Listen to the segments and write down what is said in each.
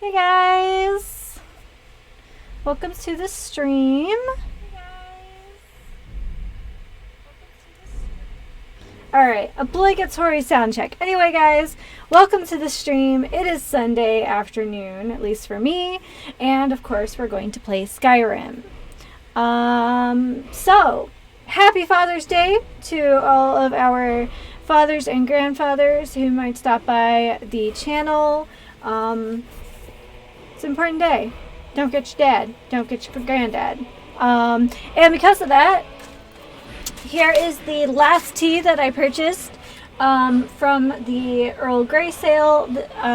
Hey guys! Welcome to the stream. Alright, obligatory sound check. Anyway, guys, welcome to the stream. It is Sunday afternoon, at least for me, and of course, we're going to play Skyrim. So, happy Father's Day to all of our fathers and grandfathers who might stop by the channel. It's an important day. Don't get your dad. Don't get your granddad. And because of that, here is the last tea that I purchased from the Earl Grey sale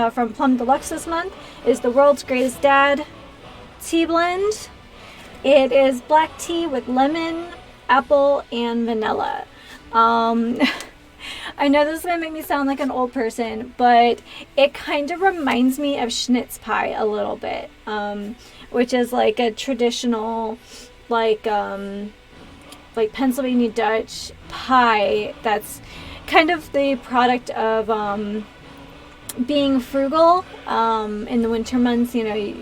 from Plum Deluxe this month. It is the World's Greatest Dad tea blend. It is black tea with lemon, apple, and vanilla. I know this is going to make me sound like an old person, but it kind of reminds me of schnitz pie a little bit, which is like a traditional, like Pennsylvania Dutch pie that's kind of the product of being frugal in the winter months. You know,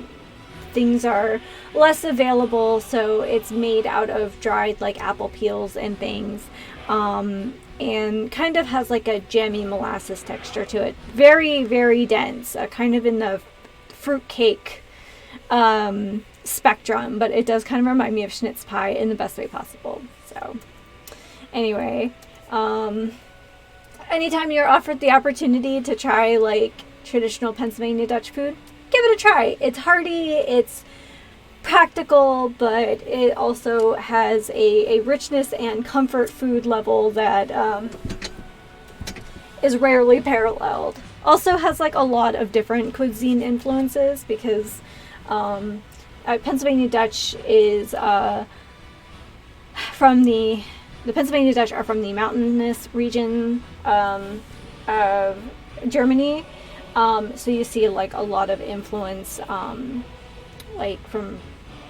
things are less available, so it's made out of dried like apple peels and things. And kind of has like a jammy molasses texture to it. Very, very dense, kind of in the fruit cake spectrum, but it does kind of remind me of schnitz pie in the best way possible. So, anyway, anytime you're offered the opportunity to try like traditional Pennsylvania Dutch food, give it a try. It's hearty, it's practical, but it also has a richness and comfort food level that is rarely paralleled. Also has like a lot of different cuisine influences because Pennsylvania Dutch is from the Pennsylvania Dutch are from the mountainous region of Germany. So you see like a lot of influence like from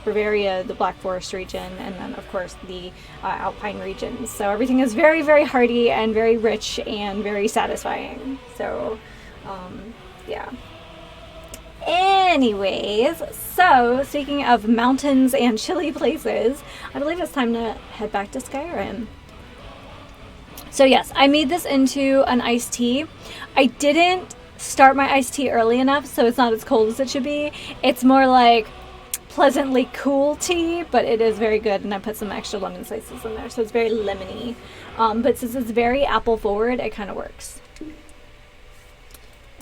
Bavaria, the Black Forest region, and then of course the Alpine regions. So everything is very, very hearty and very rich and very satisfying. So, yeah. Anyways, so speaking of mountains and chilly places, I believe it's time to head back to Skyrim. So yes, I made this into an iced tea. I didn't start my iced tea early enough, so it's not as cold as it should be. It's more like pleasantly cool tea, but it is very good, and I put some extra lemon slices in there, so it's very lemony. But since it's very apple forward, it kind of works.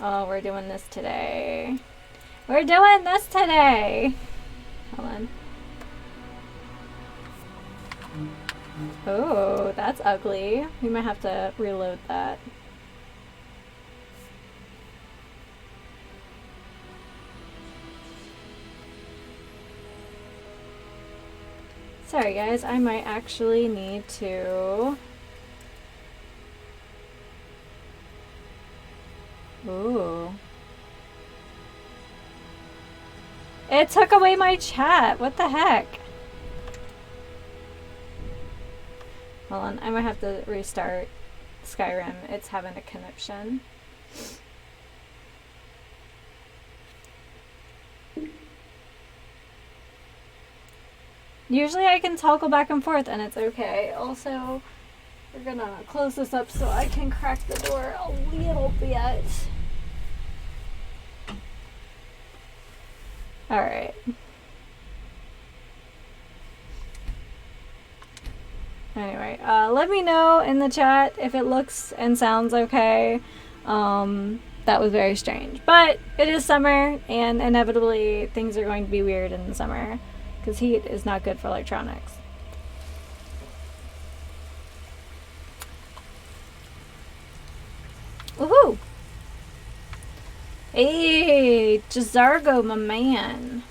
Oh, we're doing this today. We're doing this today. Hold on. Oh, that's ugly. We might have to reload that. Sorry guys, I might actually need to... Ooh. It took away my chat. What the heck? Hold on, I might have to restart Skyrim. It's having a connection. Usually I can toggle back and forth and it's okay. Also, we're gonna close this up so I can crack the door a little bit. Alright. Anyway, let me know in the chat if it looks and sounds okay. That was very strange. But it is summer, and inevitably things are going to be weird in the summer, because heat is not good for electronics. Woohoo! Hey, Jazargo, my man.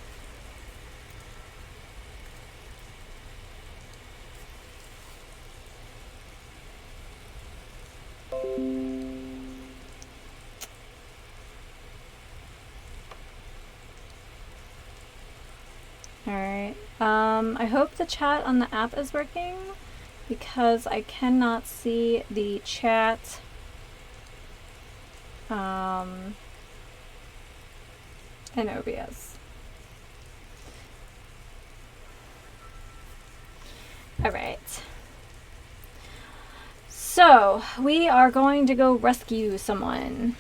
Alright, I hope the chat on the app is working, because I cannot see the chat in OBS. All right. So, we are going to go rescue someone.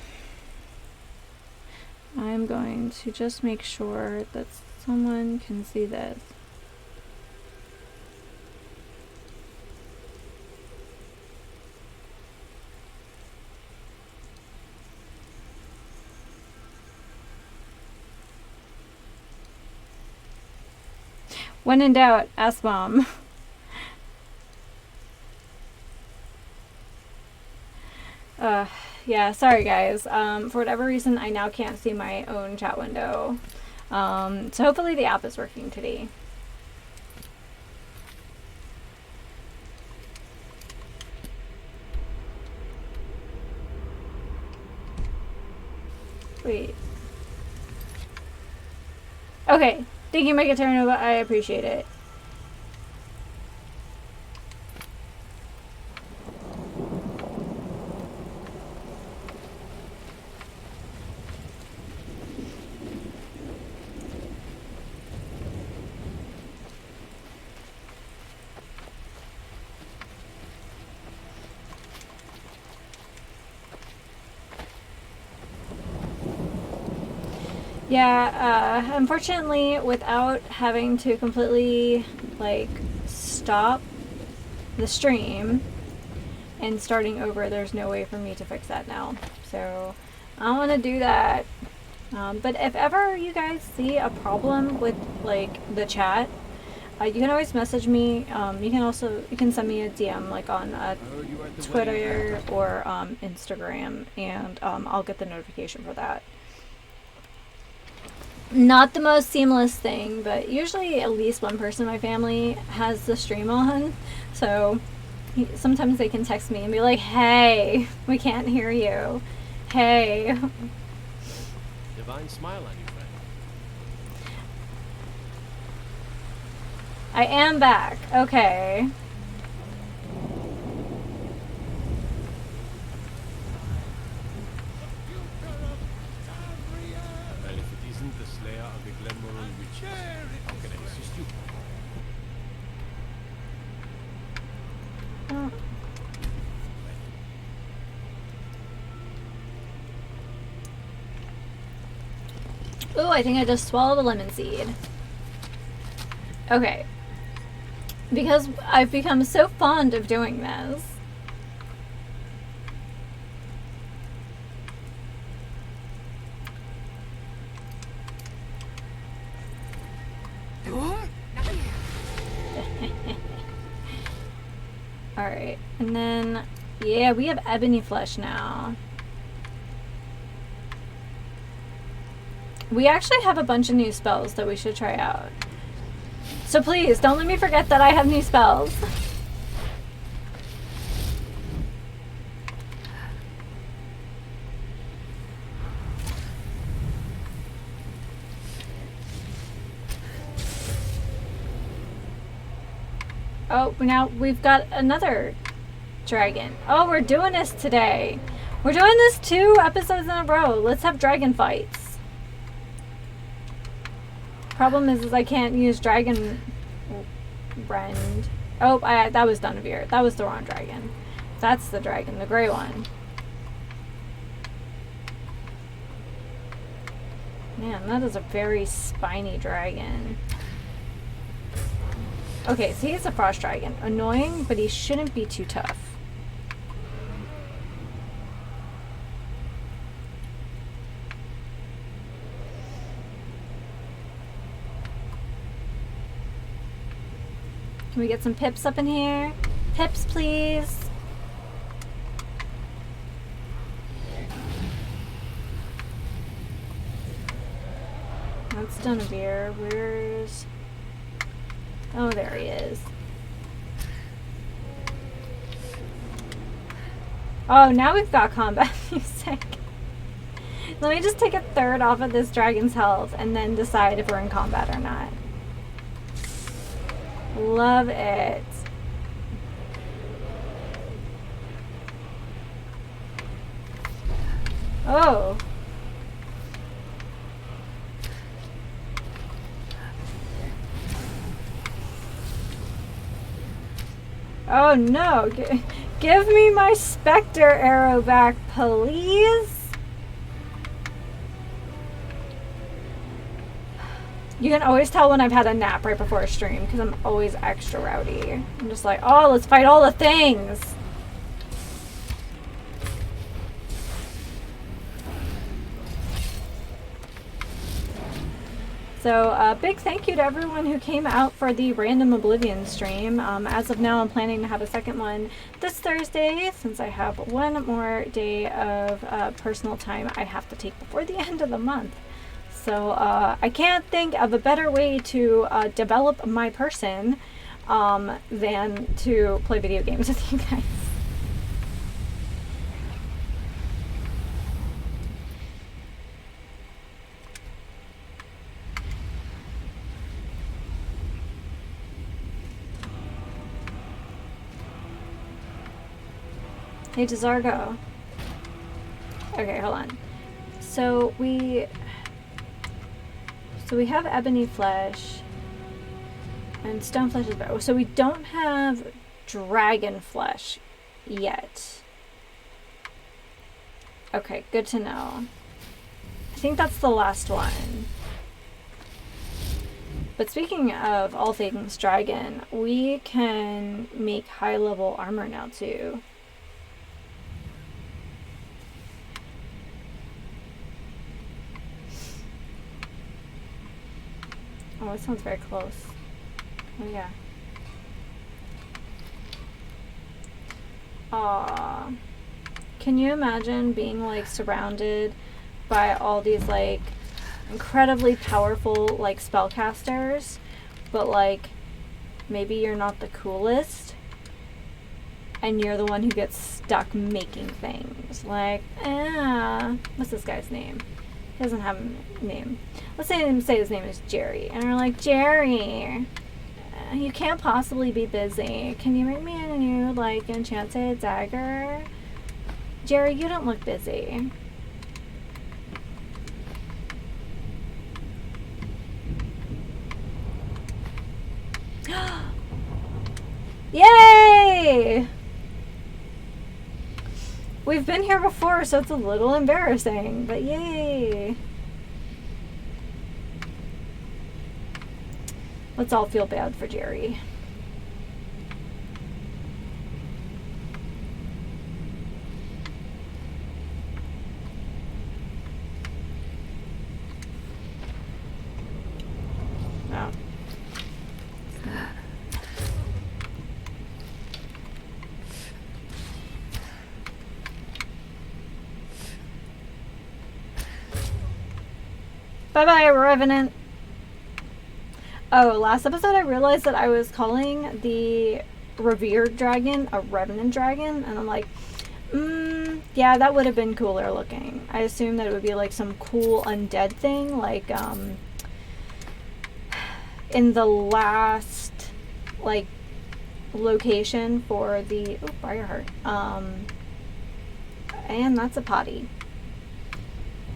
I'm going to just make sure that someone can see this. When in doubt, ask mom. Yeah, sorry guys. For whatever reason, I now can't see my own chat window. So hopefully the app is working today. Wait. Okay. Thank you, Megaternova. I appreciate it. Yeah, unfortunately, without having to completely, like, stop the stream and starting over, there's no way for me to fix that now. So, I don't want to do that. But if ever you guys see a problem with, like, the chat, you can always message me. You can send me a DM, like, on Twitter or Instagram, and I'll get the notification for that. Not the most seamless thing, but usually at least one person in my family has the stream on. So sometimes they can text me and be like, hey, we can't hear you. Hey. Divine smile on you, friend. I am back. Okay. Ooh, I think I just swallowed a lemon seed. Okay. Because I've become so fond of doing this. Alright, and then, yeah, we have ebony flesh now. We actually have a bunch of new spells that we should try out. So please, don't let me forget that I have new spells. Oh, now we've got another dragon. Oh, we're doing this today. We're doing this 2 episodes in a row. Let's have dragon fights. Problem is I can't use dragon rend. Oh, that was Dunavir. That was the wrong dragon. That's the dragon, the gray one. Man, that is a very spiny dragon. Okay, so he's a frost dragon. Annoying, but he shouldn't be too tough. Can we get some pips up in here? Pips, please. That's Dunavir. Where's... Oh, there he is. Oh, now we've got combat music. Let me just take a third off of this dragon's health and then decide if we're in combat or not. Love it. Oh. Oh no. Give me my Spectre arrow back, please. You can always tell when I've had a nap right before a stream because I'm always extra rowdy. I'm just like, oh, let's fight all the things. So, big thank you to everyone who came out for the Random Oblivion stream. As of now, I'm planning to have a second one this Thursday since I have one more day of personal time I have to take before the end of the month. So I can't think of a better way to develop my person than to play video games with you guys. Hey, Desargo. Okay, hold on. So we have ebony flesh and stone flesh is better. So we don't have dragon flesh yet. Okay, good to know. I think that's the last one. But speaking of all things dragon, we can make high level armor now too. Oh, it sounds very close. Oh, yeah. Aww. Can you imagine being, like, surrounded by all these, like, incredibly powerful, like, spellcasters, but, like, maybe you're not the coolest, and you're the one who gets stuck making things. Like, what's this guy's name? He doesn't have a name. Let's say his name is Jerry. And we're like, Jerry, you can't possibly be busy. Can you make me a new, like, enchanted dagger? Jerry, you don't look busy. Yay! We've been here before, so it's a little embarrassing, but yay! Let's all feel bad for Jerry. Oh. Bye-bye, Revenant. Oh, last episode I realized that I was calling the revered dragon a revenant dragon, and I'm like, yeah, that would have been cooler looking. I assumed that it would be like some cool undead thing, like, in the last, like, location for the, oh, Briarheart, and that's a potty.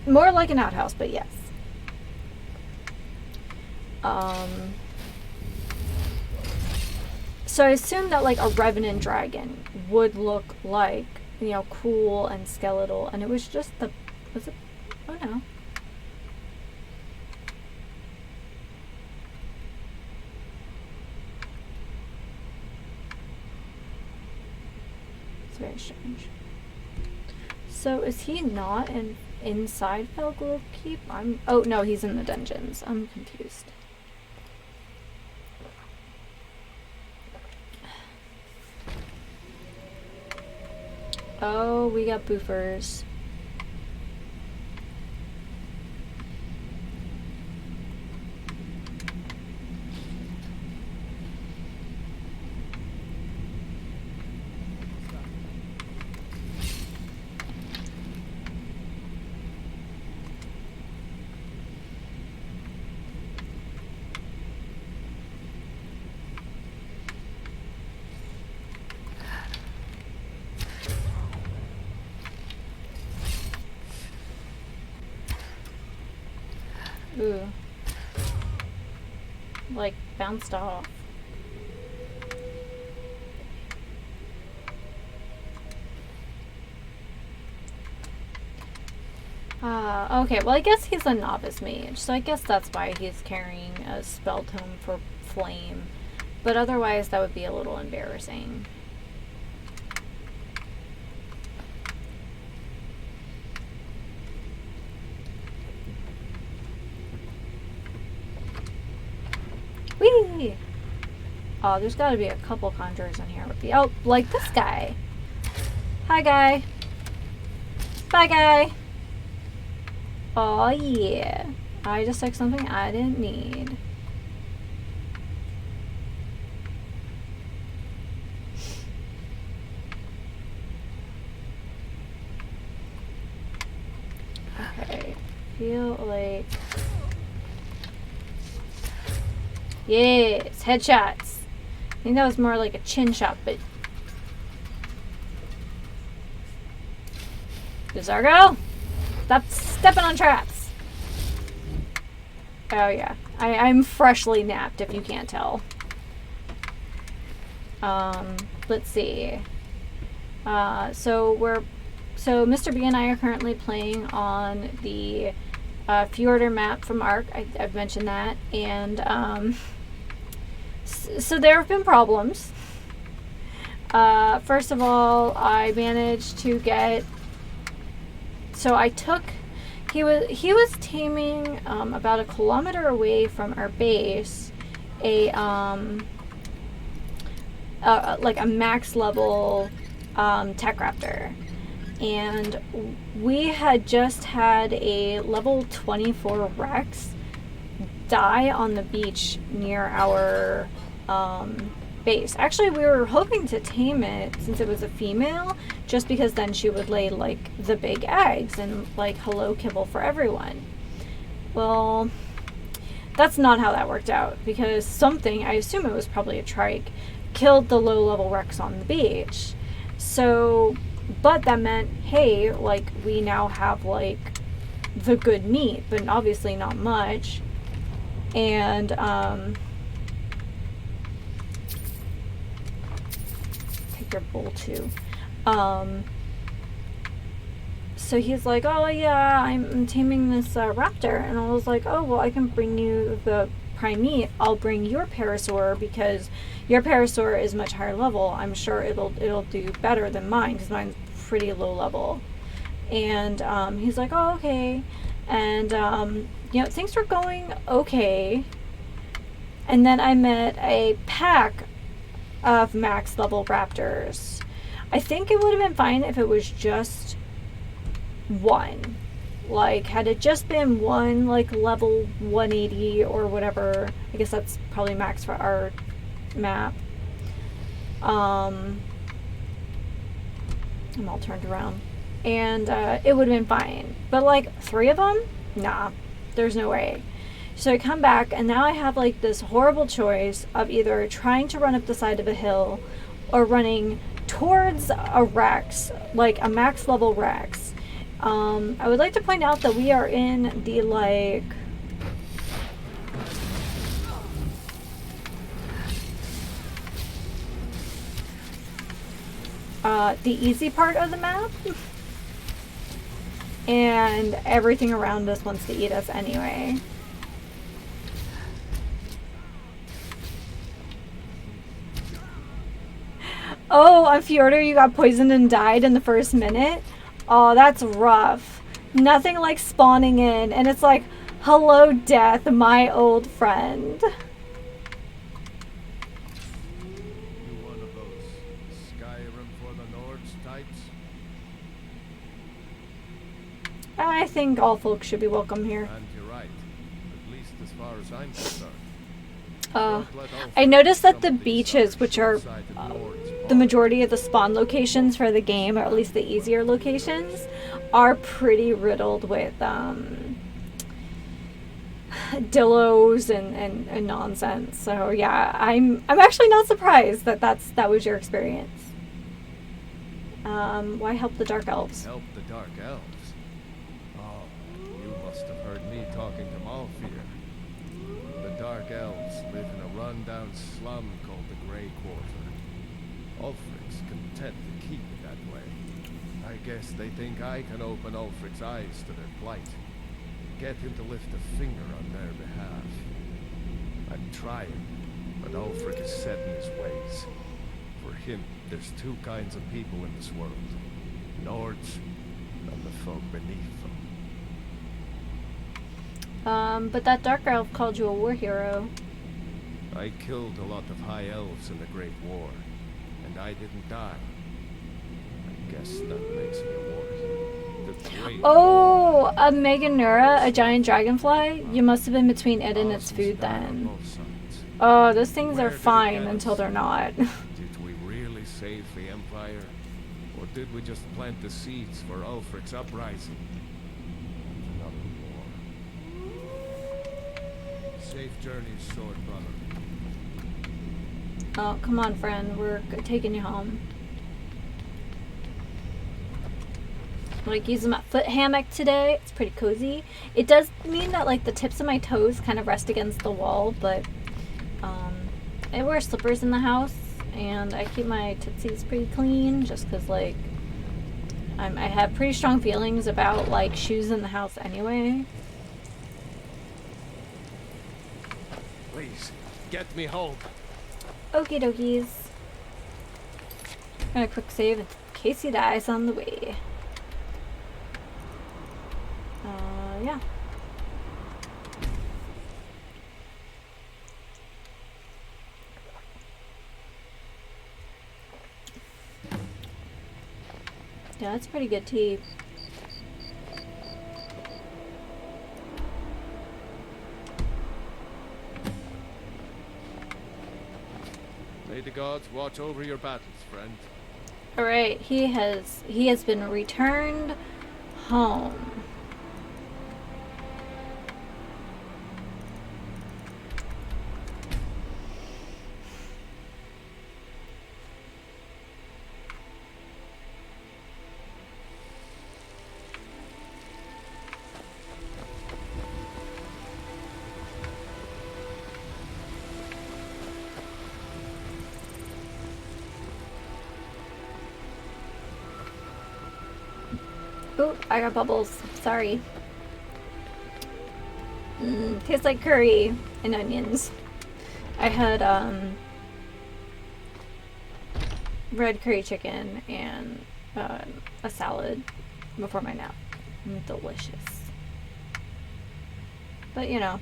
More like an outhouse, but yes. So I assumed that, like, a revenant dragon would look like, you know, cool and skeletal, and it was just the, was it, oh no. It's very strange. So is he not inside Felglow Keep? Oh no, he's in the dungeons. I'm confused. Oh, we got boofers. Ooh. Like, bounced off. Okay, well I guess he's a novice mage, so I guess that's why he's carrying a spell tome for flame. But otherwise that would be a little embarrassing. Whee! Oh, there's gotta be a couple conjurers in here with the— oh, like this guy. Hi, guy. Bye, guy. Oh yeah. I just took something I didn't need. Okay. Feel like— yes, headshots. I think that was more like a chin shot, but— Zargo? Stop stepping on traps. Oh yeah. I'm freshly napped if you can't tell. Let's see. So Mr. B and I are currently playing on the Fjordur map from Ark. I've mentioned that. And so there have been problems. First of all, I managed to get— so I took— he was taming about a kilometer away from our base like a max level tech raptor, and we had just had a level 24 Rex die on the beach near our base. Actually, we were hoping to tame it since it was a female, just because then she would lay like the big eggs and like hello kibble for everyone. Well, that's not how that worked out, because something— I assume it was probably a trike— killed the low level Rex on the beach. So, but that meant, hey, like we now have like the good meat, but obviously not much. And take your bowl too. So he's like, oh yeah, I'm taming this raptor, and I was like, oh well, I can bring you the prime meat. I'll bring your parasaur because your parasaur is much higher level. I'm sure it'll do better than mine because mine's pretty low level. And he's like, oh okay. And you know, things were going okay. And then I met a pack of max level raptors. I think it would have been fine if it was just one. Like, had it just been one, like, level 180 or whatever. I guess that's probably max for our map. I'm all turned around. And it would have been fine. But, like, 3 of them? Nah. There's no way. So I come back, and now I have, like, this horrible choice of either trying to run up the side of a hill or running towards a Rex, like a max level Rex. I would like to point out that we are in the, like, the easy part of the map. And everything around us wants to eat us anyway. Oh, on Fjordur you got poisoned and died in the first minute? Oh, that's rough. Nothing like spawning in and it's like, hello death, my old friend. You one of those Skyrim for the Nords types? I think all folks should be welcome here. And you're right, at least as far as I'm concerned. I noticed that the beaches, which are the majority of the spawn locations for the game, or at least the easier locations, are pretty riddled with dillos and nonsense. So yeah, I'm actually not surprised that that was your experience. Why help the Dark Elves? Help the Dark Elves? Oh, you must have heard me talking to Malfear. The Dark Elves live in a run-down slum called the Grey Quarter. Ulfric's content to keep it that way. I guess they think I can open Ulfric's eyes to their plight. Get him to lift a finger on their behalf. I'm trying, but Ulfric is set in his ways. For him, there's two kinds of people in this world. Nords and the folk beneath them. But that dark elf called you a war hero. I killed a lot of high elves in the Great War, and I didn't die. I guess that makes me a war hero. The Great Oh, a Meganura, a giant dragonfly? You must have been between it and its Thousands food died on then. both sides. Oh, those things Where are did it fine get until us? they're not. Did we really save the Empire? Or did we just plant the seeds for Ulfric's uprising? And another war. Safe journeys, sword brother. Oh, come on, friend. We're taking you home. Like, using my foot hammock today. It's pretty cozy. It does mean that, like, the tips of my toes kind of rest against the wall, but I wear slippers in the house, and I keep my tootsies pretty clean, just because, like, I have pretty strong feelings about, like, shoes in the house anyway. Please, get me home. Okie dokies. Gonna quick save in case he dies on the way. Yeah. Yeah, that's pretty good tea. May the gods watch over your battles, friend. Alright, he has been returned home. Ooh, I got bubbles. Sorry. Tastes like curry and onions. I had red curry chicken and a salad before my nap. Delicious. But you know,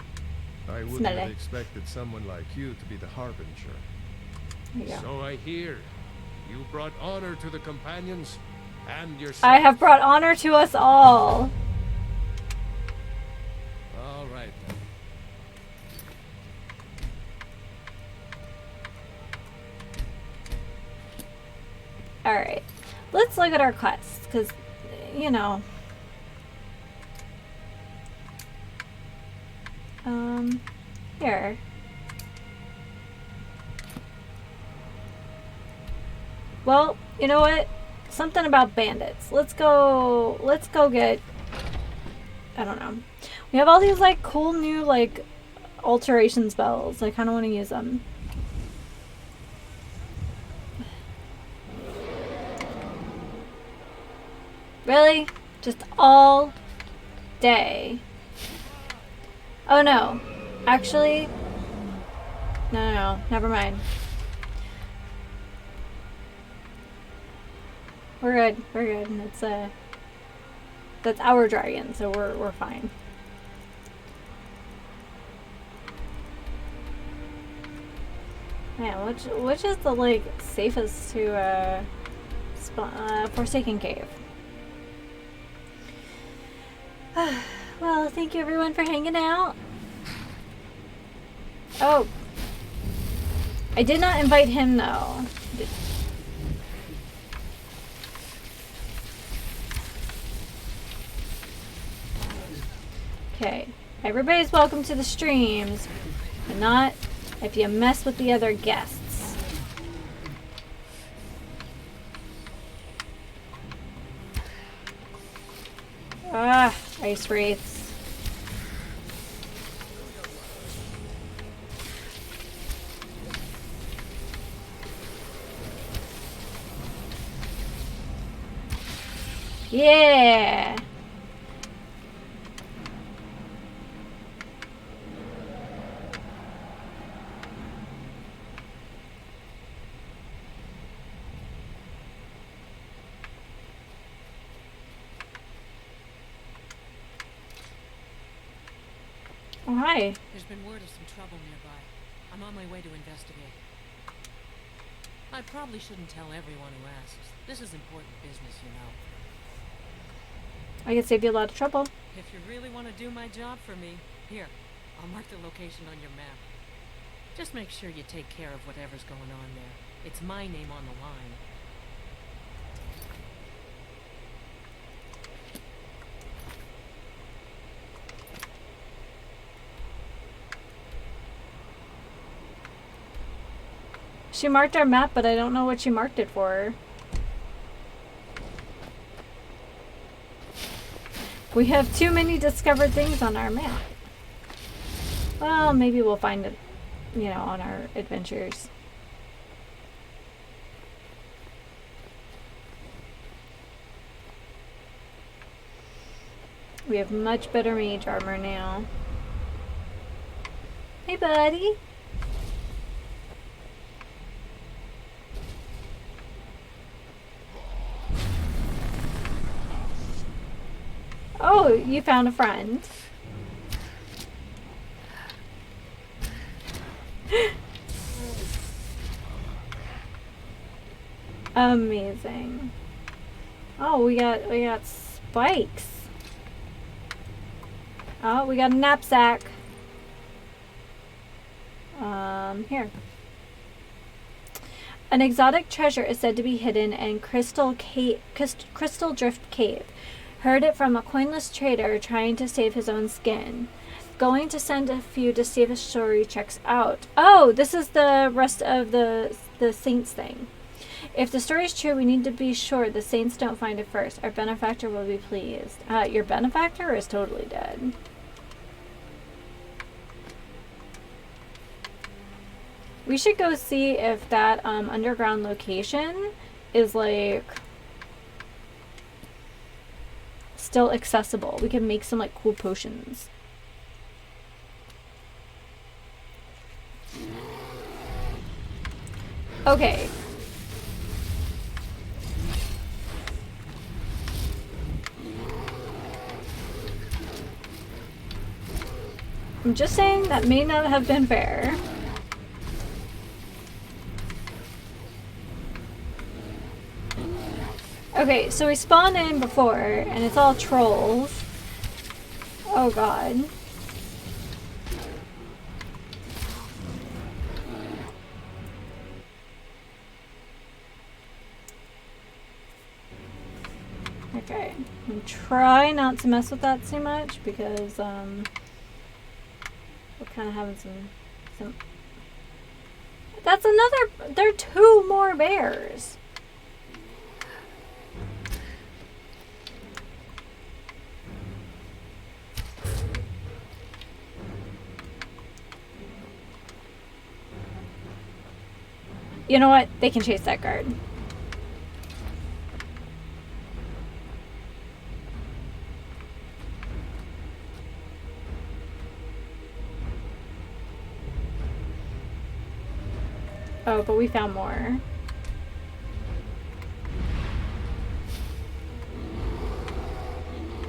I wouldn't smelly. have expected someone like you to be the harbinger. There you go. So I hear you brought honor to the companions and yourself. I have brought honor to us all. All right. Alright. Let's look at our quests, because, you know. Here. Well, you know what? Something about bandits. Let's go get, I don't know. We have all these, like, cool new, like, alteration spells. I kind of want to use them. Really? Just all day? Oh no. Actually, no, never mind. We're good. It's that's our dragon, so we're fine. Man, which is the like safest to Forsaken Cave? Well, thank you everyone for hanging out. Oh, I did not invite him though. Okay, everybody's welcome to the streams, but not if you mess with the other guests. Ah, ice wraiths. Yeah. Oh, hi. There's been word of some trouble nearby. I'm on my way to investigate. I probably shouldn't tell everyone who asks. This is important business, you know. I could save you a lot of trouble. If you really want to do my job for me, here, I'll mark the location on your map. Just make sure you take care of whatever's going on there. It's my name on the line. She marked our map, but I don't know what she marked it for. We have too many discovered things on our map. Well, maybe we'll find it, you know, on our adventures. We have much better mage armor now. Hey, buddy. Oh, you found a friend. Amazing. Oh, we got spikes. Oh, we got a knapsack. Here. An exotic treasure is said to be hidden in Crystal Drift Cave. Heard it from a coinless trader trying to save his own skin. Going to send a few to see if the story checks out. Oh, this is the rest of the saints thing. If the story is true, we need to be sure the saints don't find it first. Our benefactor will be pleased. Your benefactor is totally dead. We should go see if that underground location is like still accessible. We can make some like cool potions. Okay. I'm just saying that may not have been fair. Okay, so we spawned in before, and it's all trolls. Oh god. Okay, and try not to mess with that too much because we're kind of having some. That's another. There are two more bears. You know what? They can chase that guard. Oh, but we found more.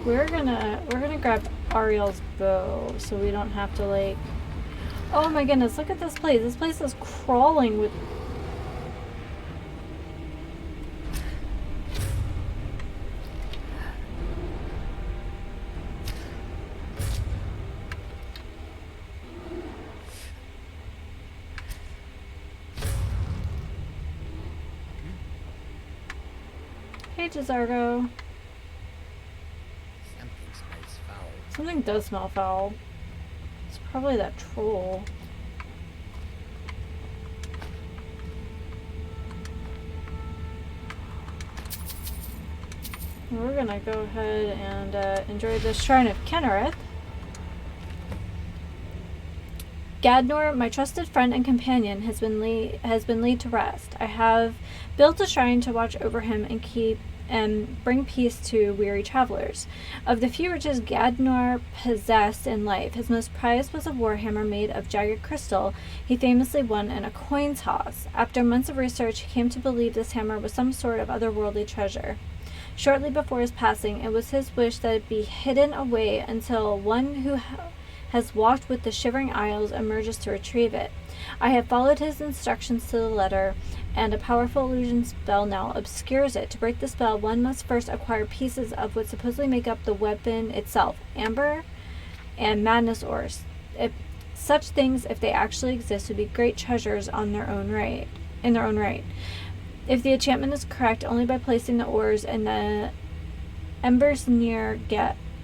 We're gonna grab Ariel's bow so we don't have to like. Oh my goodness! Look at this place. This place is crawling with. Hey, Jazargo. Something smells foul. Something does smell foul. It's probably that troll. We're gonna go ahead and enjoy the Shrine of Kennereth. Gadnor, my trusted friend and companion, has been laid to rest. I have built a shrine to watch over him and keep and bring peace to weary travelers. Of the few riches Gadnor possessed in life, his most prized was a warhammer made of jagged crystal he famously won in a coin toss. After months of research, he came to believe this hammer was some sort of otherworldly treasure. Shortly before his passing, it was his wish that it be hidden away until one who has walked with the Shivering Isles emerges to retrieve it. I have followed his instructions to the letter, and a powerful illusion spell now obscures it. To break the spell, one must first acquire pieces of what supposedly make up the weapon itself, amber and madness ores. Such things, if they actually exist, would be great treasures in their own right. If the enchantment is correct, only by placing the ores in the embers near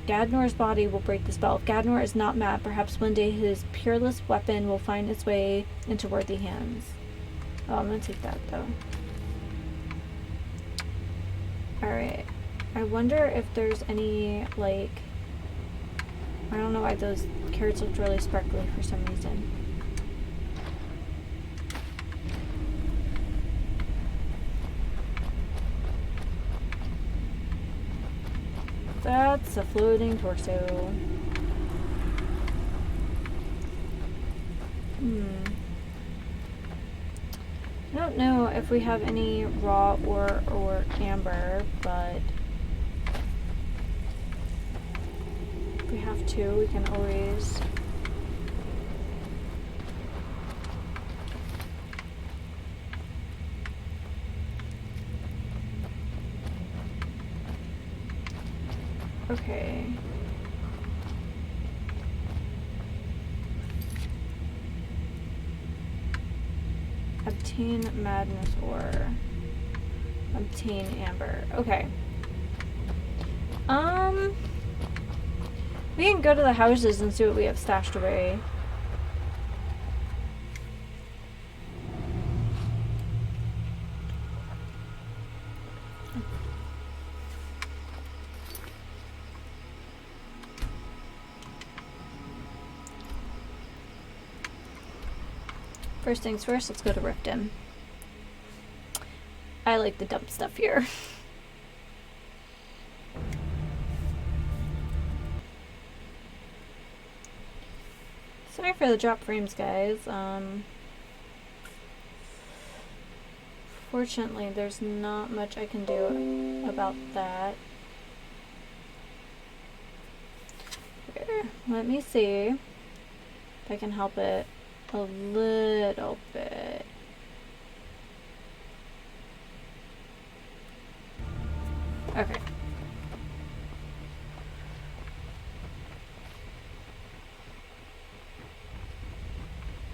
Gadnor's body will break the spell. If Gadnor is not mad, perhaps one day his peerless weapon will find its way into worthy hands. Oh, I'm gonna take that though. Alright. I wonder if there's any, like... I don't know why those carrots looked really sparkly for some reason. That's a floating torso. I don't know if we have any raw ore or amber, but if we have to, we can always... Okay. Obtain madness ore. Obtain amber. Okay. We can go to the houses and see what we have stashed away. First things first, let's go to Riften. I like the dump stuff here. Sorry for the drop frames, guys. Fortunately, there's not much I can do about that. Here, let me see if I can help it a little bit. Okay.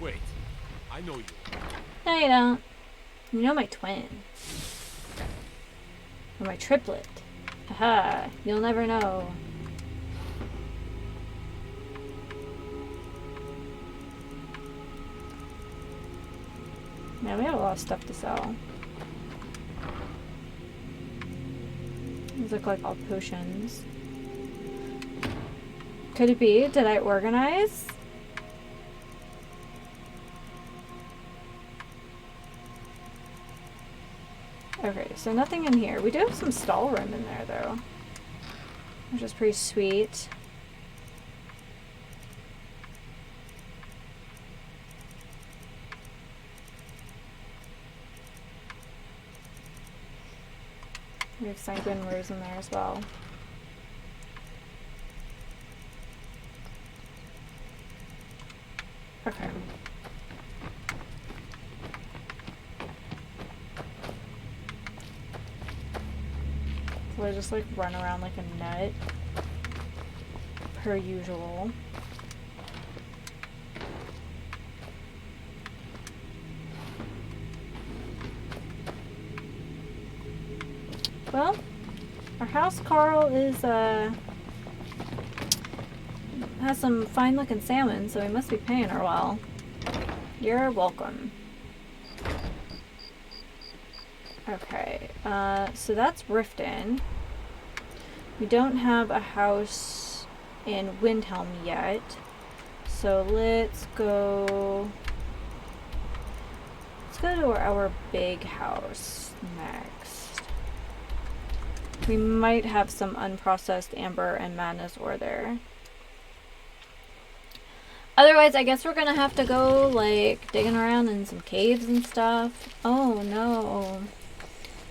Wait, I know you. No, you don't. You know my twin. Or my triplet. Haha, you'll never know. Yeah, we have a lot of stuff to sell. These look like all potions. Could it be? Did I organize? Okay, so nothing in here. We do have some stall room in there, though. Which is pretty sweet. We have sanguine rose in there as well. Okay. So I just like run around like a nut, per usual. Well, our house Carl is has some fine looking salmon, so he must be paying her well. You're welcome. Okay, so that's Riften. We don't have a house in Windhelm yet, so let's go to our big house next. We might have some unprocessed amber and madness ore there. Otherwise, I guess we're gonna have to go, like, digging around in some caves and stuff. Oh, no.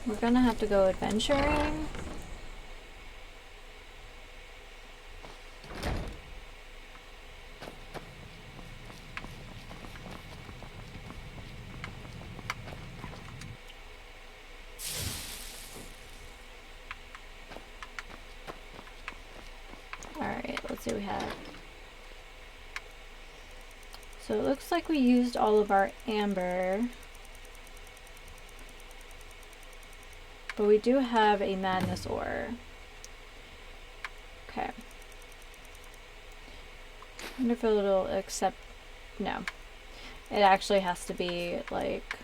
We're gonna have to go adventuring. Alright, let's see what we have. So it looks like we used all of our amber. But we do have a madness ore. Okay. I wonder if it'll accept... No. It actually has to be, like...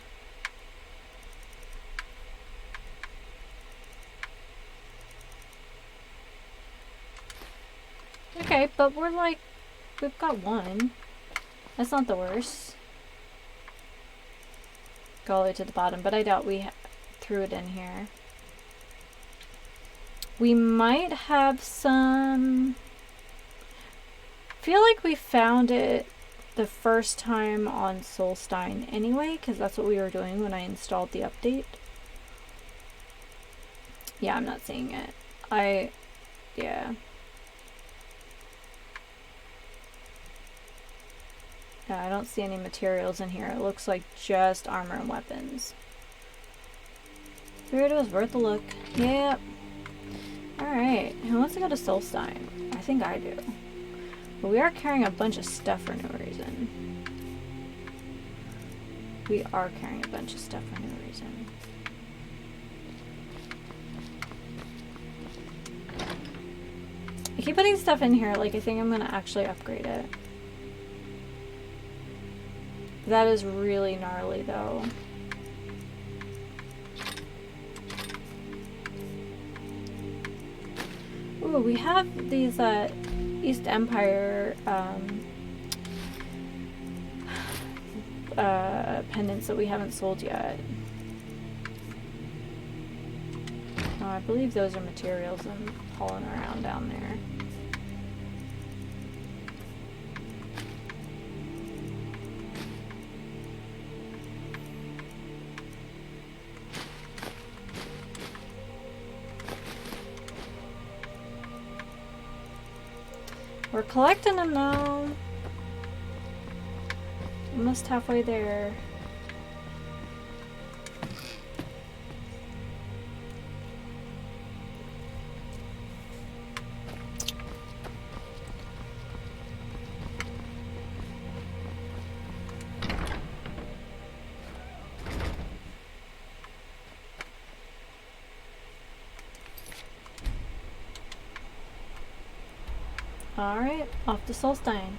Okay, but we're like... We've got one. That's not the worst. Go all the way to the bottom, but I doubt we threw it in here. We might have some... feel like we found it the first time on Solstein anyway, because that's what we were doing when I installed the update. Yeah, I'm not seeing it. Yeah. Yeah, I don't see any materials in here. It looks like just armor and weapons. Figured it was worth a look. Yep. Alright, who wants to go to Solstein? I think I do. But we are carrying a bunch of stuff for no reason. We are carrying a bunch of stuff for no reason. I keep putting stuff in here, like I think I'm gonna actually upgrade it. That is really gnarly though. Ooh, we have these East Empire pendants that we haven't sold yet. Oh, I believe those are materials I'm hauling around down there. We're collecting them now. Almost halfway there. Alright, off to Solstein.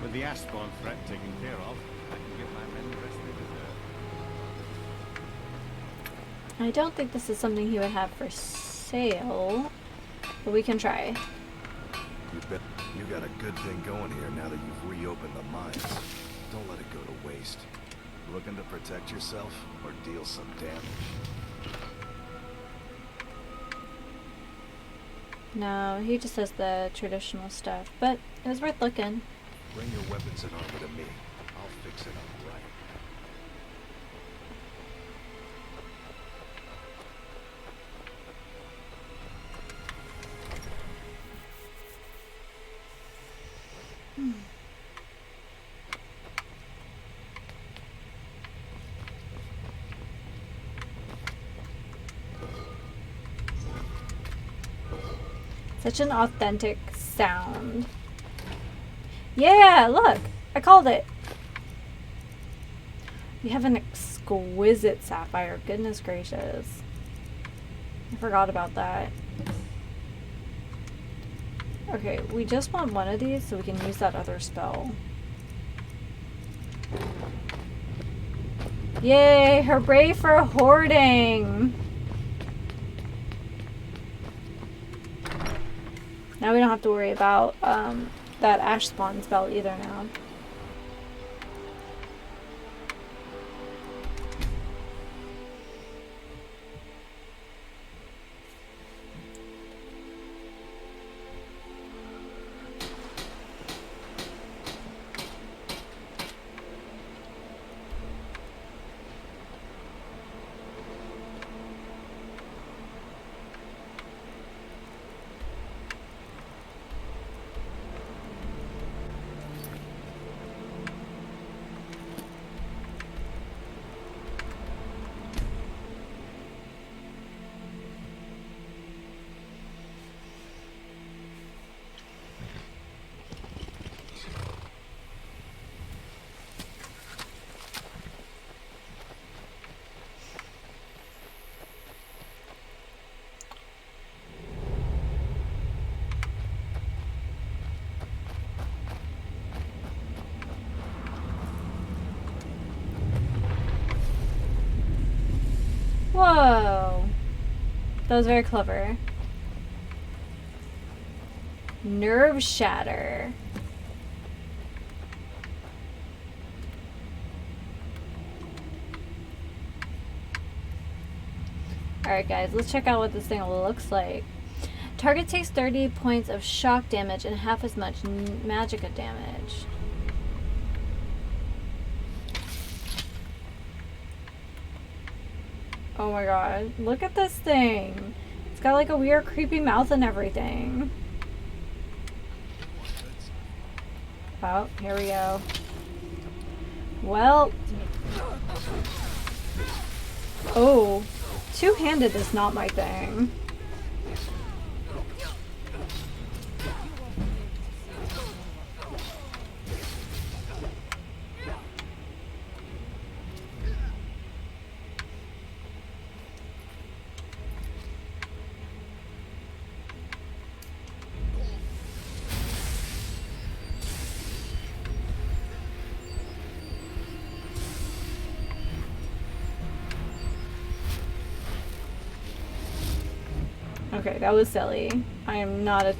With the ash spawn threat taken care of, I can give my men the rest they deserve. I don't think this is something he would have for sale, but we can try. You got a good thing going here now that you've reopened the mines. Don't let it go to waste. Looking to protect yourself or deal some damage? No, he just has the traditional stuff, but it was worth looking. Bring your weapons and armor to me. I'll fix it up right. Such an authentic sound. Yeah, look! I called it! We have an exquisite sapphire. Goodness gracious. I forgot about that. Okay, we just want one of these so we can use that other spell. Yay! Hooray for hoarding! Now we don't have to worry about that ash spawn spell either now. Whoa! That was very clever. Nerve shatter. Alright guys, let's check out what this thing looks like. Target takes 30 points of shock damage and half as much magicka damage. Oh my god, look at this thing. It's got like a weird creepy mouth and everything. Oh, here we go. Well. Oh, two-handed is not my thing. Okay, that was silly. I am not a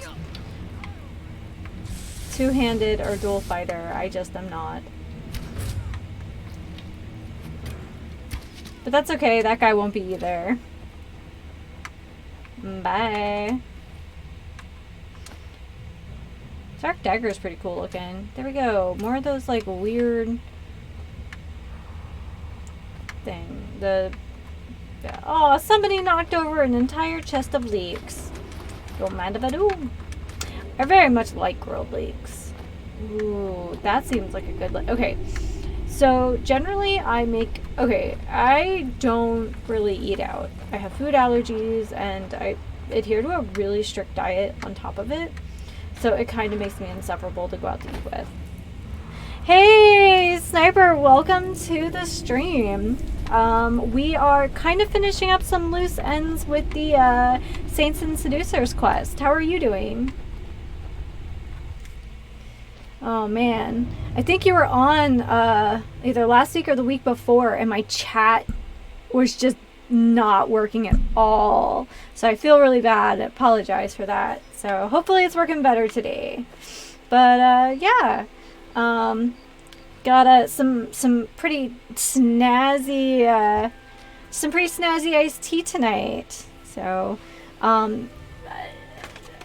two-handed or dual fighter. I just am not. But that's okay. That guy won't be either. Bye. Dark Dagger is pretty cool looking. There we go. More of those like weird thing. Oh, somebody knocked over an entire chest of leeks. Don't mind if I do. I very much like grilled leeks. Ooh, that seems like a good... Okay, so generally I don't really eat out. I have food allergies and I adhere to a really strict diet on top of it. So it kind of makes me insufferable to go out to eat with. Hey, Sniper, welcome to the stream. We are kind of finishing up some loose ends with the Saints and Seducers quest. How are you doing? Oh man, I think you were on either last week or the week before and my chat was just not working at all. So I feel really bad. I apologize for that. So hopefully it's working better today. But yeah. Got some pretty snazzy iced tea tonight. So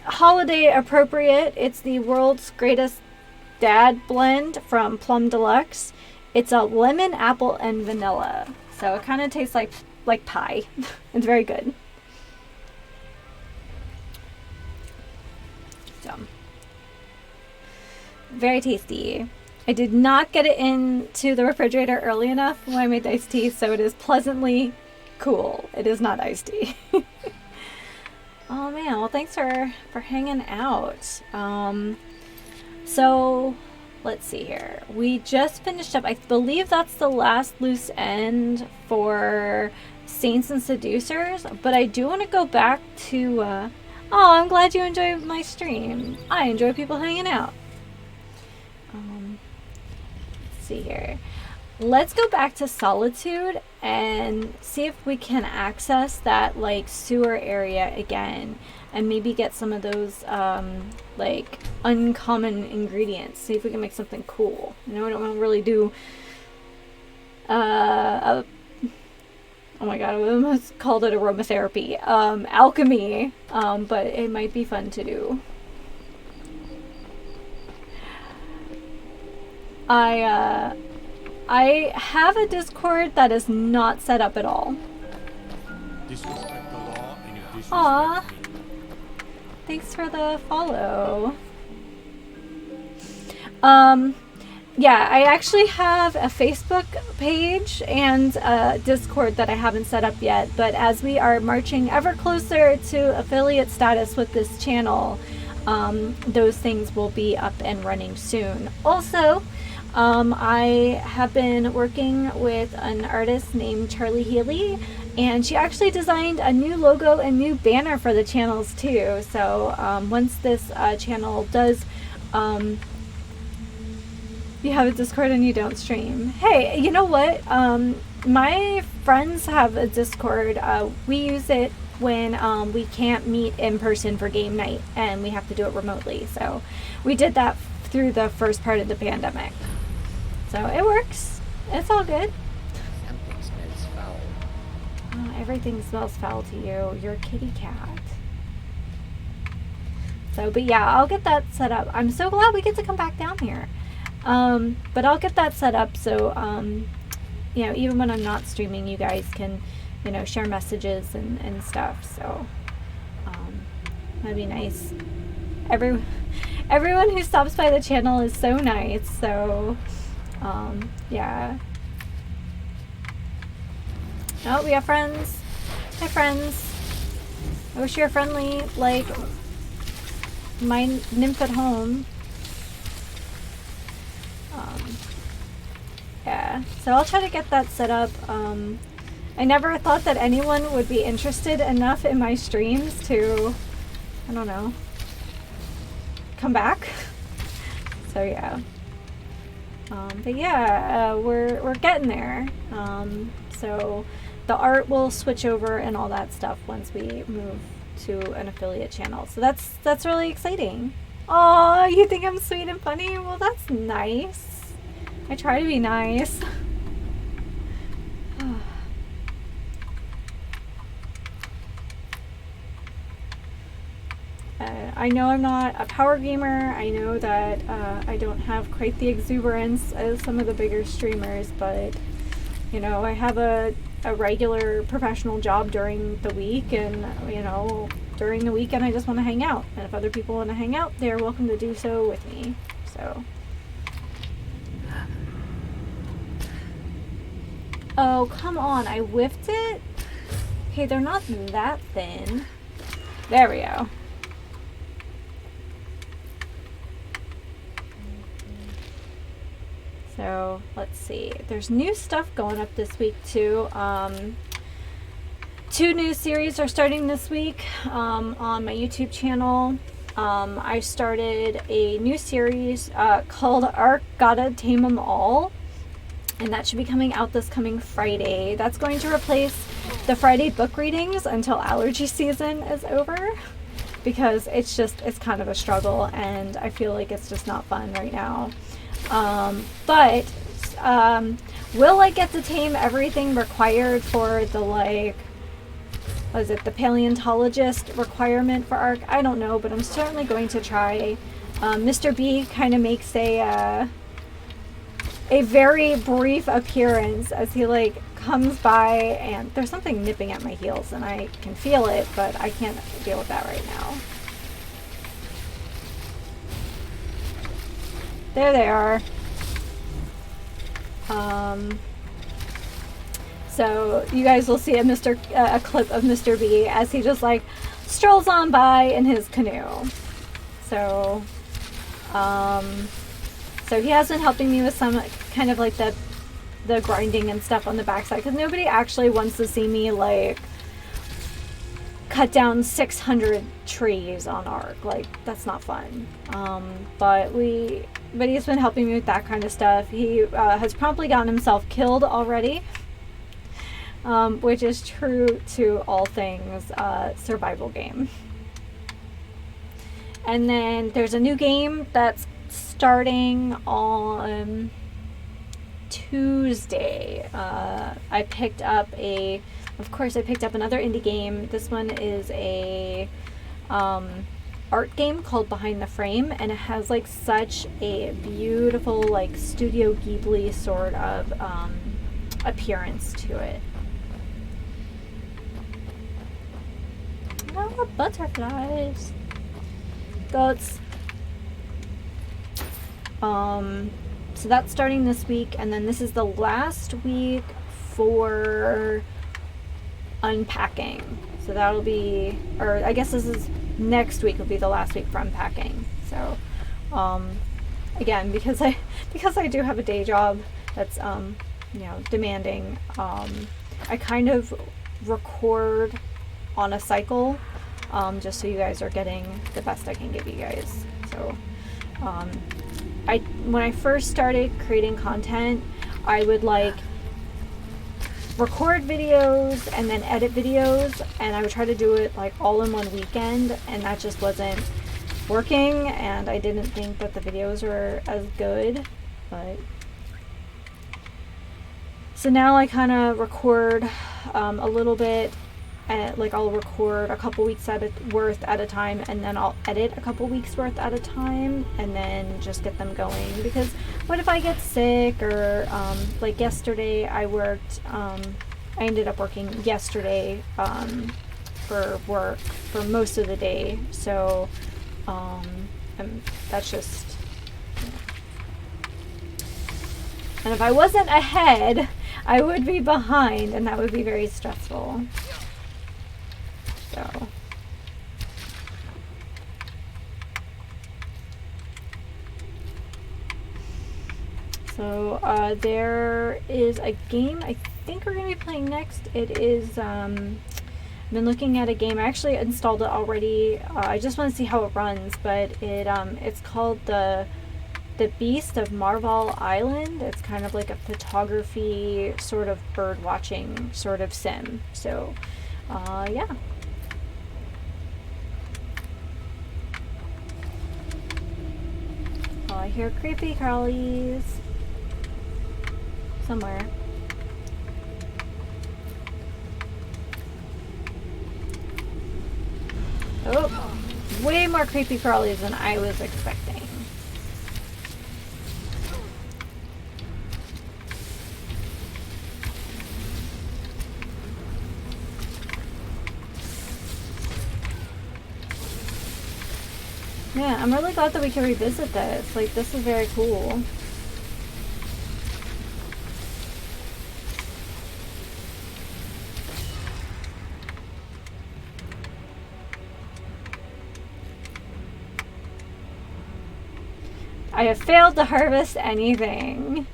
holiday appropriate. It's the world's greatest dad blend from Plum Deluxe. It's a lemon, apple, and vanilla. So it kind of tastes like pie. It's very good. So very tasty. I did not get it into the refrigerator early enough when I made the iced tea, so it is pleasantly cool. It is not iced tea. Oh man, well thanks for hanging out. So let's see here. We just finished up, I believe that's the last loose end for Saints and Seducers, but I do want to go back to, Oh, I'm glad you enjoy my stream. I enjoy people hanging out. Let's see here. Let's go back to Solitude and see if we can access that like sewer area again and maybe get some of those like uncommon ingredients. See if we can make something cool. You know, I don't want to really do oh my god, I almost called it aromatherapy. Alchemy, but it might be fun to do. I have a Discord that is not set up at all. Disrespect the law and you disrespect Aw. me. Thanks for the follow. Yeah, I actually have a Facebook page and a Discord that I haven't set up yet, but as we are marching ever closer to affiliate status with this channel, those things will be up and running soon. Also, I have been working with an artist named Charlie Healy, and she actually designed a new logo and new banner for the channels too. So once this channel does, you have a Discord and you don't stream. Hey, you know what? My friends have a Discord. We use it when we can't meet in person for game night and we have to do it remotely. So we did that through the first part of the pandemic. So it works. It's all good. Something smells foul. Oh, everything smells foul to you. You're a kitty cat. So, but yeah, I'll get that set up. I'm so glad we get to come back down here. But I'll get that set up so, you know, even when I'm not streaming, you guys can, you know, share messages and stuff. So, that'd be nice. Everyone who stops by the channel is so nice. So, yeah. Oh, we have friends. Hi, friends. I wish you were friendly like my nymph at home. Yeah, so I'll try to get that set up. I never thought that anyone would be interested enough in my streams to, I don't know, come back. So yeah. But yeah, we're getting there. So the art will switch over and all that stuff once we move to an affiliate channel. So that's really exciting. Oh, you think I'm sweet and funny? Well, that's nice. I try to be nice. I know I'm not a power gamer. I know that I don't have quite the exuberance as some of the bigger streamers, but you know, I have a regular professional job during the week, and you know, during the weekend I just want to hang out. And if other people want to hang out, they're welcome to do so with me. So. Oh, come on, I whiffed it? Okay, they're not that thin. There we go. So, let's see. There's new stuff going up this week, too. 2 new series are starting this week on my YouTube channel. I started a new series called Arc Gotta Tame 'Em All. And that should be coming out this coming Friday. That's going to replace the Friday book readings until allergy season is over. Because it's kind of a struggle, and I feel like it's just not fun right now. But will I get to tame everything required for the, like, what is it, the paleontologist requirement for ARC? I don't know, but I'm certainly going to try. Mr. B kind of makes a very brief appearance as he, like, comes by, and there's something nipping at my heels, and I can feel it, but I can't deal with that right now. There they are. So you guys will see a clip of Mr. B as he just like strolls on by in his canoe. So, so he has been helping me with some kind of like the grinding and stuff on the backside, because nobody actually wants to see me like cut down 600 trees on Ark. Like, that's not fun. But he's been helping me with that kind of stuff. He has promptly gotten himself killed already, which is true to all things survival game. And then there's a new game that's starting on Tuesday. I picked up another indie game. This one is a art game called Behind the Frame, and it has like such a beautiful like Studio Ghibli sort of appearance to it. Oh, butterflies. Goats. So that's starting this week, and then this is the last week for unpacking. So that'll be, or I guess this is next week will be the last week for unpacking. So, again, because I do have a day job that's demanding, I kind of record on a cycle, just so you guys are getting the best I can give you guys. So, when I first started creating content, I would like record videos and then edit videos, and I would try to do it like all in one weekend, and that just wasn't working, and I didn't think that the videos were as good. But so now I kind of record a little bit, and like I'll record a couple weeks worth at a time, and then I'll edit a couple weeks worth at a time, and then just get them going. Because what if I get sick, or like yesterday I worked, I ended up working yesterday for work for most of the day, so that's just, and if I wasn't ahead, I would be behind, and that would be very stressful. So there is a game I think we're going to be playing next. It is, I've been looking at a game. I actually installed it already. I just want to see how it runs, but it's called the Beast of Marval Island. It's kind of like a photography, sort of bird watching sort of sim. So, yeah. Oh, I hear creepy crawlies somewhere. Oh, way more creepy crawlies than I was expecting. Yeah, I'm really glad that we can revisit this. Like, this is very cool. I have failed to harvest anything.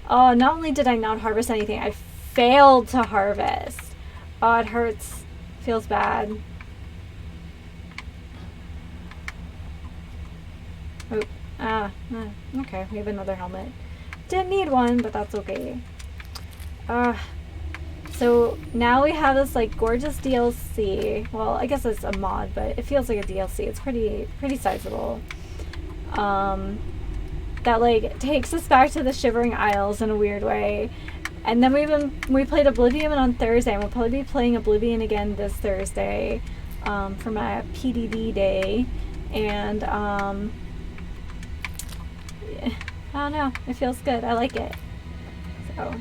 Oh, not only did I not harvest anything, I failed to harvest. Oh, it hurts. Feels bad. Oh, okay, we have another helmet. Didn't need one, but that's okay. So now we have this like gorgeous DLC. Well, I guess it's a mod, but it feels like a DLC. It's pretty sizable. That like takes us back to the Shivering Isles in a weird way. And then we played Oblivion on Thursday, and we'll probably be playing Oblivion again this Thursday for my PDD day. And yeah, I don't know, it feels good. I like it. So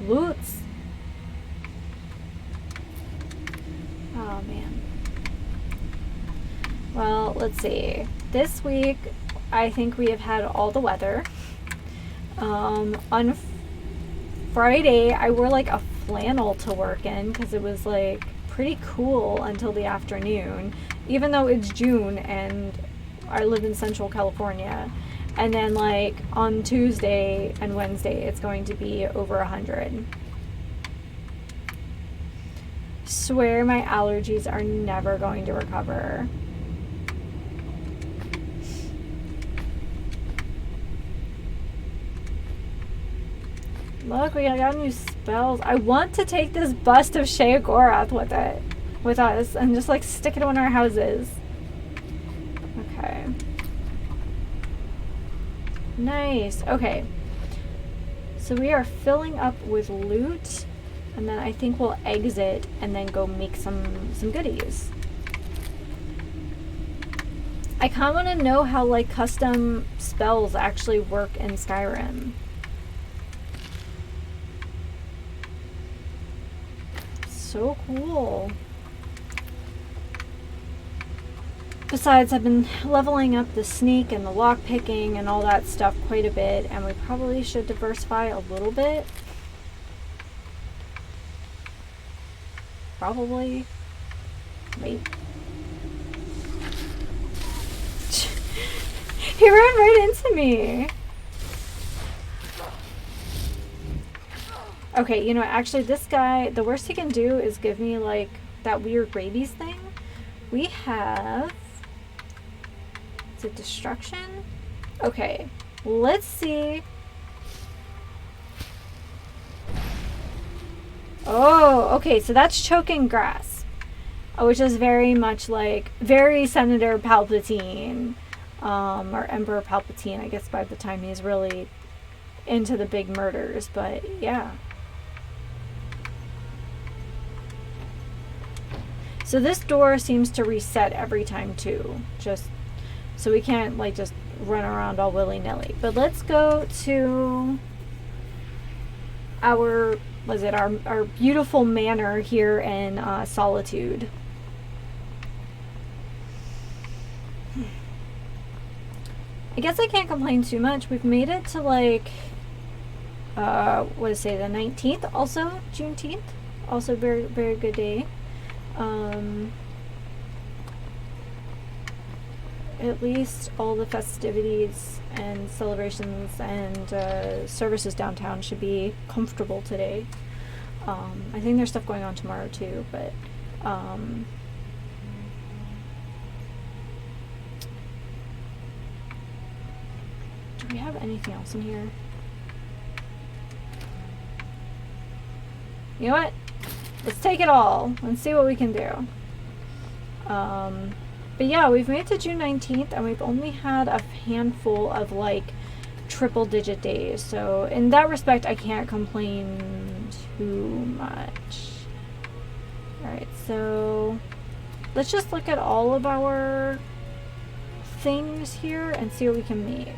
loots. Oh man. Well, let's see. This week, I think we have had all the weather. On Friday, I wore like a flannel to work in because it was like pretty cool until the afternoon, even though it's June and I live in Central California. And then like on Tuesday and Wednesday, it's going to be over 100. Swear my allergies are never going to recover. Look, we got new spells. I want to take this bust of Sheogorath with us and just like stick it on our houses. Okay. Nice. Okay. So we are filling up with loot, and then I think we'll exit and then go make some goodies. I kind of want to know how like custom spells actually work in Skyrim. So cool. Besides, I've been leveling up the sneak and the lock picking and all that stuff quite a bit, and we probably should diversify a little bit. Probably. Wait. He ran right into me. Okay, you know, actually this guy, the worst he can do is give me like that weird rabies thing. We have... Is it destruction? Okay, let's see. Oh, okay, so that's choking grass, which is very much like, very Senator Palpatine, or Emperor Palpatine, I guess by the time he's really into the big murders, but yeah. So this door seems to reset every time too, just so we can't like just run around all willy-nilly. But let's go to our beautiful manor here in Solitude. I guess I can't complain too much. We've made it to like what did I say, the 19th, also Juneteenth, also very, very good day. At least all the festivities and celebrations and services downtown should be comfortable today. I think there's stuff going on tomorrow too, but do we have anything else in here? You know what? Let's take it all and see what we can do. But yeah, we've made it to June 19th, and we've only had a handful of like triple digit days. So in that respect, I can't complain too much. Alright, so let's just look at all of our things here and see what we can make.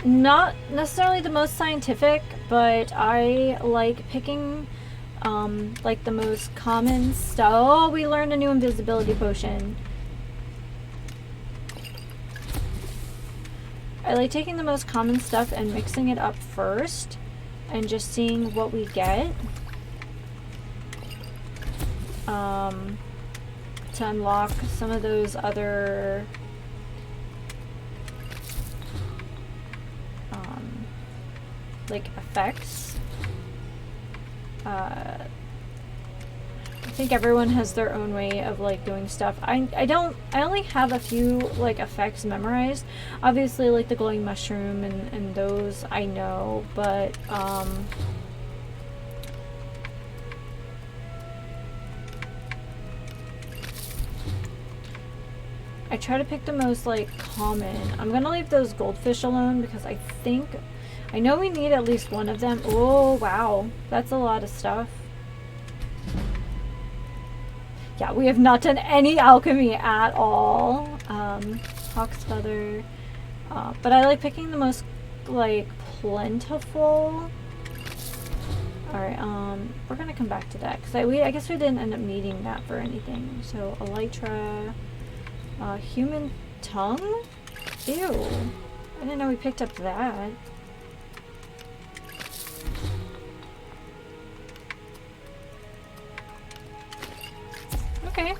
Not necessarily the most scientific, but I like picking like the most common stuff. Oh, we learned a new invisibility potion. I like taking the most common stuff and mixing it up first and just seeing what we get. To unlock some of those other like effects. I think everyone has their own way of like doing stuff. I only have a few like effects memorized. Obviously like the glowing mushroom and those I know, but I try to pick the most like common. I'm gonna leave those goldfish alone because I know we need at least one of them. Oh wow, that's a lot of stuff. Yeah, we have not done any alchemy at all. Hawk's feather. But I like picking the most like plentiful. Alright, we're gonna come back to that because I guess we didn't end up needing that for anything. So elytra. Human tongue? Ew. I didn't know we picked up that. Okay.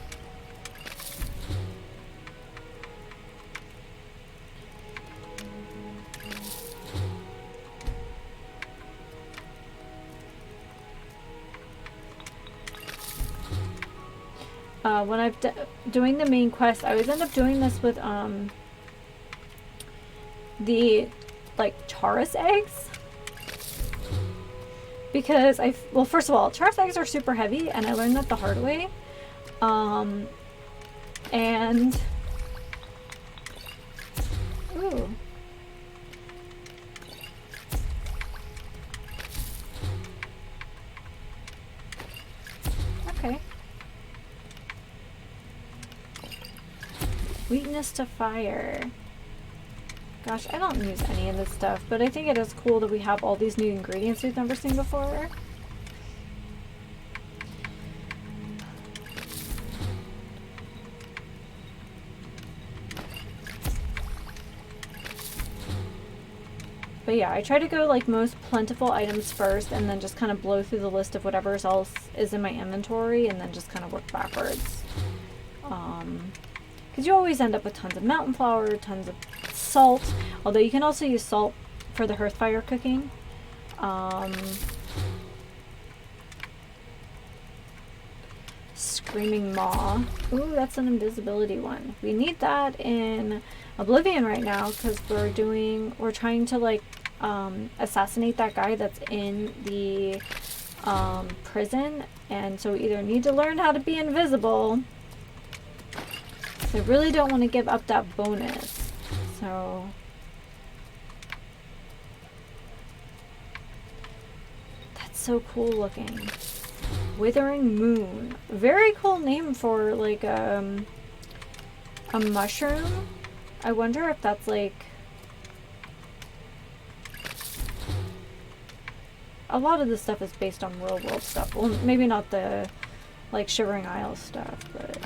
when I'm doing the main quest, I always end up doing this with the like Chaurus eggs, because well, first of all, Chaurus eggs are super heavy, and I learned that the hard way. And ooh. Okay. Weakness to fire. Gosh, I don't use any of this stuff, but I think it is cool that we have all these new ingredients we've never seen before. But yeah, I try to go like most plentiful items first, and then just kind of blow through the list of whatever else is in my inventory, and then just kind of work backwards. Because you always end up with tons of mountain flower, tons of salt, although you can also use salt for the hearth fire cooking. Screaming Maw. Ooh, that's an invisibility one. We need that in Oblivion right now, because we're trying to like assassinate that guy that's in the prison, and so we either need to learn how to be invisible. I really don't want to give up that bonus, so that's so cool looking. Withering Moon, very cool name for like a mushroom. I wonder if that's like a lot of this stuff is based on real world stuff. Well, maybe not the like Shivering Isles stuff, but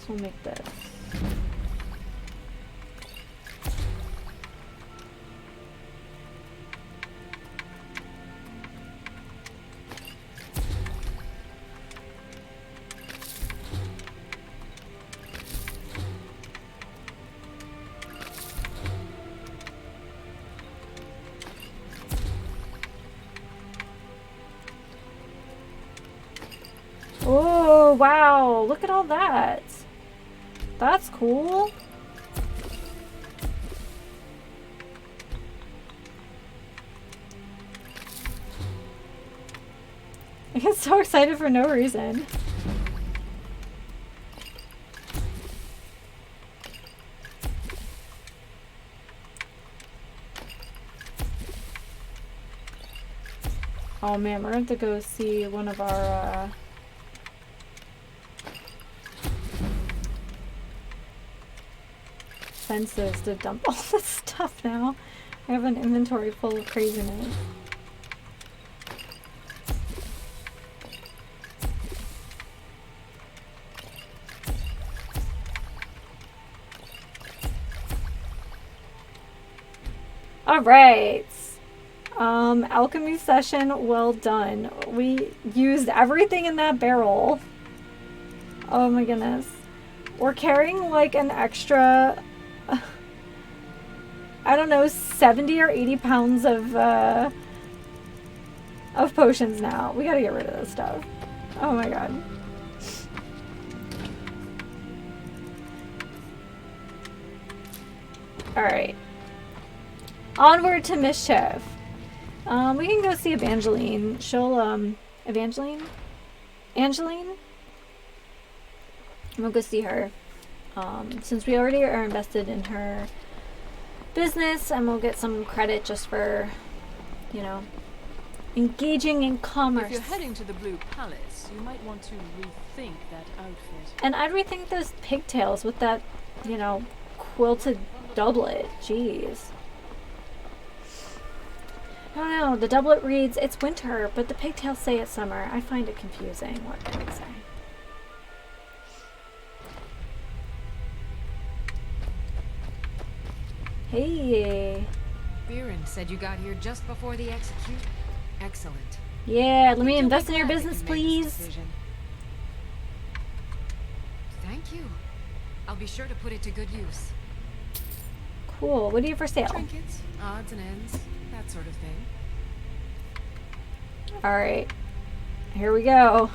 we'll make this. Oh, wow. Look at all that. That's cool. I get so excited for no reason. Oh man, we're going to have to go see one of our fences to dump all this stuff now. I have an inventory full of craziness. Alright. Alchemy session well done. We used everything in that barrel. Oh my goodness. We're carrying like an extra I don't know, 70 or 80 pounds of potions now. We gotta get rid of this stuff. Oh my god. Alright. Onward to mischief. We can go see Evangeline. She'll, Evangeline? Angeline? We'll go see her. Since we already are invested in her business, and we'll get some credit just for, you know, engaging in commerce. If you're heading to the Blue Palace, you might want to rethink that outfit. And I'd rethink those pigtails with that, you know, quilted doublet. Jeez. I don't know, the doublet reads, it's winter, but the pigtails say it's summer. I find it confusing. What can I say? Hey. Viren said you got here just before the execute. Excellent. Yeah, let me invest in your business, please. Thank you. I'll be sure to put it to good use. Cool. What do you have for sale? Trinkets, odds and ends, that sort of thing. Alright. Here we go.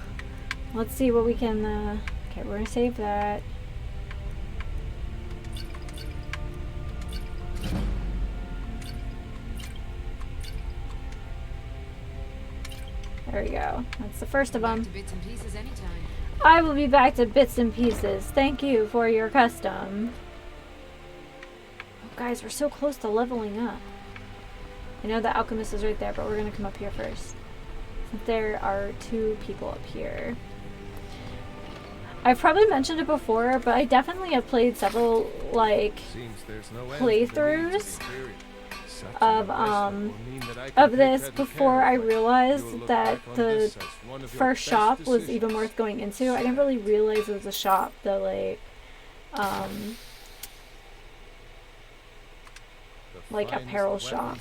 Let's see what we can, okay, we're gonna save that. There we go. That's the first of Back them. to bits and pieces anytime. I will be back to bits and pieces. Thank you for your custom. Oh, guys, we're so close to leveling up. I know the alchemist is right there, but we're gonna come up here first. There are 2 people up here. I've probably mentioned it before, but I definitely have played several, like, playthroughs of this before I realized that the first shop was even worth going into. I didn't really realize it was a shop, the, like apparel shop.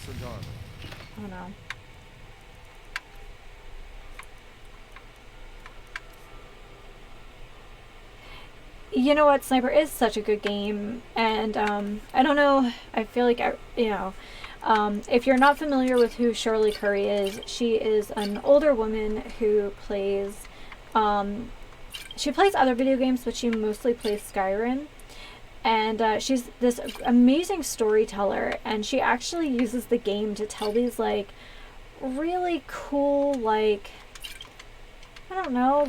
I don't know. You know what, Sniper is such a good game, and I don't know, I feel like, if you're not familiar with who Shirley Curry is, she is an older woman who plays, she plays other video games, but she mostly plays Skyrim, and she's this amazing storyteller, and she actually uses the game to tell these, like, really cool, like, I don't know,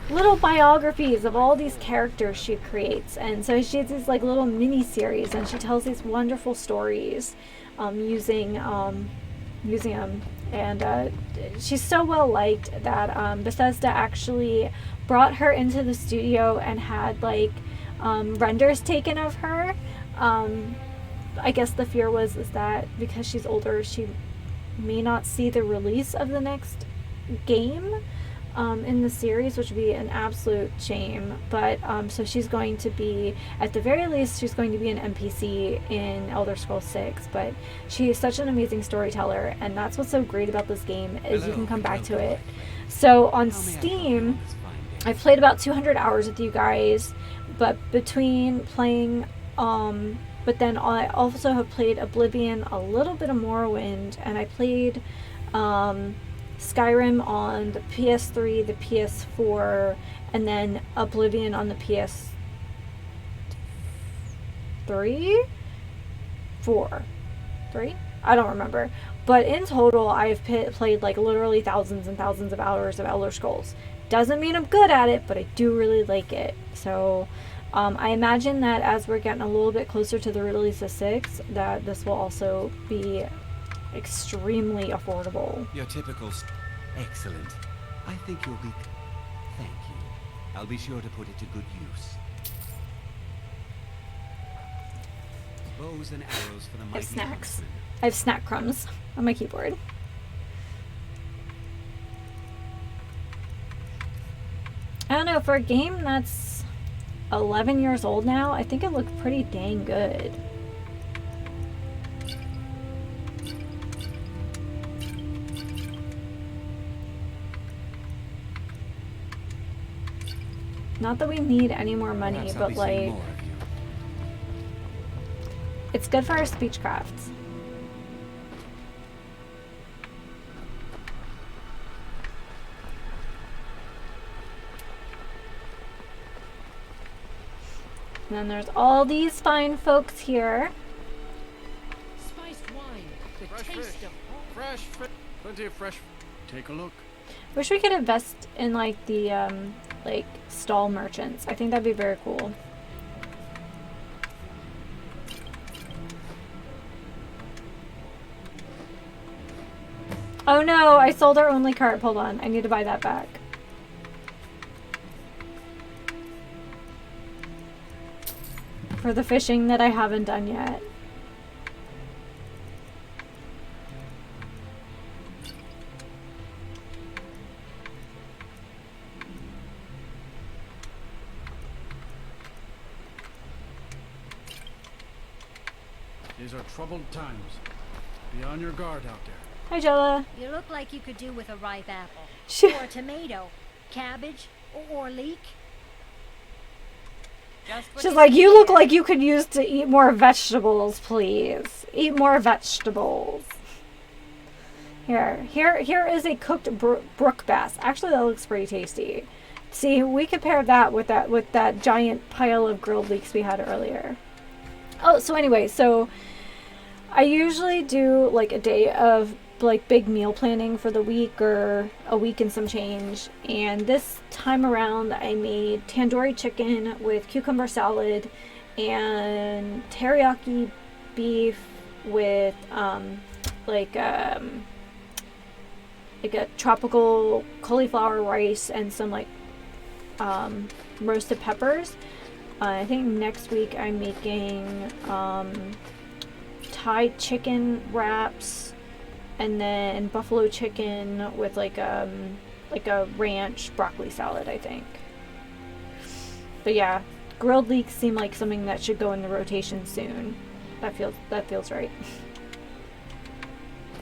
little biographies of all these characters she creates. And so she has these like little mini series, and she tells these wonderful stories using them, and she's so well liked that Bethesda actually brought her into the studio and had like renders taken of her. I guess the fear was that because she's older, she may not see the release of the next game in the series, which would be an absolute shame. But so she's going to be, at the very least, she's going to be an NPC in Elder Scrolls 6. But she is such an amazing storyteller, and that's what's so great about this game, is you can come back to it. So on Steam, I've played about 200 hours with you guys, but between playing but then I also have played Oblivion, a little bit of Morrowind, and I played Skyrim on the PS3, the PS4, and then Oblivion on the PS3? 4? 3? I don't remember. But in total, I've played like literally thousands and thousands of hours of Elder Scrolls. Doesn't mean I'm good at it, but I do really like it. So I imagine that as we're getting a little bit closer to the release of 6, that this will also be extremely affordable. Your typical... Excellent. I think you'll be... Thank you. I'll be sure to put it to good use. Bows and arrows for the I have mighty snacks. huntsman. I have snack crumbs on my keyboard. I don't know, for a game that's 11 years old now, I think it looked pretty dang good. Not that we need any more money, Perhaps I'll but be seeing like, more of you. it's good for our speechcrafts. And then there's all these fine folks here. Spiced wine, the Fresh taste fish. of home. Fresh fish. Plenty of fresh. Take a look. Wish we could invest in like the like stall merchants. I think that'd be very cool. Oh no, I sold our only cart. Hold on, I need to buy that back. For the fishing that I haven't done yet. These are troubled times. Be on your guard out there. Hi, Jella. You look like you could do with a ripe apple. She- Or a tomato. Cabbage. Or leek. Just what She's you like, see you look here. like you could use to eat more vegetables, please. Eat more vegetables. Here is a cooked brook bass. Actually, that looks pretty tasty. See, we compared that with that giant pile of grilled leeks we had earlier. Oh, so anyway, so I usually do like a day of like big meal planning for the week or a week and some change. And this time around, I made tandoori chicken with cucumber salad and teriyaki beef with like a tropical cauliflower rice and some like roasted peppers. I think next week I'm making Thai chicken wraps and then buffalo chicken with like a ranch broccoli salad, I think. But yeah, grilled leeks seem like something that should go in the rotation soon. That feels right.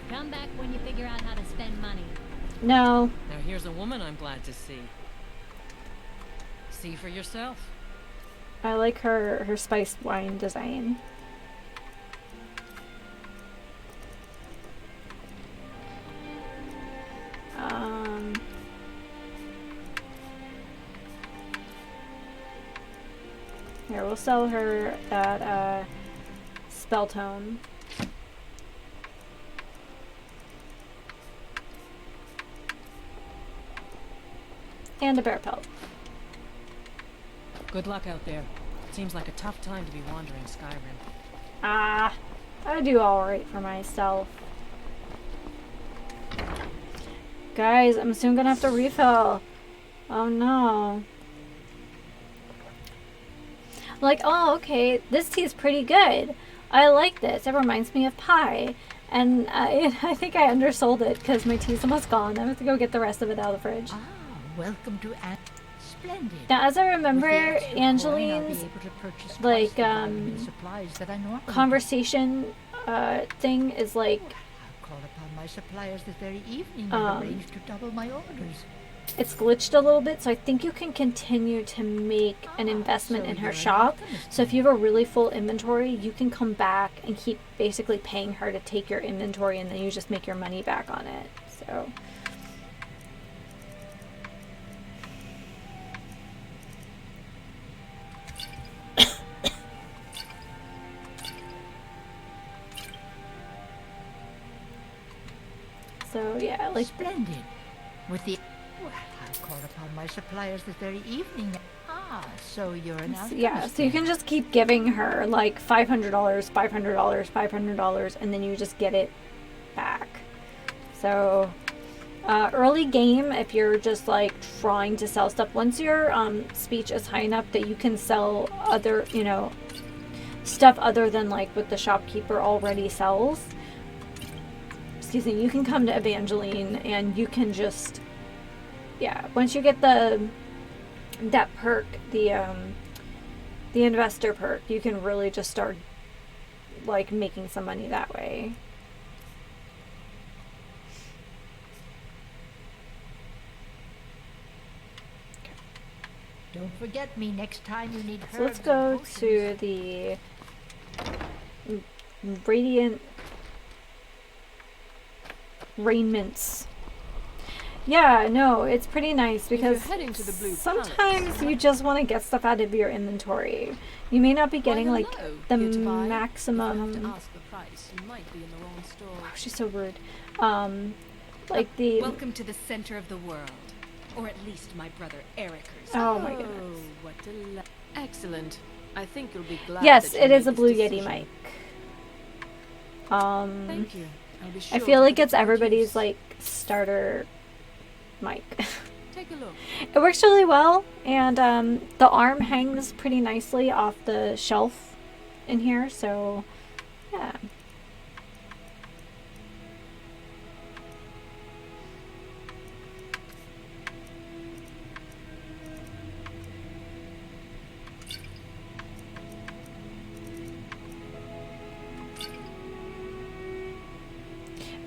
Come back when you figure out how to spend money. No. Now here's a woman I'm glad to see. See for yourself. I like her spiced wine design. Here, we'll sell her that spell tome. And a bear pelt. Good luck out there. Seems like a tough time to be wandering Skyrim. Ah, I do alright for myself. Guys, I'm soon gonna have to refill. Oh no. Like, oh, okay, this tea is pretty good. I like this. It reminds me of pie. And I think I undersold it because my tea's almost gone. I have to go get the rest of it out of the fridge. Ah, welcome to Splendid. Now, as I remember, Angeline's like supplies that I normally conversation thing is like I'll call upon my suppliers this very evening and arrange to double my orders. it's glitched a little bit, so I think you can continue to make an investment in her shop. So if you have a really full inventory, you can come back and keep basically paying her to take your inventory, and then you just make your money back on it. So yeah, like Splendid. With the well, I'll call upon my suppliers this very evening. Ah, so you're an alchemist. yeah, so you can just keep giving her like $500, $500, and then you just get it back. So early game, if you're just like trying to sell stuff, once your speech is high enough that you can sell other, stuff other than like what the shopkeeper already sells, excuse me, you can come to Evangeline and you can just, yeah, once you get that perk, the investor perk, you can really just start like making some money that way. Don't forget me next time you need herbs. So let's go to the Radiant Raiments. Yeah, no, it's pretty nice because heading to the Blue sometimes Palace, you just want to get stuff out of your inventory. You may not be getting like the Here to buy. maximum. If you have to ask the price, you might be in the wrong store. Oh, she's so rude. Like the. Welcome to the center of the world. Or at least my brother Eric's. Oh my goodness. What excellent. I think you'll be glad. Yes, that you it is made a Blue this Yeti decision. mic. Thank you. I'll be I sure feel to like put it's it to everybody's use. like starter mic. Take a look. It works really well, and the arm hangs pretty nicely off the shelf in here, so yeah.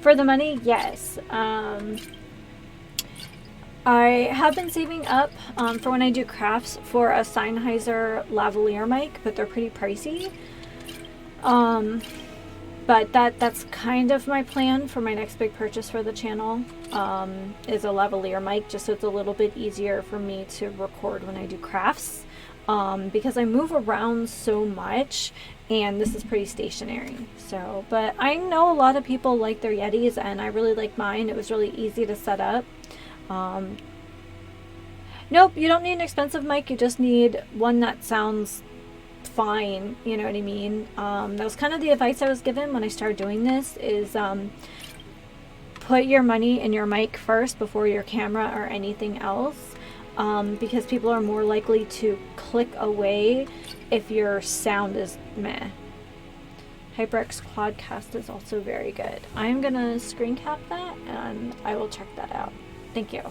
For the money, yes. I have been saving up for when I do crafts for a Sennheiser lavalier mic, but they're pretty pricey. But that's kind of my plan for my next big purchase for the channel, is a lavalier mic, just so it's a little bit easier for me to record when I do crafts, because I move around so much and this is pretty stationary. So, but I know a lot of people like their Yetis and I really like mine. It was really easy to set up. Nope, you don't need an expensive mic, you just need one that sounds fine, you know what I mean? That was kind of the advice I was given when I started doing this, is put your money in your mic first before your camera or anything else, because people are more likely to click away if your sound is meh. HyperX Quadcast is also very good. I'm gonna screen cap that and I will check that out. Thank you.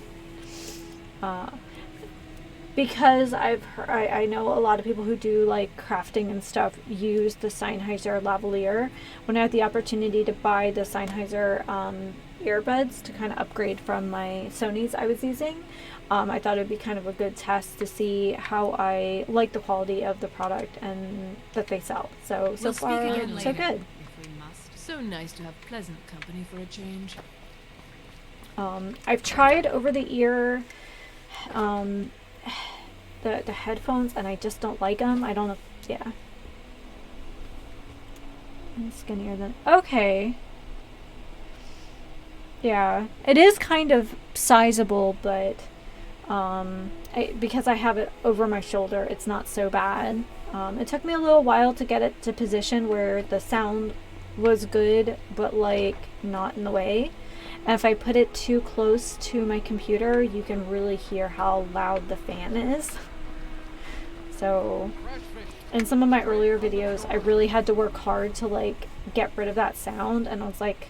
Because I know a lot of people who do like crafting and stuff use the Sennheiser lavalier. When I had the opportunity to buy the Sennheiser earbuds to kind of upgrade from my Sony's I was using, I thought it would be kind of a good test to see how I like the quality of the product and that they sell. So We'll far, speak again so later, good. if we must. So nice to have pleasant company for a change. I've tried over the ear the headphones and I just don't like them. I don't know. Yeah. I'm skinnier than. Okay. Yeah. It is kind of sizable, but because I have it over my shoulder, it's not so bad. It took me a little while to get it to position where the sound was good, but like not in the way. And if I put it too close to my computer, you can really hear how loud the fan is. So, in some of my earlier videos, I really had to work hard to like get rid of that sound, and I was like,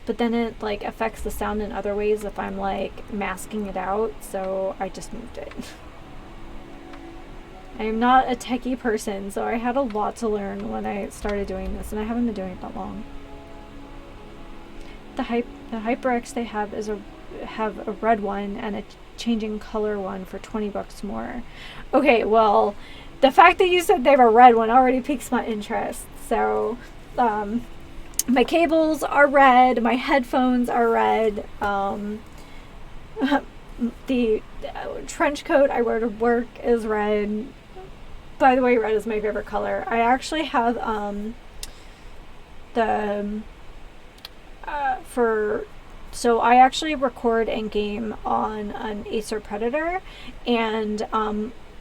but then it like affects the sound in other ways if I'm like masking it out, so I just moved it. I am not a techie person, so I had a lot to learn when I started doing this, and I haven't been doing it that long. The HyperX they have is have a red one and a changing color one for 20 bucks more. Okay, well, the fact that you said they have a red one already piques my interest. So, my cables are red, my headphones are red, the trench coat I wear to work is red. By the way, red is my favorite color. I actually have so I actually record and game on an Acer Predator, and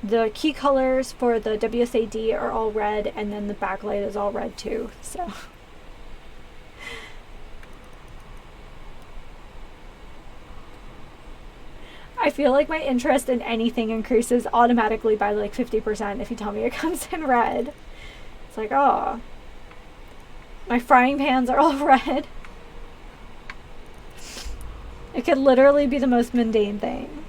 the key colors for the WSAD are all red, and then the backlight is all red too, so. I feel like my interest in anything increases automatically by like 50% if you tell me it comes in red. It's like, oh, my frying pans are all red. It could literally be the most mundane thing.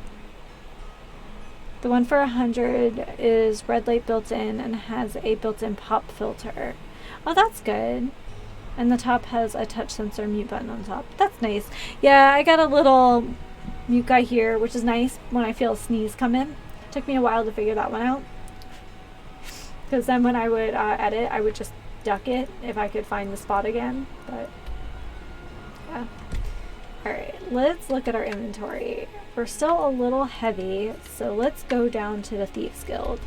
The one for 100 is red light built in and has a built-in pop filter. Oh, that's good. And the top has a touch sensor mute button on top. That's nice. Yeah, I got a little mute guy here, which is nice when I feel a sneeze come in. It took me a while to figure that one out. Because then when I would edit, I would just duck it if I could find the spot again. But, yeah. Alright, let's look at our inventory. We're still a little heavy, so let's go down to the Thieves Guild.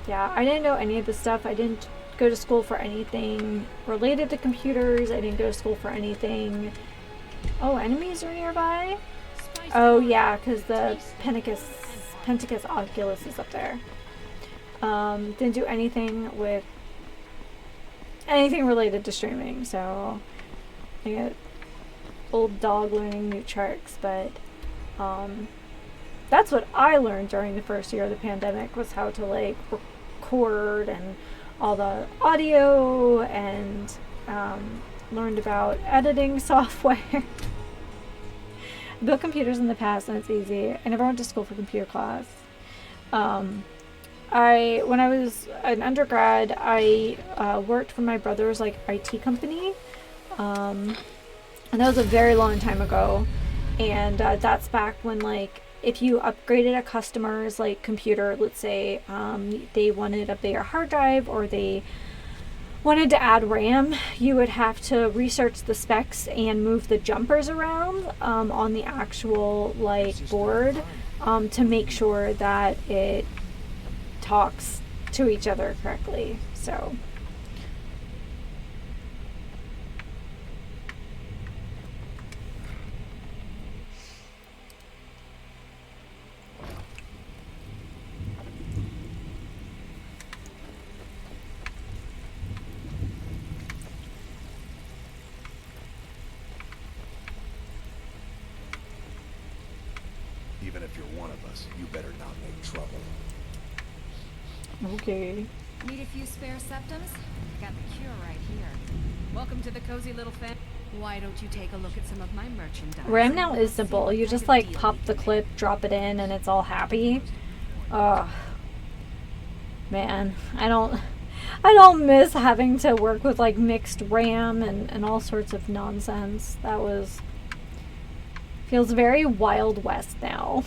Yeah, I didn't know any of this stuff. I didn't go to school for anything related to computers. I didn't go to school for anything. Oh, enemies are nearby? Oh yeah, because the Pentacus Oculus is up there. Didn't do anything with anything related to streaming, so I get old dog learning new tricks, but that's what I learned during the first year of the pandemic, was how to like record and all the audio, and learned about editing software. I built computers in the past and it's easy. I never went to school for computer class. When I was an undergrad, I worked for my brother's like IT company, and that was a very long time ago, and that's back when like if you upgraded a customer's like computer, let's say they wanted a bigger hard drive or they wanted to add RAM, you would have to research the specs and move the jumpers around on the actual like board to make sure that it talks to each other correctly. So Even if you're one of us, you better not make trouble. okay. Need a few spare septums? Got the cure right here. Welcome to the cozy little family. Why don't you take a look at some of my merchandise? RAM now is simple. You just like pop the clip, drop it in, and it's all happy. Oh man, I don't miss having to work with like mixed RAM and all sorts of nonsense. That was feels very Wild West now.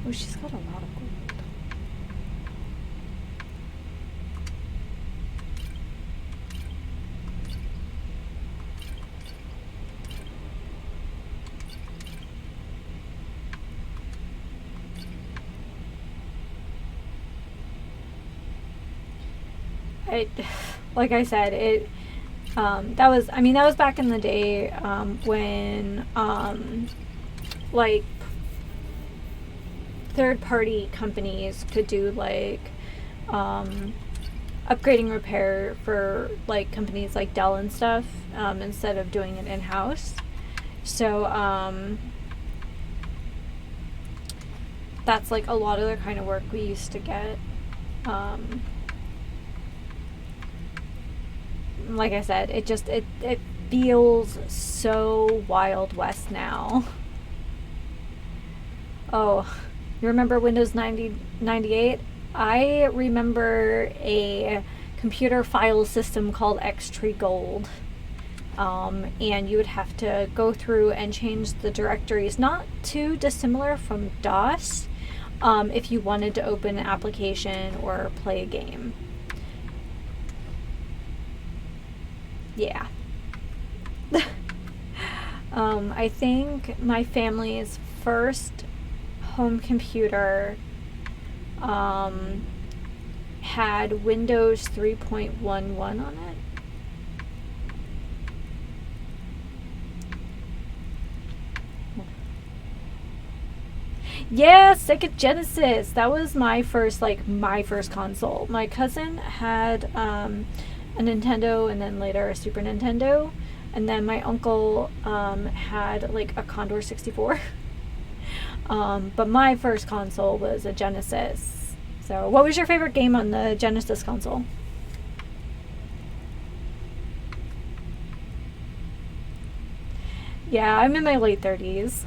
Oh, she's got a lot of gold. Like I said, that was back in the day when like third-party companies could do like upgrading repair for like companies like Dell and stuff instead of doing it in-house. So that's like a lot of the kind of work we used to get. Like I said, it feels so Wild West now. Oh, you remember Windows 98? I remember a computer file system called Xtree Gold. And you would have to go through and change the directories, not too dissimilar from DOS, if you wanted to open an application or play a game. Yeah. I think my family's first home computer had Windows 3.11 on it. Yeah, Sega Genesis. That was my first console. My cousin had a Nintendo and then later a Super Nintendo, and then my uncle had like a Commodore 64. But my first console was a Genesis. So what was your favorite game on the Genesis console? Yeah, I'm in my late 30s.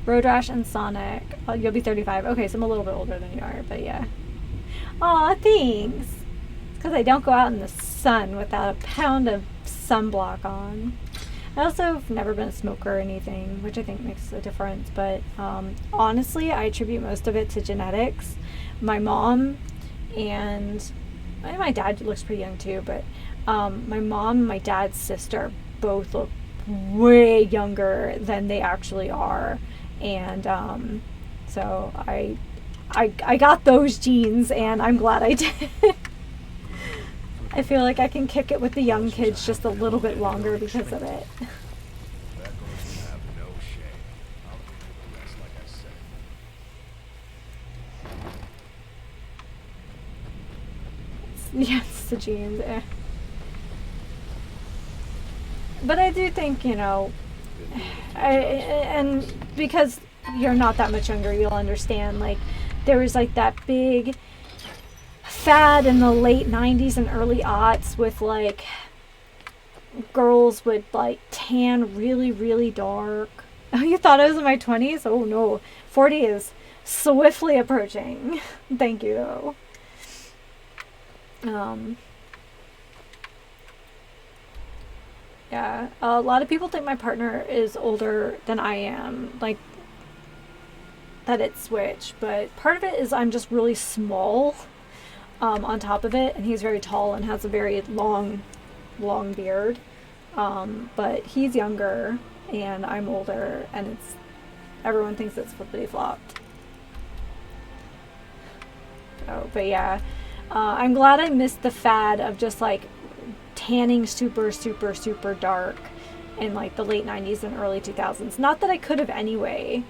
Road Rash and Sonic. Oh, you'll be 35. Okay, so I'm a little bit older than you are, but yeah. Aw, thanks. It's because I don't go out in the sun without a pound of sunblock on. I also have never been a smoker or anything, which I think makes a difference, but honestly, I attribute most of it to genetics. My mom and my dad looks pretty young too, but my mom and my dad's sister both look way younger than they actually are. And so I got those genes, and I'm glad I did. I feel like I can kick it with the young kids just a little bit longer because of it. Yeah, it's the genes. But I do think, and because you're not that much younger, you'll understand, like, there was like that big fad in the late 90s and early aughts with like girls would like tan really, really dark. Oh, you thought I was in my 20s? Oh no. 40 is swiftly approaching. Thank you though. Yeah, a lot of people think my partner is older than I am, like that it's switched, but part of it is I'm just really small on top of it, and he's very tall and has a very long beard, but he's younger and I'm older, and everyone thinks it's flippity-flopped. Oh, but yeah, I'm glad I missed the fad of just like tanning super, super, super dark in like the late 90s and early 2000s. Not that I could have anyway.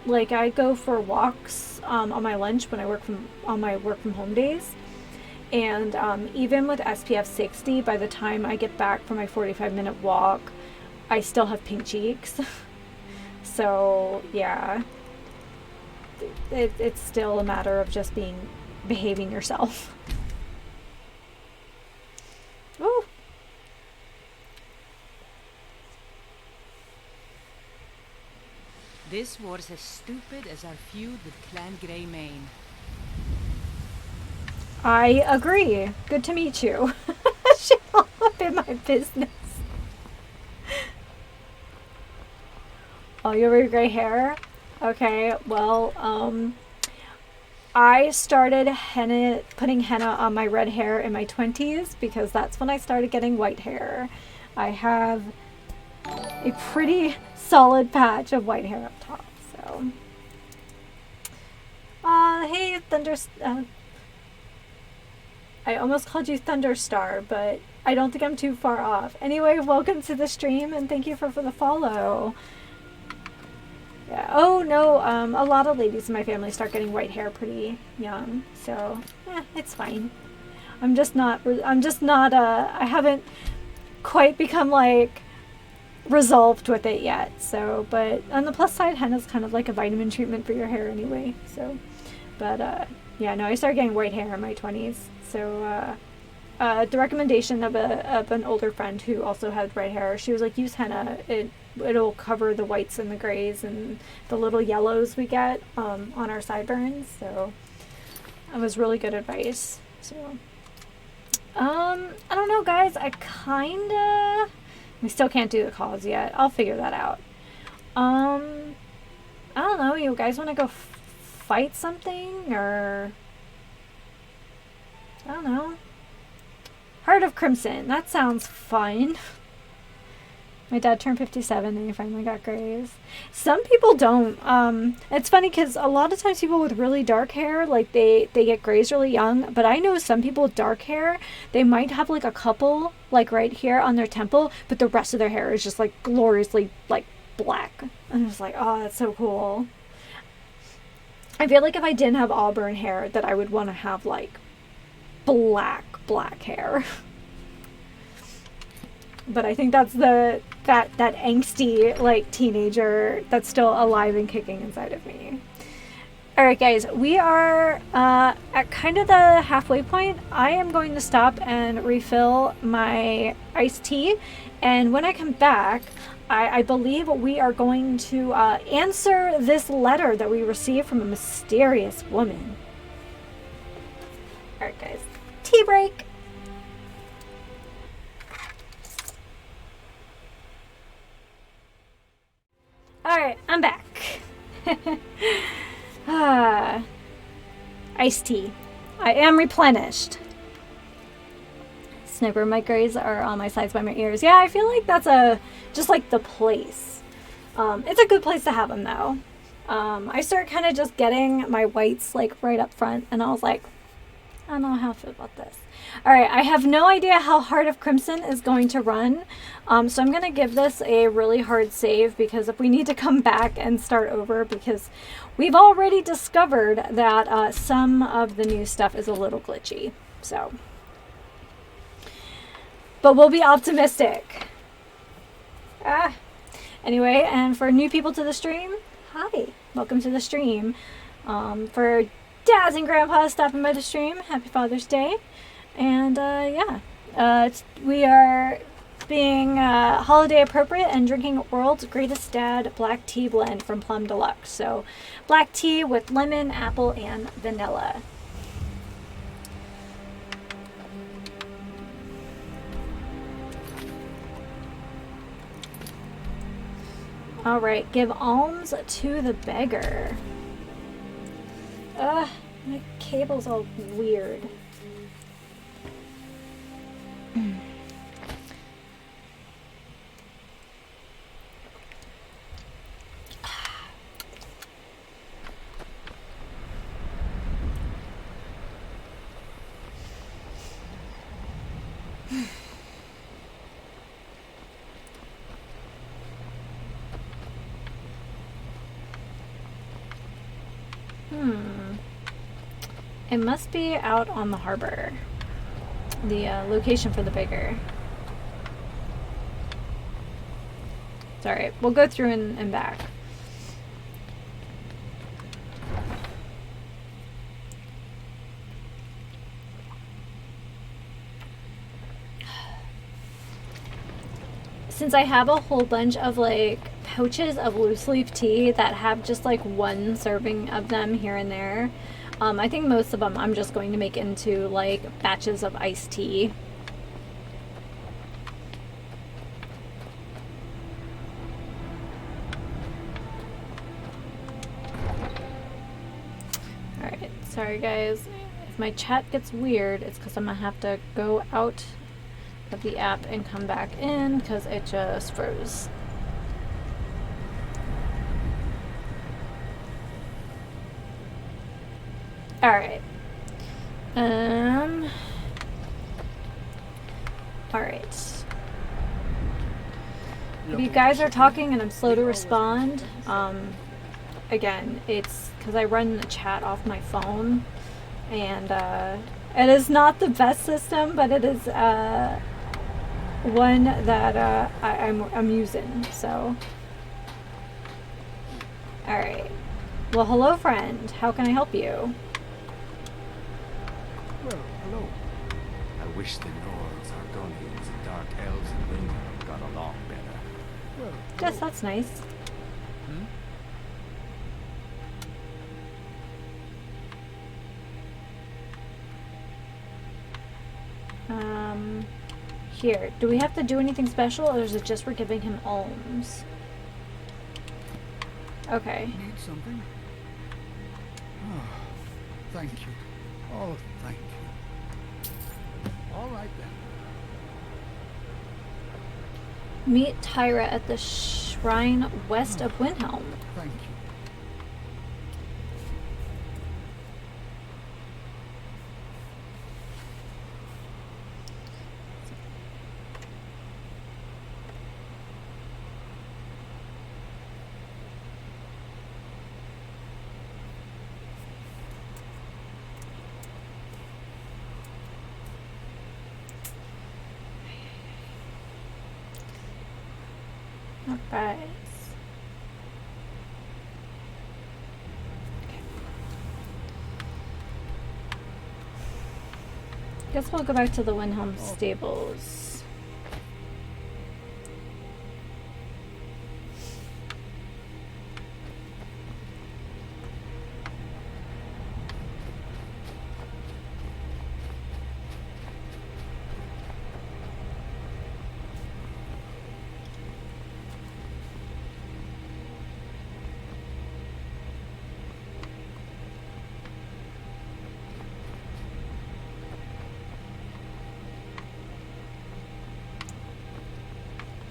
Like I go for walks on my lunch when I work on my work from home days, and even with SPF 60, by the time I get back from my 45-minute walk, I still have pink cheeks. So yeah, it's still a matter of just behaving yourself. Ooh. This war's as stupid as our feud with Clan Greymane. I agree. Good to meet you. She's all up in my business. Oh, you have your gray hair? Okay, well, I started putting henna on my red hair in my 20s because that's when I started getting white hair. I have a pretty solid patch of white hair up top, so. Hey, I almost called you Thunderstar, but I don't think I'm too far off. Anyway, welcome to the stream, and thank you for the follow. Yeah. Oh no, a lot of ladies in my family start getting white hair pretty young, so it's fine. I haven't quite become like resolved with it yet, so, but on the plus side, henna's kind of like a vitamin treatment for your hair anyway, so, but yeah, no, I started getting white hair in my 20s, so the recommendation of an older friend who also had red hair, she was like, use henna, it'll cover the whites and the grays and the little yellows we get on our sideburns, so that was really good advice. So I don't know, guys, we still can't do the calls yet. I'll figure that out. I don't know, you guys want to go fight something, or I don't know, Heart of Crimson, that sounds fun. My dad turned 57 and he finally got grays. Some people don't. It's funny because a lot of times people with really dark hair, like they get grays really young. But I know some people with dark hair, they might have like a couple like right here on their temple, but the rest of their hair is just like gloriously like black. And I'm just like, oh, that's so cool. I feel like if I didn't have auburn hair, that I would want to have like black hair. But I think that's that angsty like teenager that's still alive and kicking inside of me. Alright guys, we are at kind of the halfway point. I am going to stop and refill my iced tea, and when I come back, I believe we are going to answer this letter that we received from a mysterious woman. Alright guys, tea break! Alright, I'm back. Iced tea. I am replenished. Sniper, my grays are on my sides by my ears. Yeah, I feel like that's just like the place. It's a good place to have them though. I started kind of just getting my whites like right up front, and I was like, I don't know how I feel about this. Alright, I have no idea how Heart of Crimson is going to run, so I'm going to give this a really hard save, because if we need to come back and start over, because we've already discovered that some of the new stuff is a little glitchy, so. But we'll be optimistic. Anyway, and for new people to the stream, hi, welcome to the stream. For dads and grandpas stopping by the stream. Happy Father's Day. And yeah, we are being holiday appropriate and drinking World's Greatest Dad black tea blend from Plum Deluxe. So black tea with lemon, apple, and vanilla. All right, give alms to the beggar. Ugh, my cable's all weird. It must be out on the harbor. The location for the beggar. It's alright, we'll go through and back. Since I have a whole bunch of like pouches of loose leaf tea that have just like one serving of them here and there, I think most of them I'm just going to make into like batches of iced tea. Alright, sorry guys. If my chat gets weird, it's because I'm gonna have to go out of the app and come back in because it just froze. Alright. Alright. If you guys are talking and I'm slow to respond, again, it's because I run the chat off my phone, and it is not the best system, but it is one that I'm using, so. Alright. Well, hello friend. How can I help you? Well, hello. I wish the Nords, Argonians, and Dark Elves in Windhelm got along better. Well, Yes, that's nice. Here. Do we have to do anything special, or is it just we're giving him alms? Okay. Need something? Oh, thank you. Oh, thank you. All right then. Meet Tyra at the shrine west of Windhelm. Thank you. Alright. Guess we'll go back to the Windhelm stables.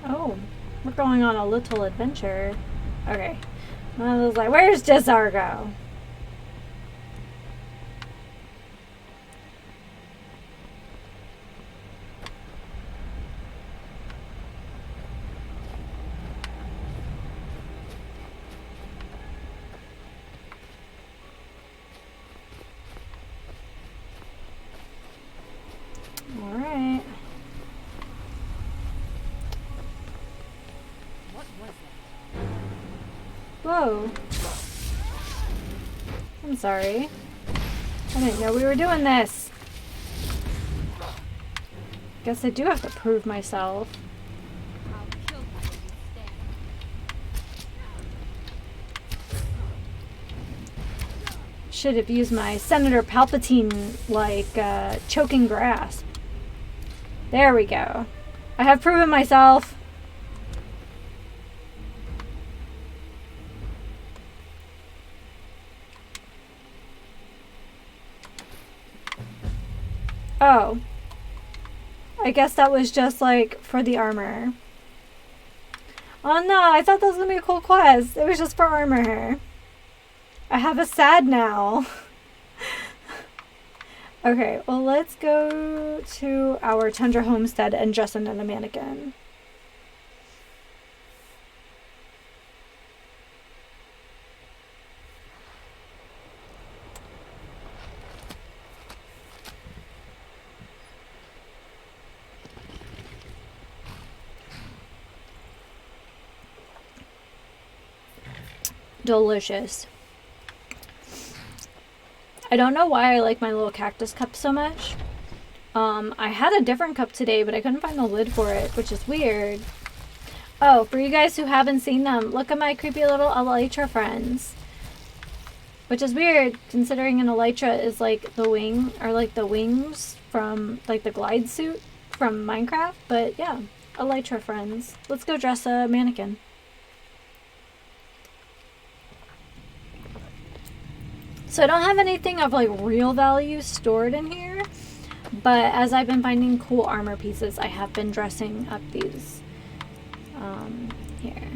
Oh, we're going on a little adventure. Okay. I was like, where's Desargo? Alright. What was that? Whoa. I'm sorry. I didn't know we were doing this. Guess I do have to prove myself. Should have used my Senator Palpatine, like, choking grasp. There we go. I have proven myself. Oh. I guess that was just, like, for the armor. Oh no, I thought that was gonna be a cool quest. It was just for armor. I have a sad now. Okay, well let's go to our Tundra homestead and dress in a mannequin. Delicious. I don't know why I like my little cactus cup so much. I had a different cup today, but I couldn't find the lid for it, which is weird. Oh, for you guys who haven't seen them, look at my creepy little elytra friends. Which is weird, considering an elytra is like the wing, or like the wings from like the glide suit from Minecraft. But yeah, elytra friends. Let's go dress a mannequin. So I don't have anything of like real value stored in here, but as I've been finding cool armor pieces, I have been dressing up these here.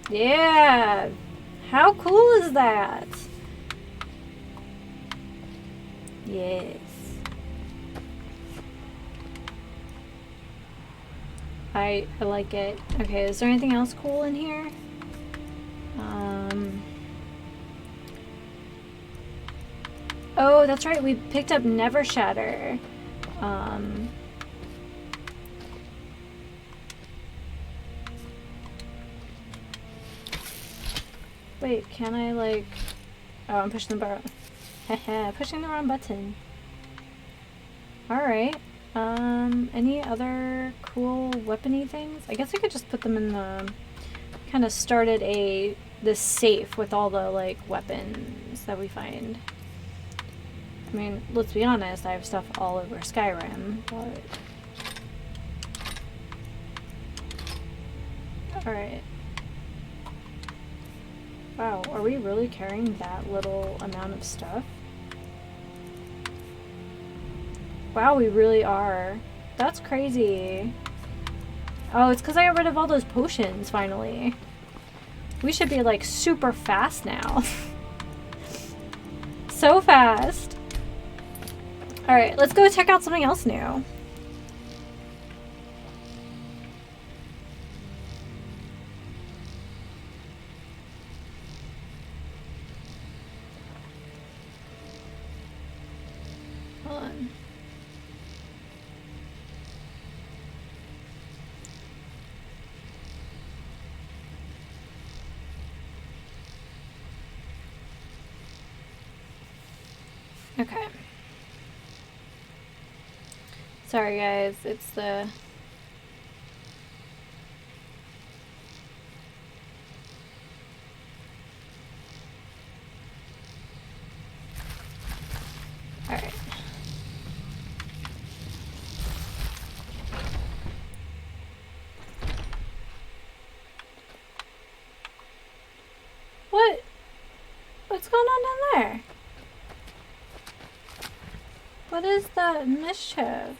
Yeah! How cool is that? Yes. I like it. Okay, is there anything else cool in here? Oh, that's right. We picked up Never Shatter. Wait, can I like... Oh, I'm pushing the pushing the wrong button. Alright. Any other cool weapony things? I guess I could just put them in the... Kind of started this safe with all the, like, weapons that we find. I mean, let's be honest, I have stuff all over Skyrim, but... Alright. Wow, are we really carrying that little amount of stuff? Wow, we really are. That's crazy. Oh, it's because I got rid of all those potions, finally. We should be, like, super fast now. So fast. Alright, let's go check out something else new. Hold on. Okay. Sorry guys, it's the... Alright. What? What's going on down there? What is that mischief?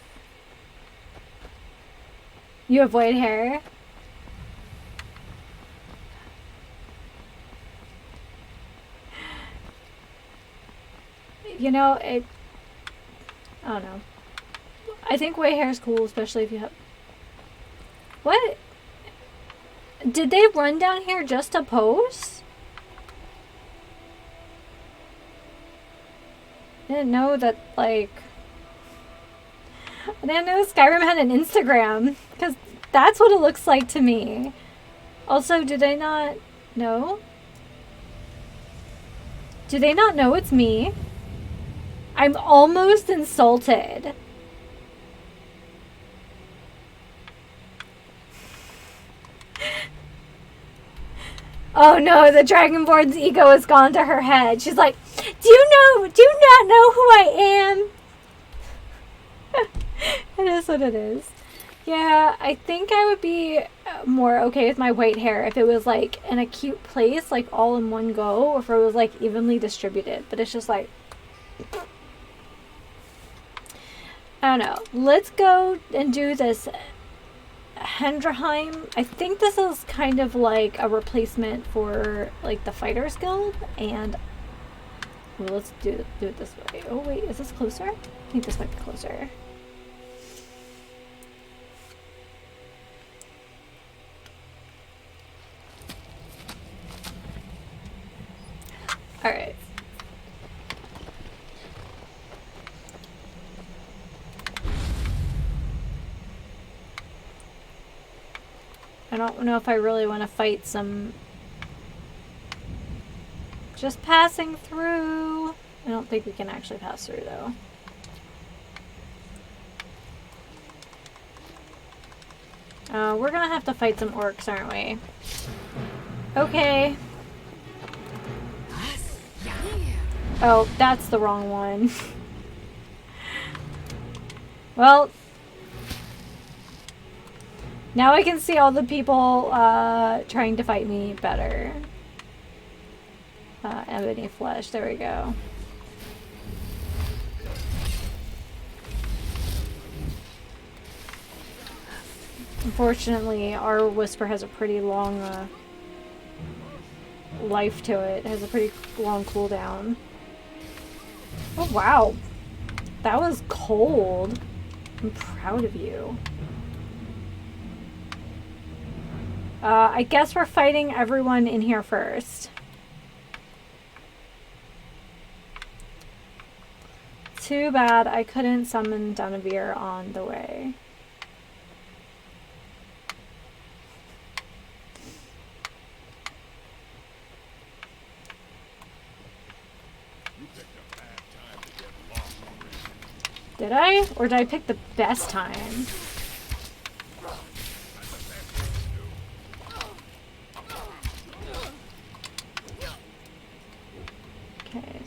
You avoid hair? You know, I don't know. I think white hair is cool, especially if you have... What? Did they run down here just to pose? I didn't know that, like... I didn't know Skyrim had an Instagram, because that's what it looks like to me. Also, do they not know? Do they not know it's me? I'm almost insulted. Oh no, the Dragonborn's ego has gone to her head. She's like, do you not know who I am? It is what it is. Yeah, I think I would be more okay with my white hair if it was like in a cute place, like all in one go, or if it was like evenly distributed. But it's just like, I don't know. Let's go and do this Hendraheim. I think this is kind of like a replacement for like the Fighters Guild, and well, let's do it this way. Oh wait, is this closer? I think this might be closer. All right. I don't know if I really want to fight some... Just passing through. I don't think we can actually pass through, though. We're gonna have to fight some orcs, aren't we? Okay. Oh, that's the wrong one. Well... Now I can see all the people trying to fight me better. Ebony flesh, there we go. Unfortunately, our whisper has a pretty long life to it. It has a pretty long cooldown. Oh wow, that was cold. I'm proud of you. I guess we're fighting everyone in here first. Too bad I couldn't summon Dunavir on the way. Did I? Or did I pick the best time? Okay.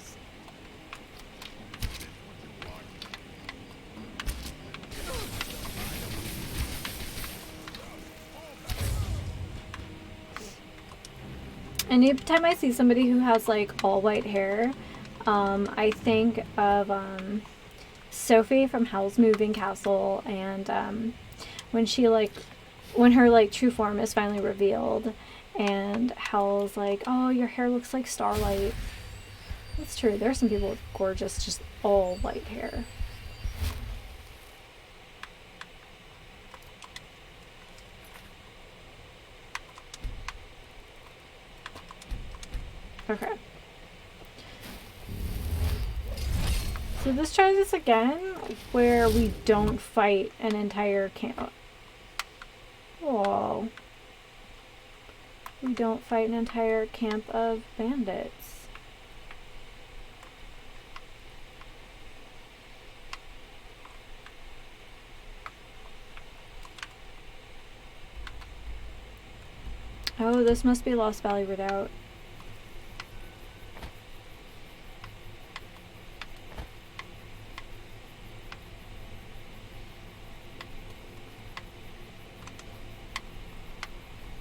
Anytime I see somebody who has like all white hair, I think of Sophie from Howl's Moving Castle, and when her like true form is finally revealed, and Howl's like, "Oh, your hair looks like starlight." That's true. There are some people with gorgeous, just all white hair. Okay. So let's try this again, where we don't fight an entire camp. Whoa. We don't fight an entire camp of bandits. Oh, this must be Lost Valley Redoubt.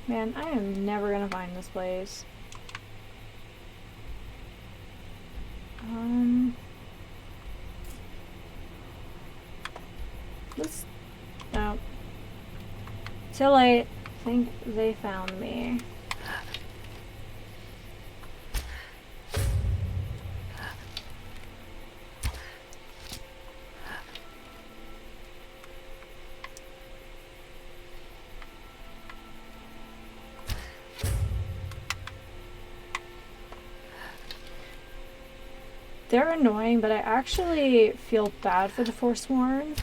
Man, I am never gonna find this place. Let's... No. Too late. I think they found me. They're annoying, but I actually feel bad for the Forsworn,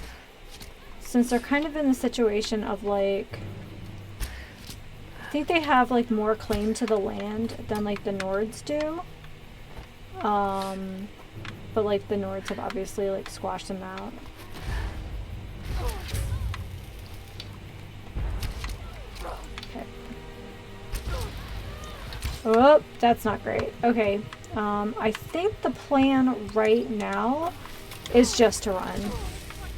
since they're kind of in the situation of like I think they have like more claim to the land than like the Nords do. But like the Nords have obviously like squashed them out. Okay. Oh, that's not great. Okay. I think the plan right now is just to run.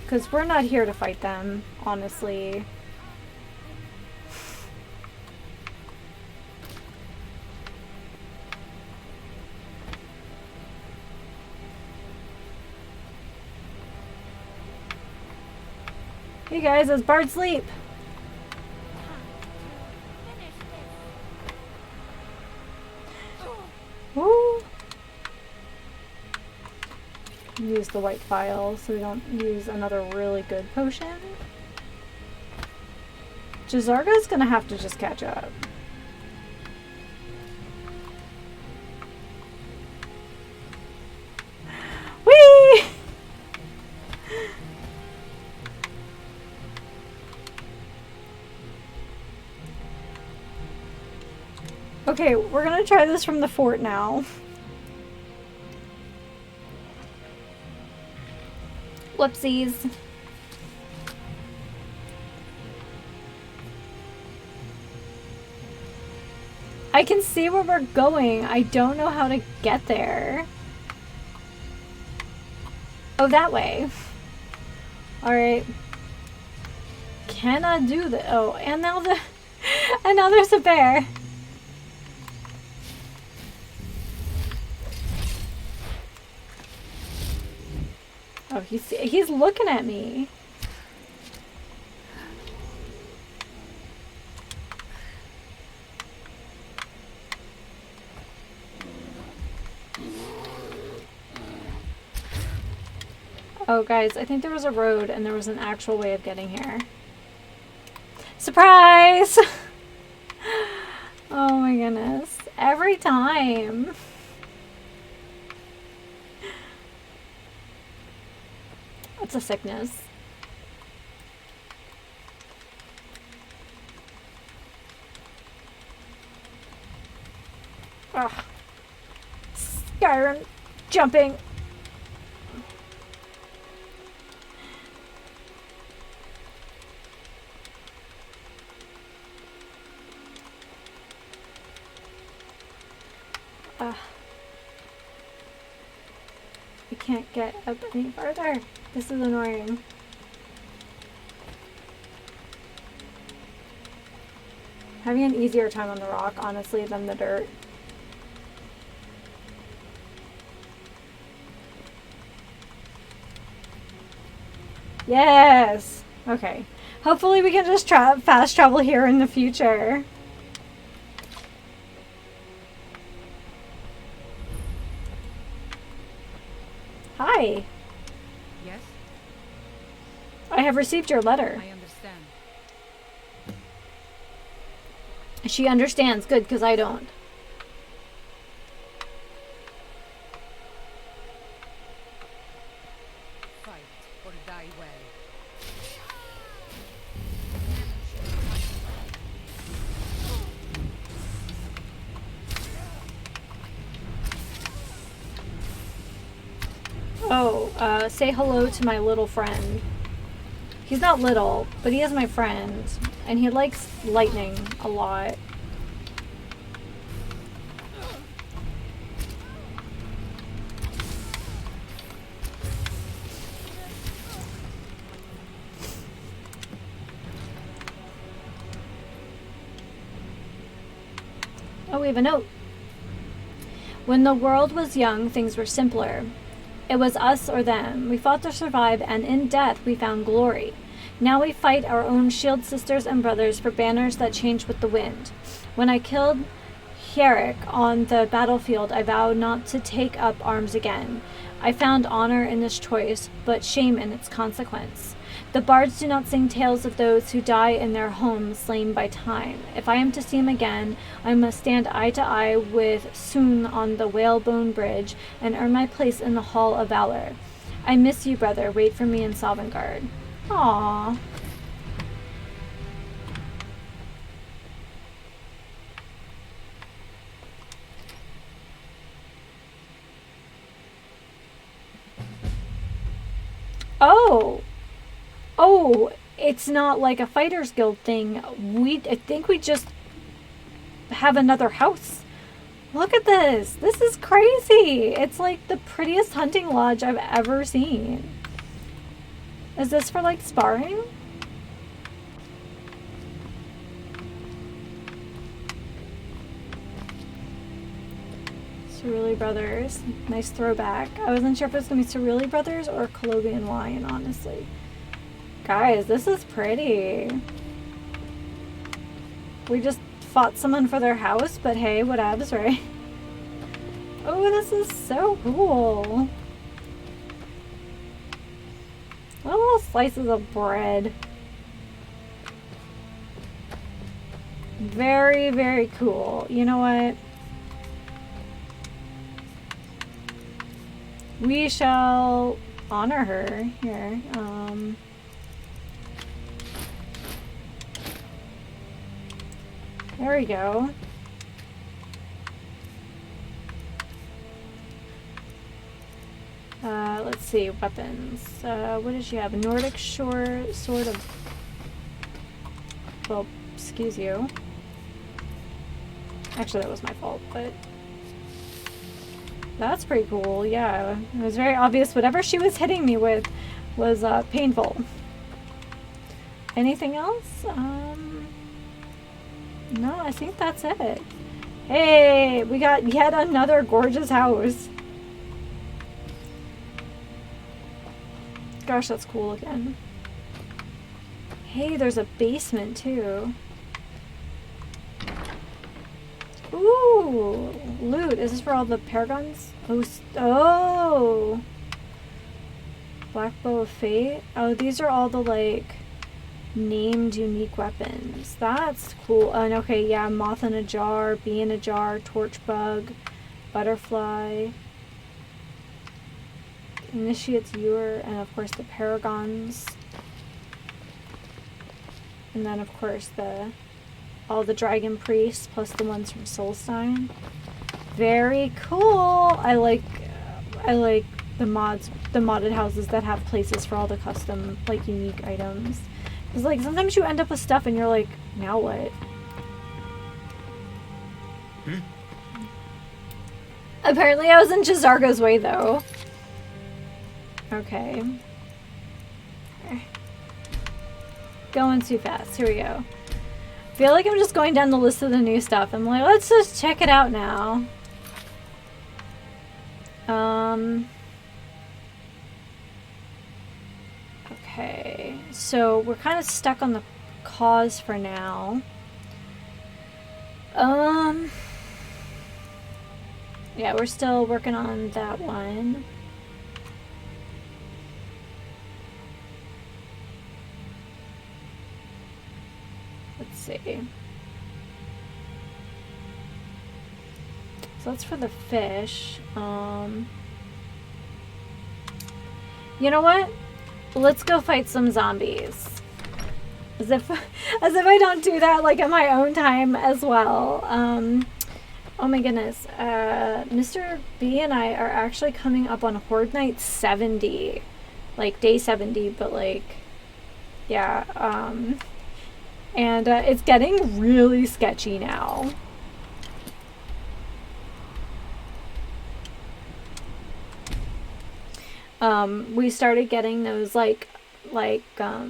Because we're not here to fight them, honestly. Hey guys, is Bard sleep? Woo! Use the white file so we don't use another really good potion. Jazarga's gonna have to just catch up. Whee! Okay, we're gonna try this from the fort now. Whoopsies. I can see where we're going. I don't know how to get there. Oh, that way. Alright. Can I do that? Oh, and now the... and now there's a bear. Oh, he's looking at me. Oh, guys, I think there was a road and there was an actual way of getting here. Surprise! Oh my goodness. Every time. It's a sickness. Ugh. Skyrim jumping. I can't get up any farther. This is annoying. Having an easier time on the rock, honestly, than the dirt. Yes! Okay. Hopefully we can just fast travel here in the future. Hi. Yes? I have received your letter. I understand. She understands. Good, because I don't. Fight or die well. Oh, say hello to my little friend. He's not little, but he is my friend. And he likes lightning a lot. Oh, we have a note. When the world was young, things were simpler. It was us or them. We fought to survive, and in death we found glory. Now we fight our own shield sisters and brothers for banners that change with the wind. When I killed Hierarch on the battlefield, I vowed not to take up arms again. I found honor in this choice, but shame in its consequence. The bards do not sing tales of those who die in their homes slain by time. If I am to see him again, I must stand eye to eye with Soon on the whalebone bridge and earn my place in the hall of valor. I miss you, brother. Wait for me in Sovngarde. Aww. Oh. Oh, it's not like a Fighters Guild thing. I think we just have another house. Look at this. This is crazy. It's like the prettiest hunting lodge I've ever seen. Is this for like sparring? Cerulean Brothers. Nice throwback. I wasn't sure if it was going to be Cerulean Brothers or Colovian Wine, honestly. Guys, this is pretty. We just fought someone for their house, but hey, whatevs, right? Oh, this is so cool. Little slices of bread. Very, very cool. You know what? We shall honor her here. There we go. Let's see, weapons. What does she have? A Nordic shore sword of... Well, excuse you. Actually, that was my fault, but... That's pretty cool, yeah. It was very obvious whatever she was hitting me with was painful. Anything else? No, I think that's it. Hey, we got yet another gorgeous house. Gosh, that's cool again. Hey, there's a basement too. Ooh, loot. Is this for all the paragons? Oh. Black Bow of Fate. Oh, these are all the like named unique weapons. That's cool. And okay, yeah, moth in a jar, bee in a jar, torch bug, butterfly, initiates ewer, and of course the paragons. And then of course all the dragon priests plus the ones from Solstein. Very cool. I like the modded houses that have places for all the custom like unique items. Because like sometimes you end up with stuff and you're like, now what? Apparently I was in Jazargo's way though. Okay. Going too fast. Here we go. I feel like I'm just going down the list of the new stuff. I'm like, let's just check it out now. Okay. So we're kind of stuck on the cause for now. Yeah, we're still working on that one. Let's see. So that's for the fish. You know what? Let's go fight some zombies. As if I don't do that like at my own time as well. Oh my goodness. Mr. B and I are actually coming up on Horde Night 70. Like day 70, but like, yeah. And it's getting really sketchy now. We started getting those like what are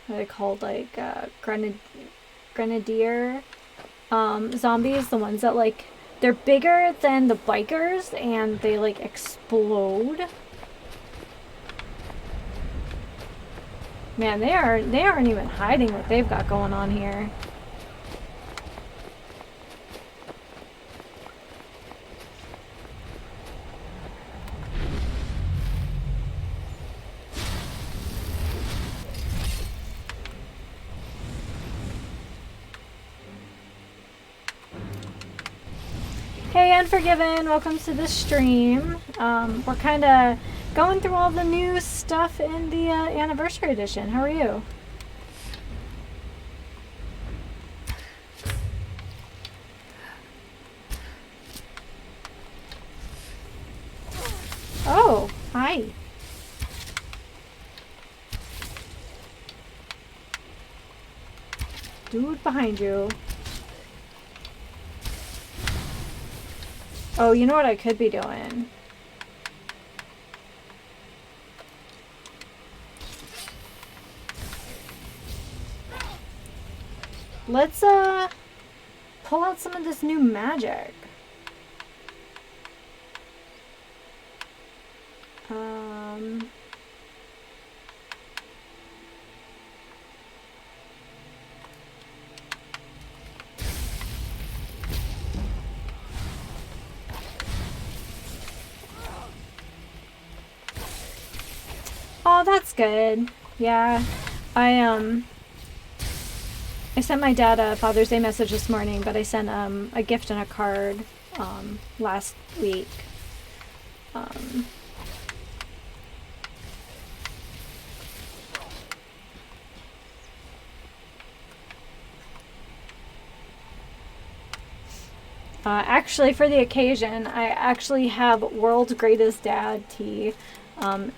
they called, like grenadier zombies, the ones that like they're bigger than the bikers and they like explode. Man, they aren't even hiding what they've got going on here. Hey, Unforgiven, welcome to the stream. We're kind of going through all the new stuff in the anniversary edition. How are you? Oh, hi. Dude behind you. Oh, you know what I could be doing? Let's, pull out some of this new magic. Oh, that's good. Yeah. I sent my dad a Father's Day message this morning, but I sent a gift and a card last week. Actually, for the occasion, I actually have World's Greatest Dad tea.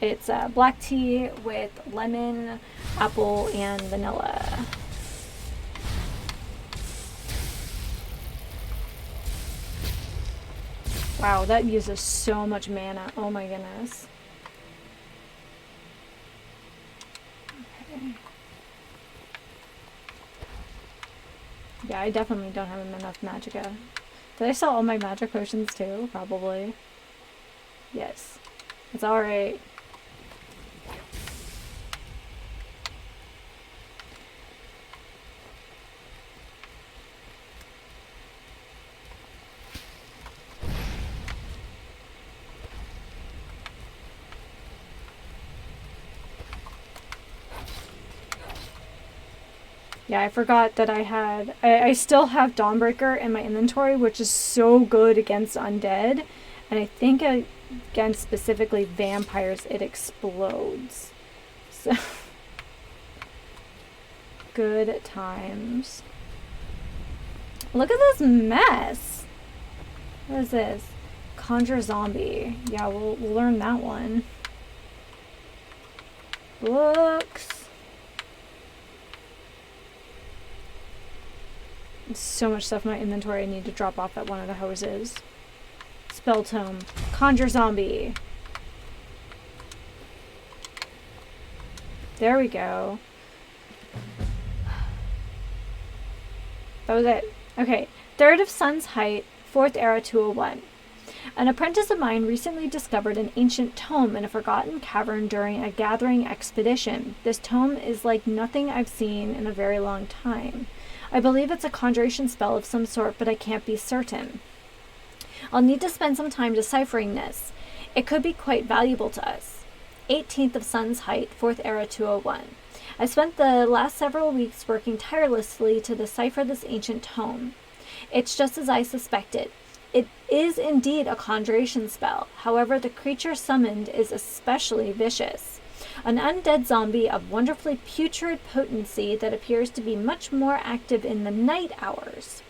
It's black tea with lemon, apple, and vanilla. Wow, that uses so much mana. Oh my goodness. Okay. Yeah, I definitely don't have enough magicka. Did I sell all my magic potions too? Probably. Yes. It's alright. Yeah, I forgot that I still have Dawnbreaker in my inventory, which is so good against undead. And I think against specifically vampires, it explodes. So, good times. Look at this mess. What is this? Conjure zombie. Yeah, we'll learn that one. Books. So much stuff in my inventory I need to drop off at one of the houses. Spell tome. Conjure zombie. There we go. That was it. Okay. 3rd of Sun's Height, 4th Era 201. An apprentice of mine recently discovered an ancient tome in a forgotten cavern during a gathering expedition. This tome is like nothing I've seen in a very long time. I believe it's a conjuration spell of some sort, but I can't be certain. I'll need to spend some time deciphering this. It could be quite valuable to us. 18th of Sun's Height, 4th Era 201. I spent the last several weeks working tirelessly to decipher this ancient tome. It's just as I suspected. It is indeed a conjuration spell. However, the creature summoned is especially vicious. An undead zombie of wonderfully putrid potency that appears to be much more active in the night hours.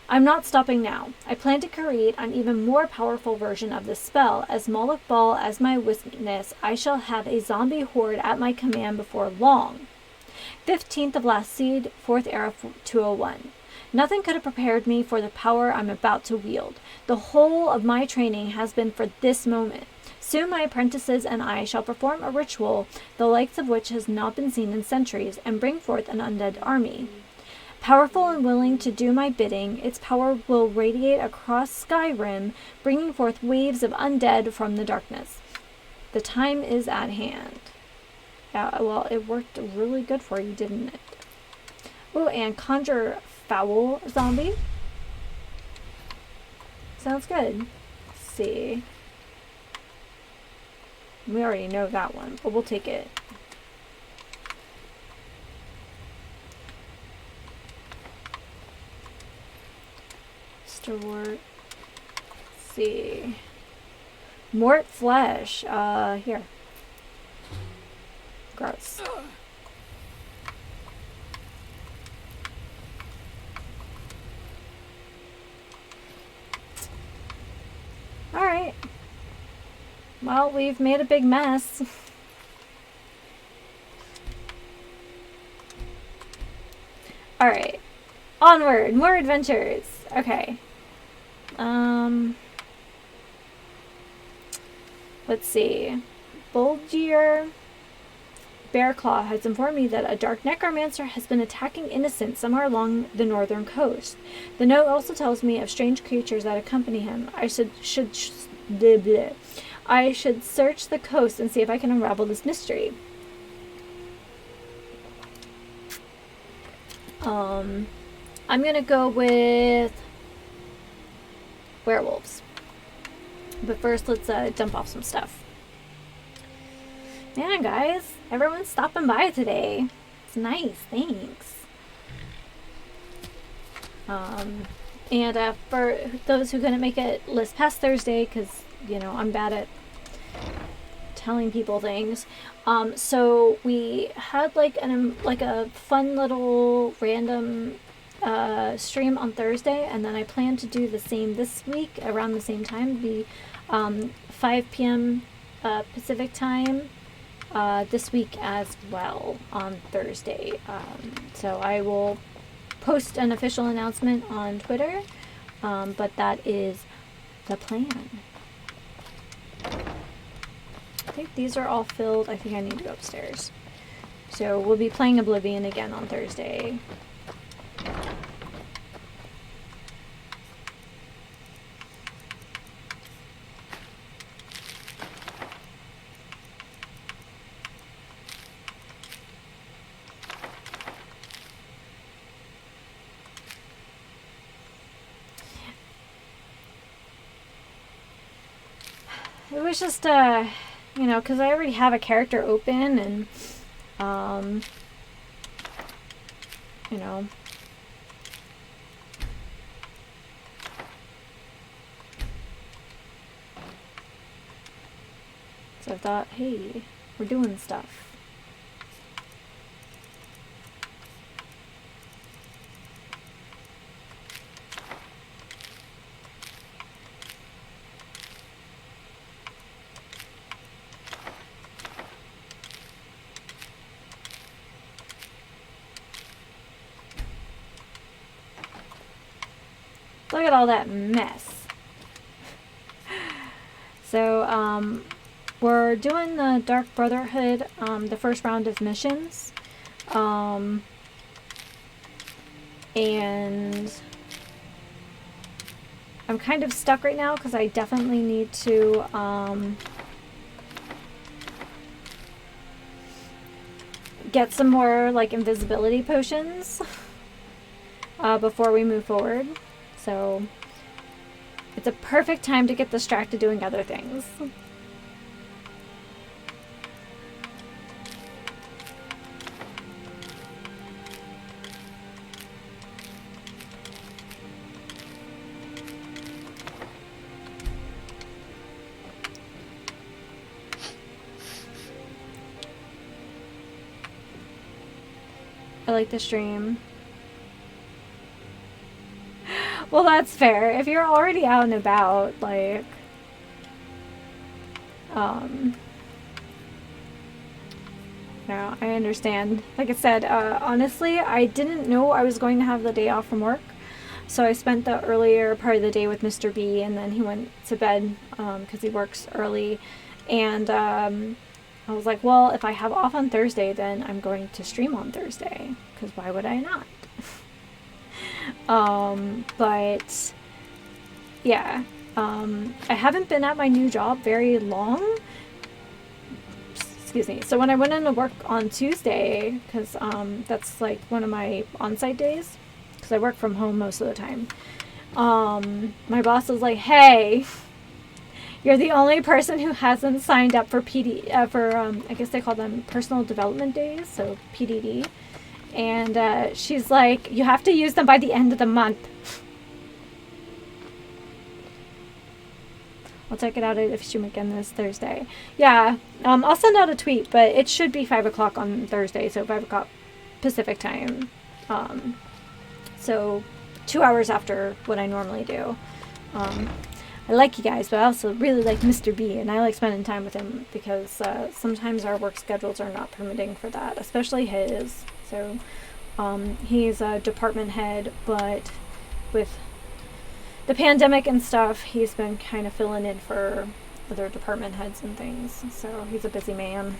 I'm not stopping now. I plan to create an even more powerful version of this spell. As Moloch Ball as my witness, I shall have a zombie horde at my command before long. 15th of Last Seed, 4th Era 201. Nothing could have prepared me for the power I'm about to wield. The whole of my training has been for this moment. Soon my apprentices and I shall perform a ritual, the likes of which has not been seen in centuries, and bring forth an undead army. Powerful and willing to do my bidding, its power will radiate across Skyrim, bringing forth waves of undead from the darkness. The time is at hand. Yeah, well, it worked really good for you, didn't it? Oh, and conjure foul zombie. Sounds good. Let's see. We already know that one, but we'll take it. Mort. Let's see. Mort flesh. Here. Gross. Alright. Well, we've made a big mess. Alright. Onward. More adventures. Okay. Let's see. Bulgier Bearclaw has informed me that a dark necromancer has been attacking innocents somewhere along the northern coast. The note also tells me of strange creatures that accompany him. I should search the coast and see if I can unravel this mystery. I'm gonna go with werewolves. But first, let's dump off some stuff. Man, guys, everyone's stopping by today. It's nice, thanks. And for those who couldn't make it list past Thursday, because, you know, I'm bad at telling people things. So we had like a fun little random stream on Thursday, and then I plan to do the same this week around the same time, be 5 p.m. Pacific time this week as well on Thursday. So I will post an official announcement on Twitter, but that is the plan. I think these are all filled. I think I need to go upstairs. So we'll be playing Oblivion again on Thursday. It was just, you know, because I already have a character open, and, you know. So I thought, hey, we're doing stuff. Look at all that mess. So, we're doing the Dark Brotherhood, the first round of missions. And I'm kind of stuck right now because I definitely need to, get some more, like, invisibility potions, before we move forward. So, it's a perfect time to get distracted doing other things. I like the stream. Well, that's fair. If you're already out and about, like, no, I understand. Like I said, honestly, I didn't know I was going to have the day off from work. So I spent the earlier part of the day with Mr. B, and then he went to bed, because he works early. And, I was like, well, if I have off on Thursday, then I'm going to stream on Thursday, because why would I not? But yeah, I haven't been at my new job very long. Excuse me. So when I went into work on Tuesday, because that's like one of my on-site days, because I work from home most of the time, my boss was like, hey, you're the only person who hasn't signed up for I guess they call them personal development days, so PDD. And she's like, you have to use them by the end of the month. I'll check it out if stream again this Thursday. Yeah, I'll send out a tweet, but it should be 5 o'clock on Thursday, so 5 o'clock Pacific time. So 2 hours after what I normally do. I like you guys, but I also really like Mr. B, and I like spending time with him because sometimes our work schedules are not permitting for that, especially his. So He's a department head, but with the pandemic and stuff, he's been kind of filling in for other department heads and things. So he's a busy man.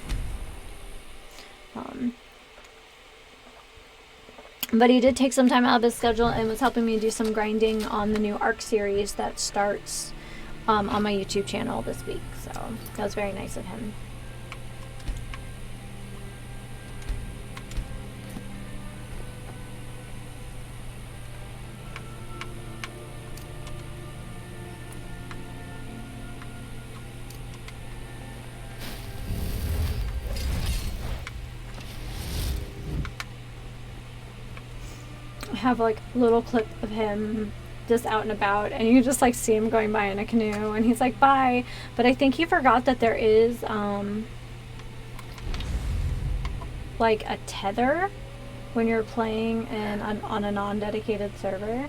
But he did take some time out of his schedule and was helping me do some grinding on the new Arc series that starts on my YouTube channel this week. So that was very nice of him. Have like a little clip of him just out and about, and you just like see him going by in a canoe, and he's like bye, but I think he forgot that there is like a tether when you're playing on a non-dedicated server.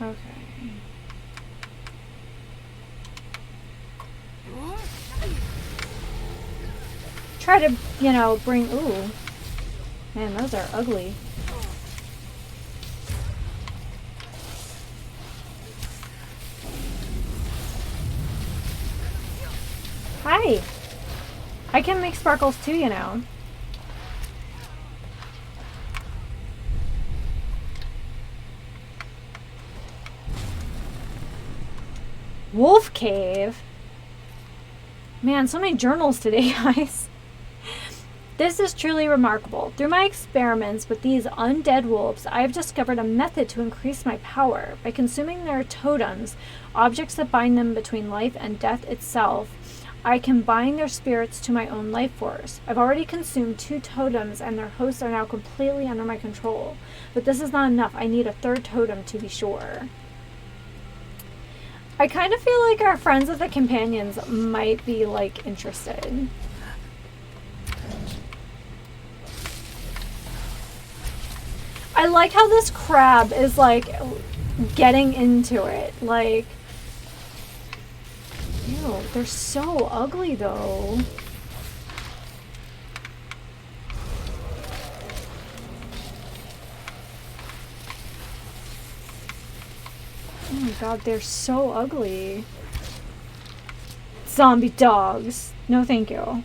Okay. Try to, you know, bring... Ooh. Man, those are ugly. Hi! I can make sparkles too, you know. Wolf Cave? Man, so many journals today, guys. This is truly remarkable. Through my experiments with these undead wolves, I have discovered a method to increase my power. By consuming their totems, objects that bind them between life and death itself, I can bind their spirits to my own life force. I've already consumed 2 totems and their hosts are now completely under my control. But this is not enough. I need a 3rd totem to be sure. I kind of feel like our friends of the companions might be like interested. I like how this crab is like getting into it. Like, ew, they're so ugly though. Oh my god, they're so ugly. Zombie dogs. No thank you.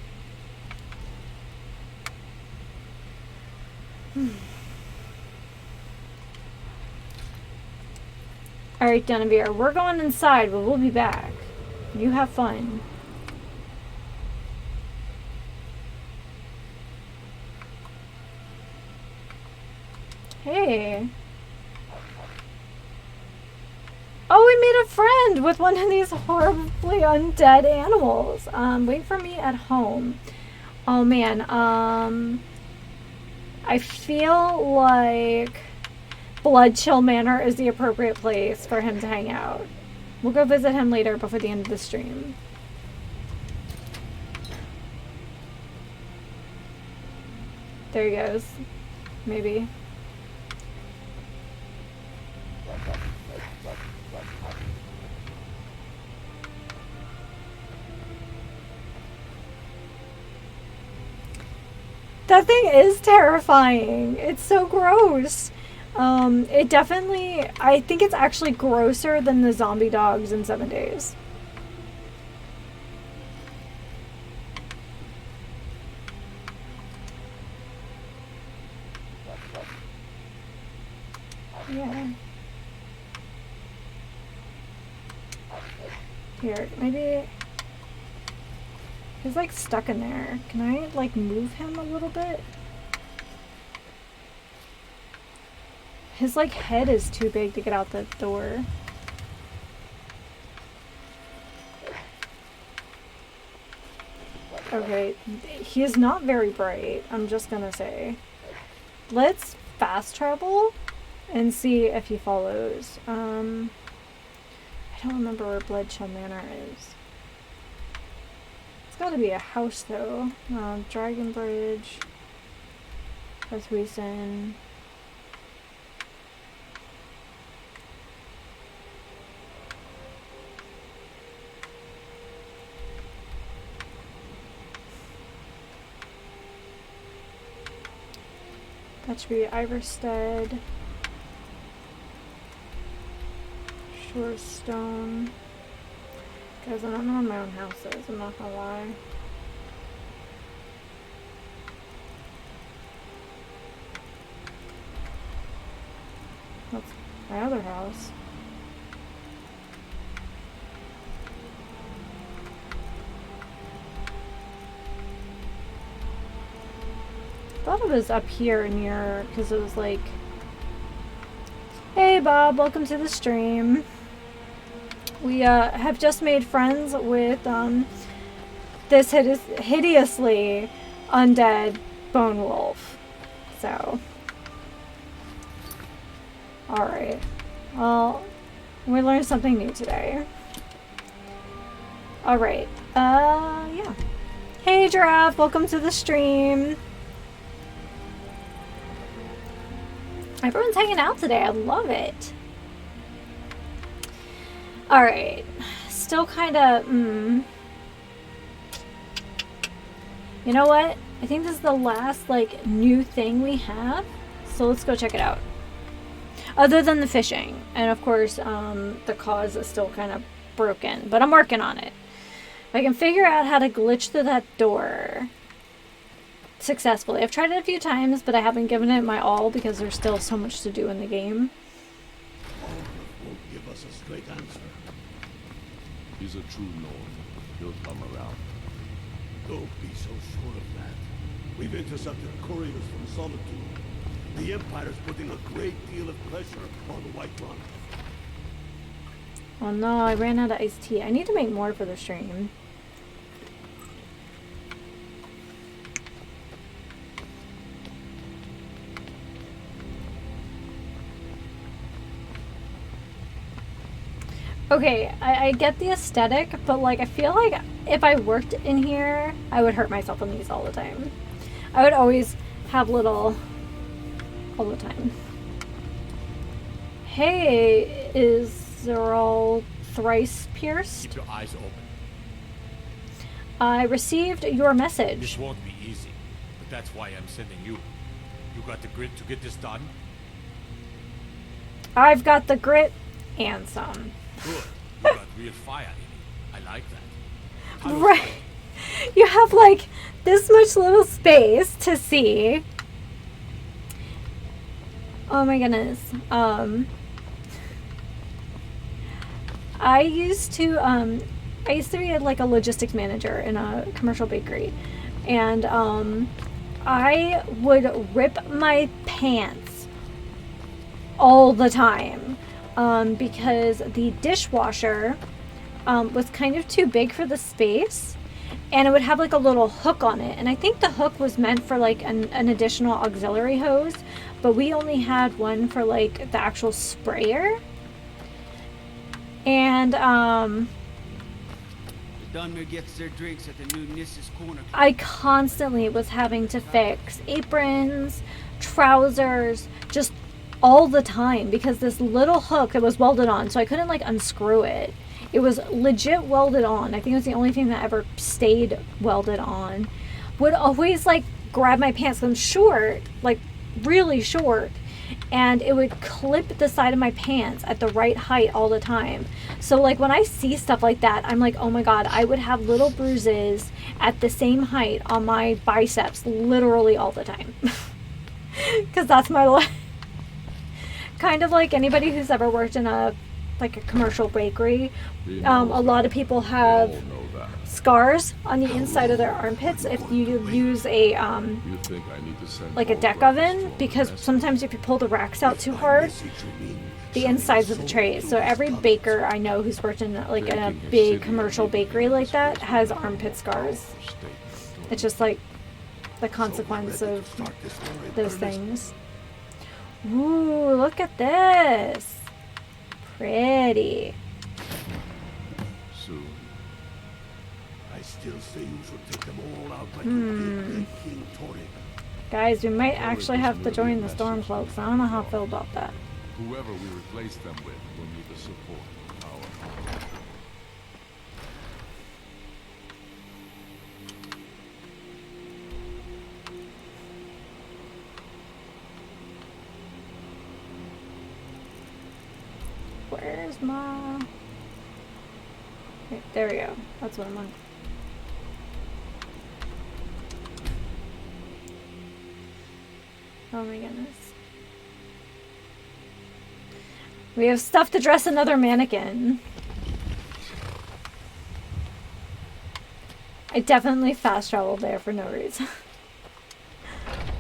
Alright, Denevere, we're going inside, but we'll be back. You have fun. Hey. Oh, we made a friend with one of these horribly undead animals. Wait for me at home. Oh man, I feel like Bloodchill Manor is the appropriate place for him to hang out. We'll go visit him later before the end of the stream. There he goes. Maybe. That thing is terrifying. It's so gross. It definitely, I think it's actually grosser than the zombie dogs in 7 Days. Yeah. Here, maybe... He's like stuck in there. Can I like move him a little bit? His like head is too big to get out the door. Okay, he is not very bright, I'm just gonna say. Let's fast travel and see if he follows. I don't remember where Bloodchill Manor is. It's gotta be a house though. Dragon Bridge. Huisen. That should be Iverstead. Shorestone. Guys, I don't know where my own house is, I'm not gonna lie. That's my other house. I thought it was up here near, because it was like, hey Bob, welcome to the stream. We have just made friends with this hideously undead bone wolf. So, alright. Well, we learned something new today. Alright. Yeah. Hey Giraffe, welcome to the stream. Everyone's hanging out today. I love it. Alright. Still kind of, You know what? I think this is the last, like, new thing we have. So let's go check it out. Other than the fishing. And, of course, the cause is still kind of broken. But I'm working on it. If I can figure out how to glitch through that door successfully. I've tried it a few times, but I haven't given it my all because there's still so much to do in the game. Won't give us a straight answer. He's a true lord. He'll come around. Don't be so sure of that. We've intercepted couriers from Solitude. The Empire's putting a great deal of pressure on the White Run. Oh no, I ran out of iced tea. I need to make more for the stream. Okay, I get the aesthetic, but like I feel like if I worked in here, I would hurt myself on these all the time. I would always have little all the time. Hey, is they're all thrice pierced? Keep your eyes open. I received your message. This won't be easy, but that's why I'm sending you. You got the grit to get this done? I've got the grit and some. Good. You got real fire in it. I like that. Right. You have like this much little space to see. Oh my goodness. I used to be like a logistics manager in a commercial bakery, and I would rip my pants all the time because the dishwasher was kind of too big for the space, and it would have like a little hook on it, and I think the hook was meant for like an additional auxiliary hose, but we only had one for like the actual sprayer. And Dunmer gets their drinks at the new Nissa's Corner. I constantly was having to fix aprons, trousers, just all the time, because this little hook that was welded on, so I couldn't like unscrew it. It was legit welded on. I think it was the only thing that ever stayed welded on. Would always like grab my pants, 'cause I'm short, like really short, and it would clip the side of my pants at the right height all the time. So like when I see stuff like that, I'm like, oh my god, I would have little bruises at the same height on my biceps literally all the time. Because that's my life. Kind of like anybody who's ever worked in a commercial bakery. A lot of people have scars on the inside of their armpits if you use a like a deck oven, because sometimes if you pull the racks out too hard, the insides of the trays. So every baker I know who's worked in like in a big commercial bakery like that has armpit scars. It's just like the consequence of those things. Ooh, look at this. Pretty. Soon. I still say you should take them all out like you did King Torrid. Guys, we might actually have to join the Stormcloaks. I don't know how I feel about that. Whoever we replace them with will need the support of our army. Where's my... Okay, there we go. That's what I'm on. Oh my goodness. We have stuff to dress another mannequin. I definitely fast traveled there for no reason.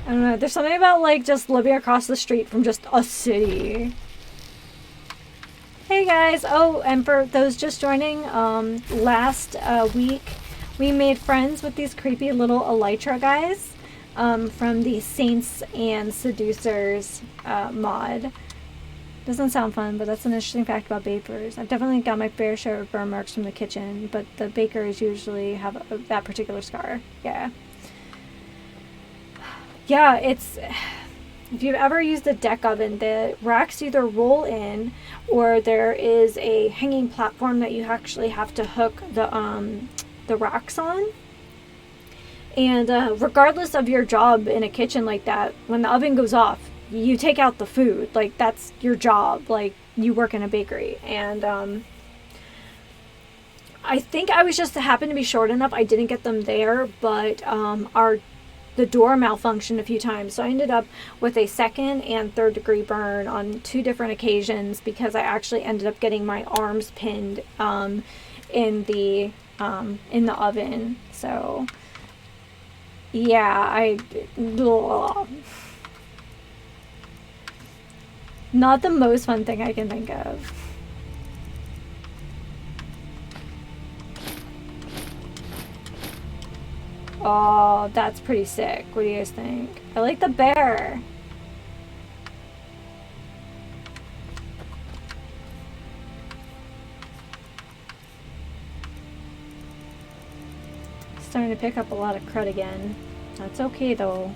I don't know. There's something about like just living across the street from just a city. Hey guys. Oh, and for those just joining, last week we made friends with these creepy little elytra guys from the Saints and Seducers mod. Doesn't sound fun, but that's an interesting fact about bakers. I've definitely got my fair share of burn marks from the kitchen, but the bakers usually have that particular scar. Yeah. Yeah, it's... If you've ever used a deck oven, the racks either roll in, or there is a hanging platform that you actually have to hook the racks on. And regardless of your job in a kitchen like that, when the oven goes off, you take out the food. Like, that's your job. Like, you work in a bakery. And I think I was just happened to be short enough. I didn't get them there, but the door malfunctioned a few times. So I ended up with a 2nd and 3rd degree burn on 2 different occasions because I actually ended up getting my arms pinned in the oven. So yeah, not the most fun thing I can think of. Oh, that's pretty sick. What do you guys think? I like the bear. Starting to pick up a lot of crud again. That's okay though.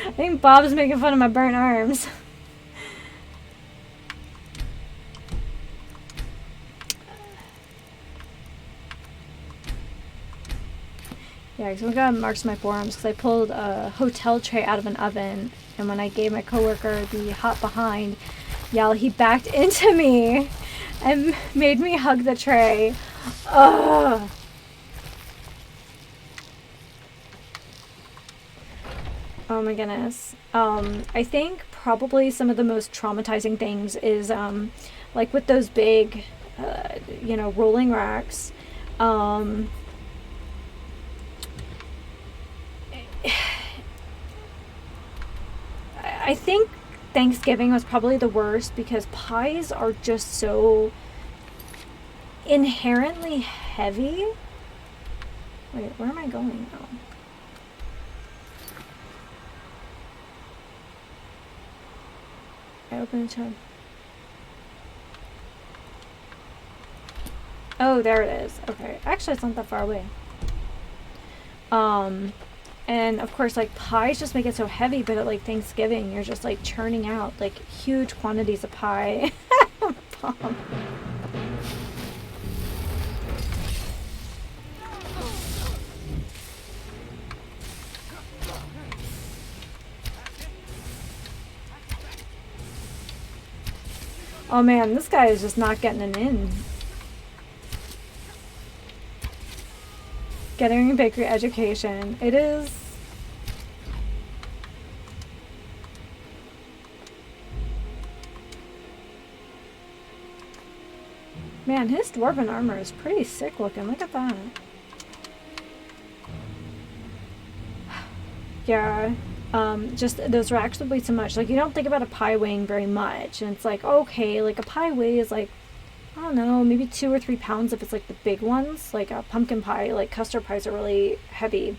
I think Bob's making fun of my burnt arms. Yeah, because we got marks on my forearms because I pulled a hotel tray out of an oven, and when I gave my coworker the hot behind, he backed into me and made me hug the tray. Ugh. Oh my goodness. I think probably some of the most traumatizing things is like with those big, rolling racks. I think Thanksgiving was probably the worst because pies are just so inherently heavy. Wait, where am I going now? I open the tab. Oh, there it is. Okay. Actually, it's not that far away. And of course, like, pies just make it so heavy, but at, like, Thanksgiving, you're just, like, churning out, like, huge quantities of pie. Bomb. Oh man, this guy is just not getting an in. Getting a bakery education. It is... Man, his dwarven armor is pretty sick looking. Look at that. Yeah. Just those racks would weigh so much. Like, you don't think about a pie weighing very much. And it's like, okay, like a pie weighs like, I don't know, maybe 2 or 3 pounds if it's like the big ones. Like a pumpkin pie, like custard pies are really heavy.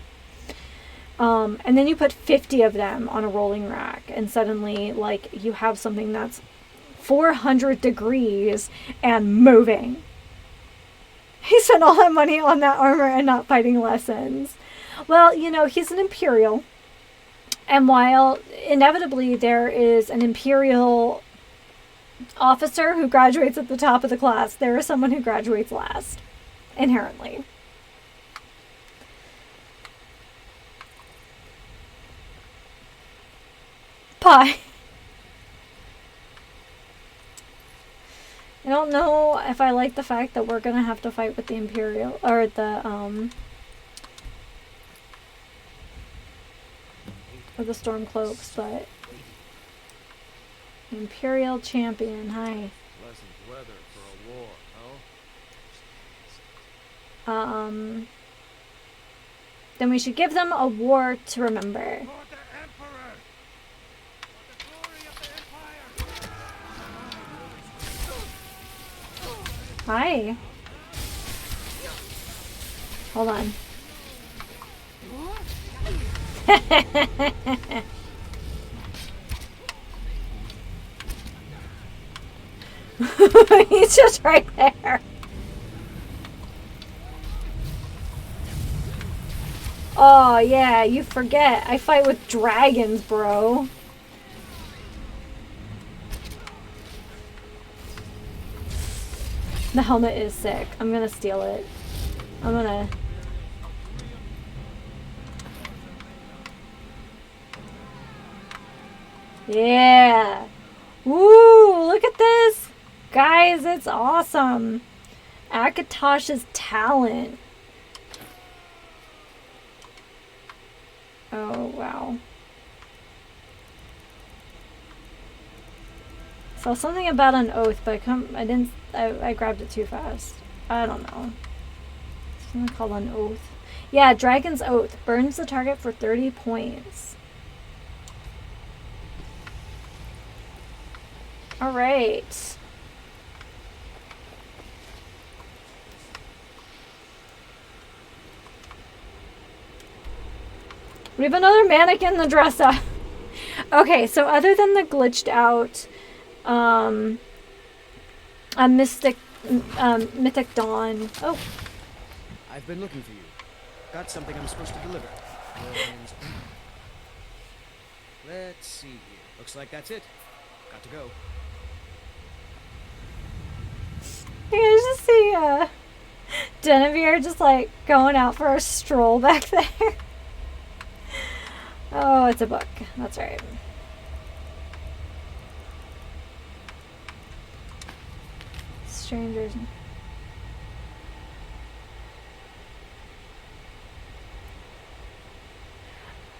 And then you put 50 of them on a rolling rack and suddenly like you have something that's 400 degrees and moving. He spent all that money on that armor and not fighting lessons. Well, you know, he's an Imperial. And while inevitably there is an Imperial officer who graduates at the top of the class, there is someone who graduates last, inherently. Pie. I don't know if I like the fact that we're gonna have to fight with the Imperial, or the Stormcloaks, but Imperial Champion, hi. Pleasant weather for a war, no? Then we should give them a war to remember. Hi. Hold on. He's just right there. Oh yeah, you forget. I fight with dragons, bro. The helmet is sick. I'm gonna steal it. I'm gonna... Yeah! Woo! Look at this! Guys, it's awesome! Akatosh's talent. Oh, wow. Saw something about an oath, but I grabbed it too fast. I don't know. Something called an oath. Yeah, Dragon's Oath. Burns the target for 30 points. Alright. We have another mannequin in the dress up. Okay, so other than the glitched out a Mythic Dawn. Oh. I've been looking for you. Got something I'm supposed to deliver. Let's see here. Looks like that's it. Got to go. You just see Denevere just like going out for a stroll back there. Oh, it's a book. That's right. Strangers.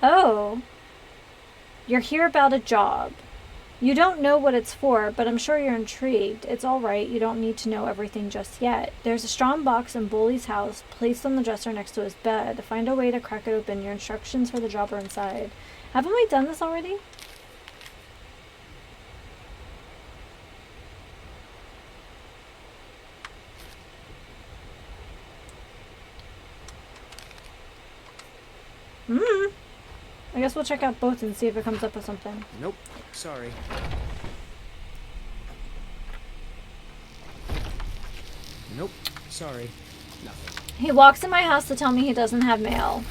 Oh. You're here about a job. You don't know what it's for, but I'm sure you're intrigued. It's all right. You don't need to know everything just yet. There's a strong box in Bully's house, placed on the dresser next to his bed. Find a way to crack it open. Your instructions for the job are inside. Haven't we done this already? I guess we'll check out both and see if it comes up with something. Nope. Sorry. Nope. Sorry. Nothing. He walks in my house to tell me he doesn't have mail.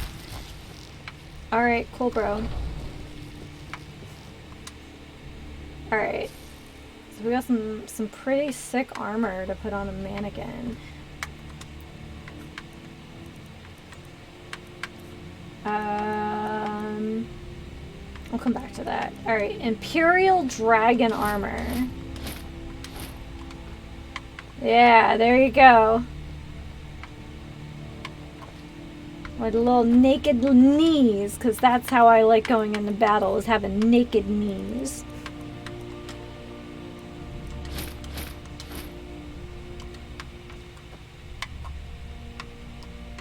Alright, cool, bro. Alright. So we got some pretty sick armor to put on a mannequin. We'll come back to that. Alright, Imperial Dragon Armor. Yeah, there you go. With little naked knees, because that's how I like going into battle, is having naked knees.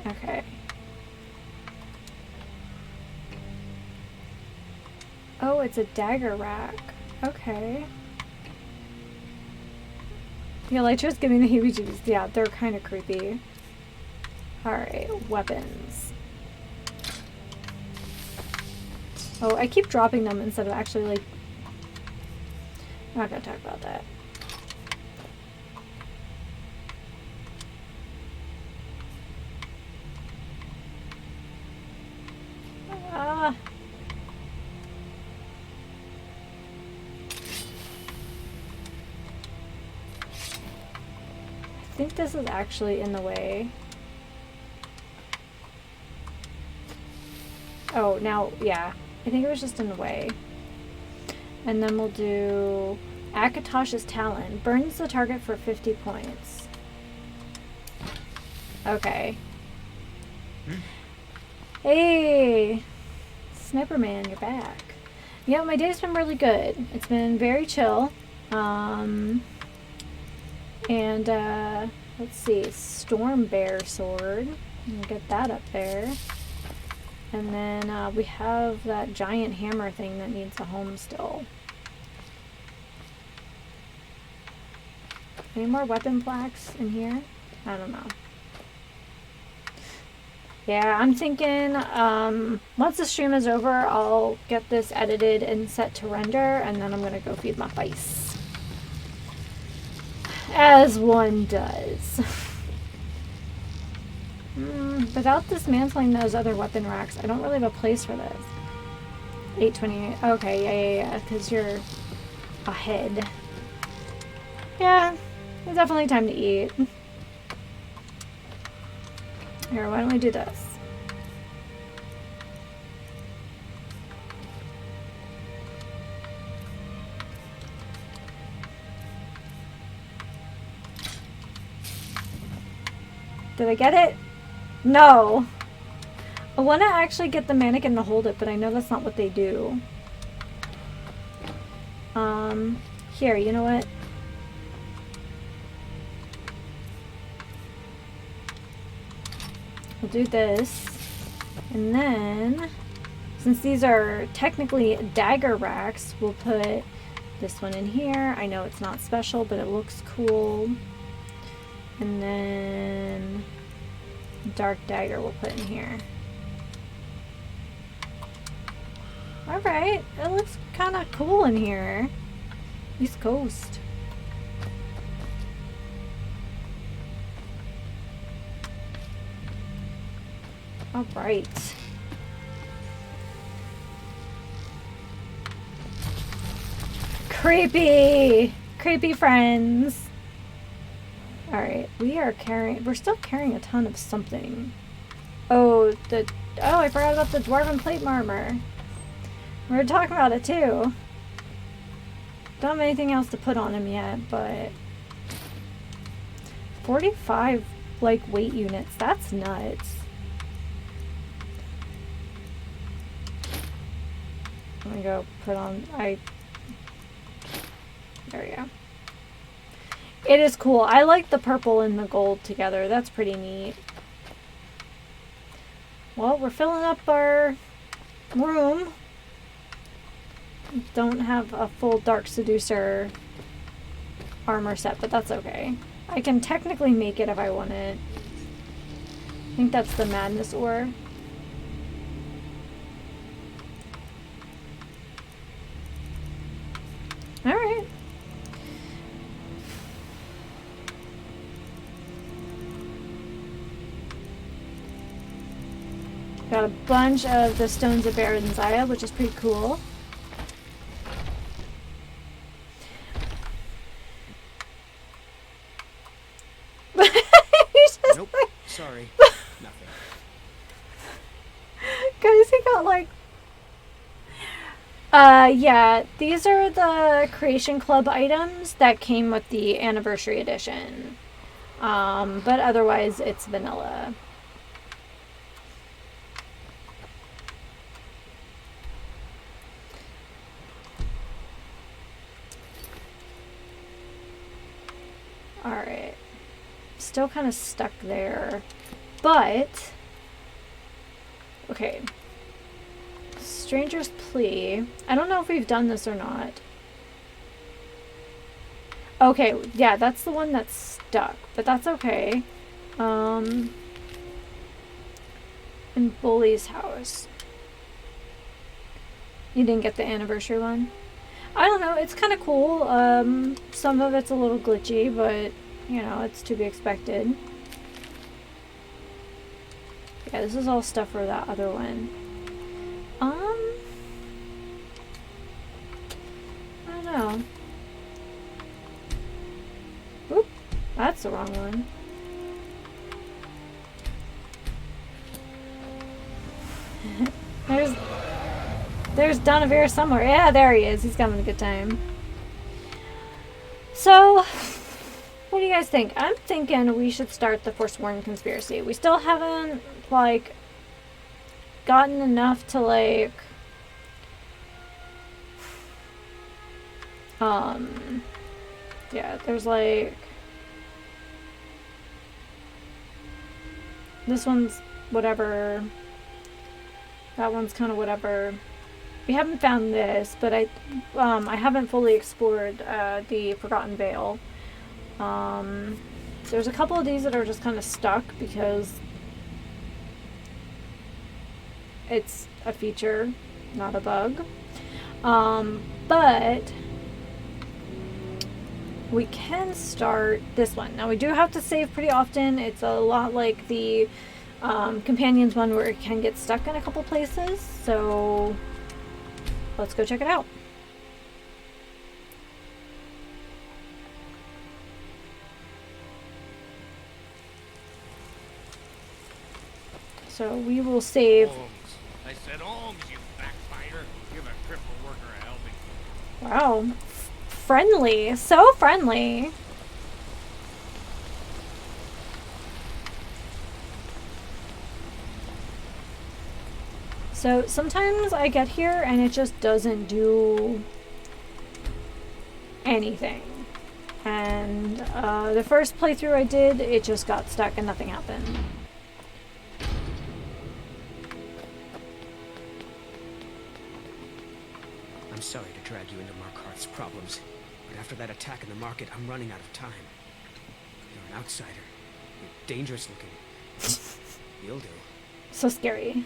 Okay. Oh, it's a dagger rack. Okay. The Elytra's giving the heebie-jeebies. Yeah, they're kind of creepy. Alright, weapons. Oh, I keep dropping them instead of actually, like... I'm not gonna talk about that. Ah... think this is actually in the way. Oh, now, yeah. I think it was just in the way. And then we'll do Akatosh's Talon. Burns the target for 50 points. Okay. Hey! Sniper Man, you're back. Yeah, my day's been really good. It's been very chill. And, let's see. Storm Bear Sword. We'll get that up there. And then we have that giant hammer thing that needs a home still. Any more weapon plaques in here? I don't know. Yeah, I'm thinking once the stream is over, I'll get this edited and set to render, and then I'm going to go feed my face. As one does. Without dismantling those other weapon racks, I don't really have a place for this. 828. Okay, yeah, because you're ahead. Yeah, it's definitely time to eat. Here, why don't we do this? Did I get it? No. I want to actually get the mannequin to hold it, but I know that's not what they do. Here, you know what? We'll do this. And then, since these are technically dagger racks, we'll put this one in here. I know it's not special, but it looks cool. And then dark dagger we'll put in here. Alright, it looks kind of cool in here. East Coast. Alright. Creepy! Creepy friends! Alright, we're still carrying a ton of something. Oh, I forgot about the dwarven plate armor. We were talking about it too. Don't have anything else to put on him yet, but 45 like weight units, that's nuts. I'm gonna go put on, there we go. It is cool. I like the purple and the gold together. That's pretty neat. Well, we're filling up our room. Don't have a full Dark Seducer armor set, but that's okay. I can technically make it if I want it. I think that's the Madness Ore. Alright. Got a bunch of the Stones of Baranzaya, which is pretty cool. Nope, sorry. Nothing. Guys, he got like... yeah, these are the Creation Club items that came with the Anniversary Edition. But otherwise, it's vanilla. Alright. Still kind of stuck there. But... okay. Stranger's Plea. I don't know if we've done this or not. Okay, yeah, that's the one that's stuck. But that's okay. In Bully's house. You didn't get the anniversary one? I don't know, it's kind of cool. Some of it's a little glitchy, but, you know, it's to be expected. Yeah, this is all stuff for that other one. I don't know. Oop, that's that's the wrong one. There's Donovan somewhere. Yeah, there he is. He's having a good time. So, what do you guys think? I'm thinking we should start the Forsworn conspiracy. We still haven't, like, gotten enough to, like, yeah, there's, like, this one's whatever. That one's kind of whatever. We haven't found this, but I haven't fully explored the Forgotten Vale. There's a couple of these that are just kind of stuck because it's a feature, not a bug. But we can start this one. Now we do have to save pretty often. It's a lot like the Companions one where it can get stuck in a couple places. So let's go check it out. So we will save. I said alms, you backbiter. Give a cripple worker a helping. Wow. Friendly. So friendly. So sometimes I get here and it just doesn't do anything. And the first playthrough I did, it just got stuck and nothing happened. I'm sorry to drag you into Markarth's problems, but after that attack in the market, I'm running out of time. You're an outsider. You're dangerous looking. You'll do. So scary.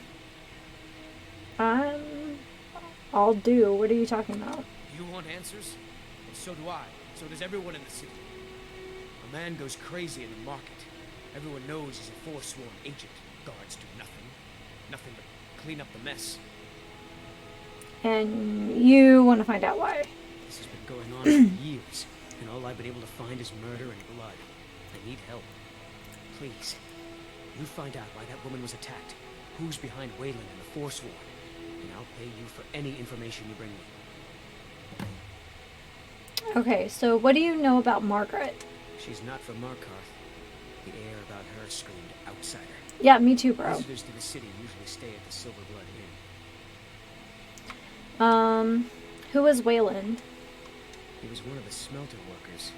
I'll do. What are you talking about? You want answers? And so do I. So does everyone in the city. A man goes crazy in the market. Everyone knows he's a forsworn agent. Guards do nothing. Nothing but clean up the mess. And you want to find out why. This has been going on for years, and all I've been able to find is murder and blood. I need help. Please, you find out why that woman was attacked, who's behind Wayland and the Forsworn, and I'll pay you for any information you bring me. Okay, so what do you know about Margaret? She's not from Markarth. The air about her screamed outsider. Yeah, me too, bro. Visitors to the city usually stay at the Silverblood Inn. Who was Wayland? He was one of the smelter workers.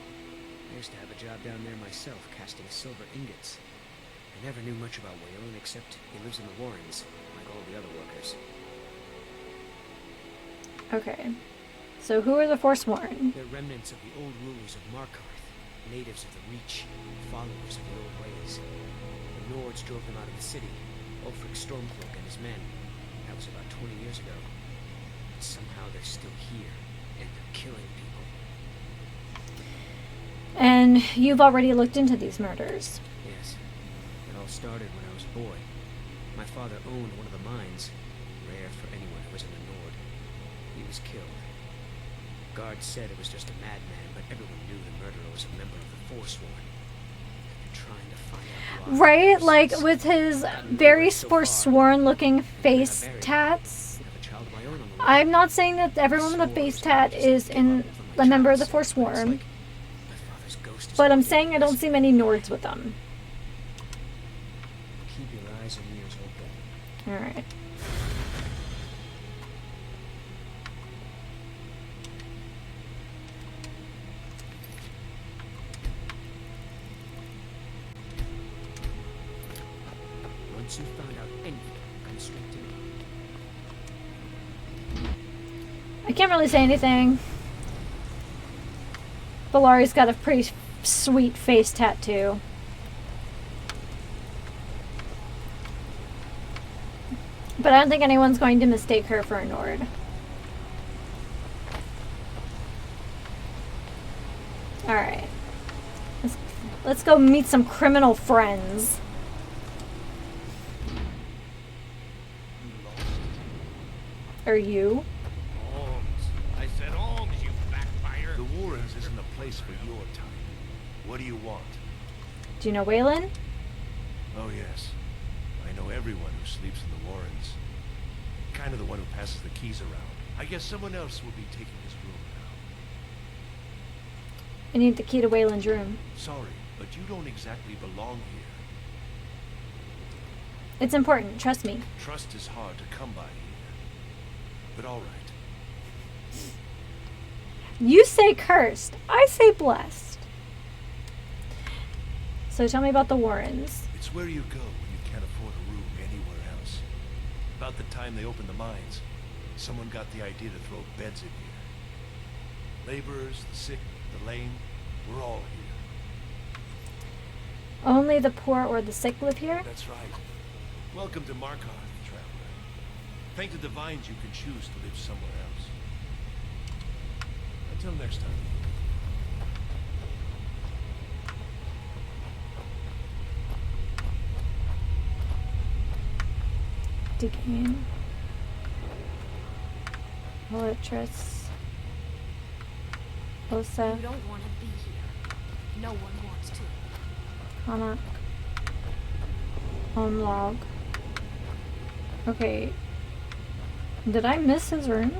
I used to have a job down there myself, casting silver ingots. I never knew much about Wayland, except he lives in the Warrens, like all the other workers. Okay. So who are the Forsworn? They're remnants of the old rulers of Markarth, natives of the Reach, followers of the old ways. The Nords drove them out of the city, Ulfric Stormcloak and his men. That was about 20 years ago. But somehow they're still here, and they're killing people. And you've already looked into these murders. Yes. It all started when I was a boy. My father owned one of the mines, rare for anyone who wasn't a Nord. He was killed. Guards said it was just a madman, but everyone knew the murderer was a member of the Forsworn. They've been trying to find out why. Right? Like with his very Forsworn looking face tats. I'm not saying that everyone with a face tat is a member of the Forsworn. But I'm saying I don't see many Nords with them. Keep your eyes and ears open. Alright. Once you find out anything, come straight to me. I can't really say anything. Valari's got a pretty sweet face tattoo. But I don't think anyone's going to mistake her for a Nord. Alright. Let's go meet some criminal friends. Are you? Alms. I said alms, you backbiter. The Warrens isn't a place for your time. What do you want? Do you know Waylon? Oh, yes. I know everyone who sleeps in the Warrens. Kind of the one who passes the keys around. I guess someone else will be taking his room now. I need the key to Waylon's room. Sorry, but you don't exactly belong here. It's important, trust me. Trust is hard to come by here. But all right. You say cursed. I say blessed. So tell me about the Warrens. It's where you go when you can't afford a room anywhere else. About the time they opened the mines, someone got the idea to throw beds in here. Laborers, the sick, the lame, we're all here. Only the poor or the sick live here? That's right. Welcome to Markarth, traveler. Thank the divines you can choose to live somewhere else. Until next time. Degain. Elytris. Osa. You don't want to be here. No one wants to. Kana. Log. Okay. Did I miss his room?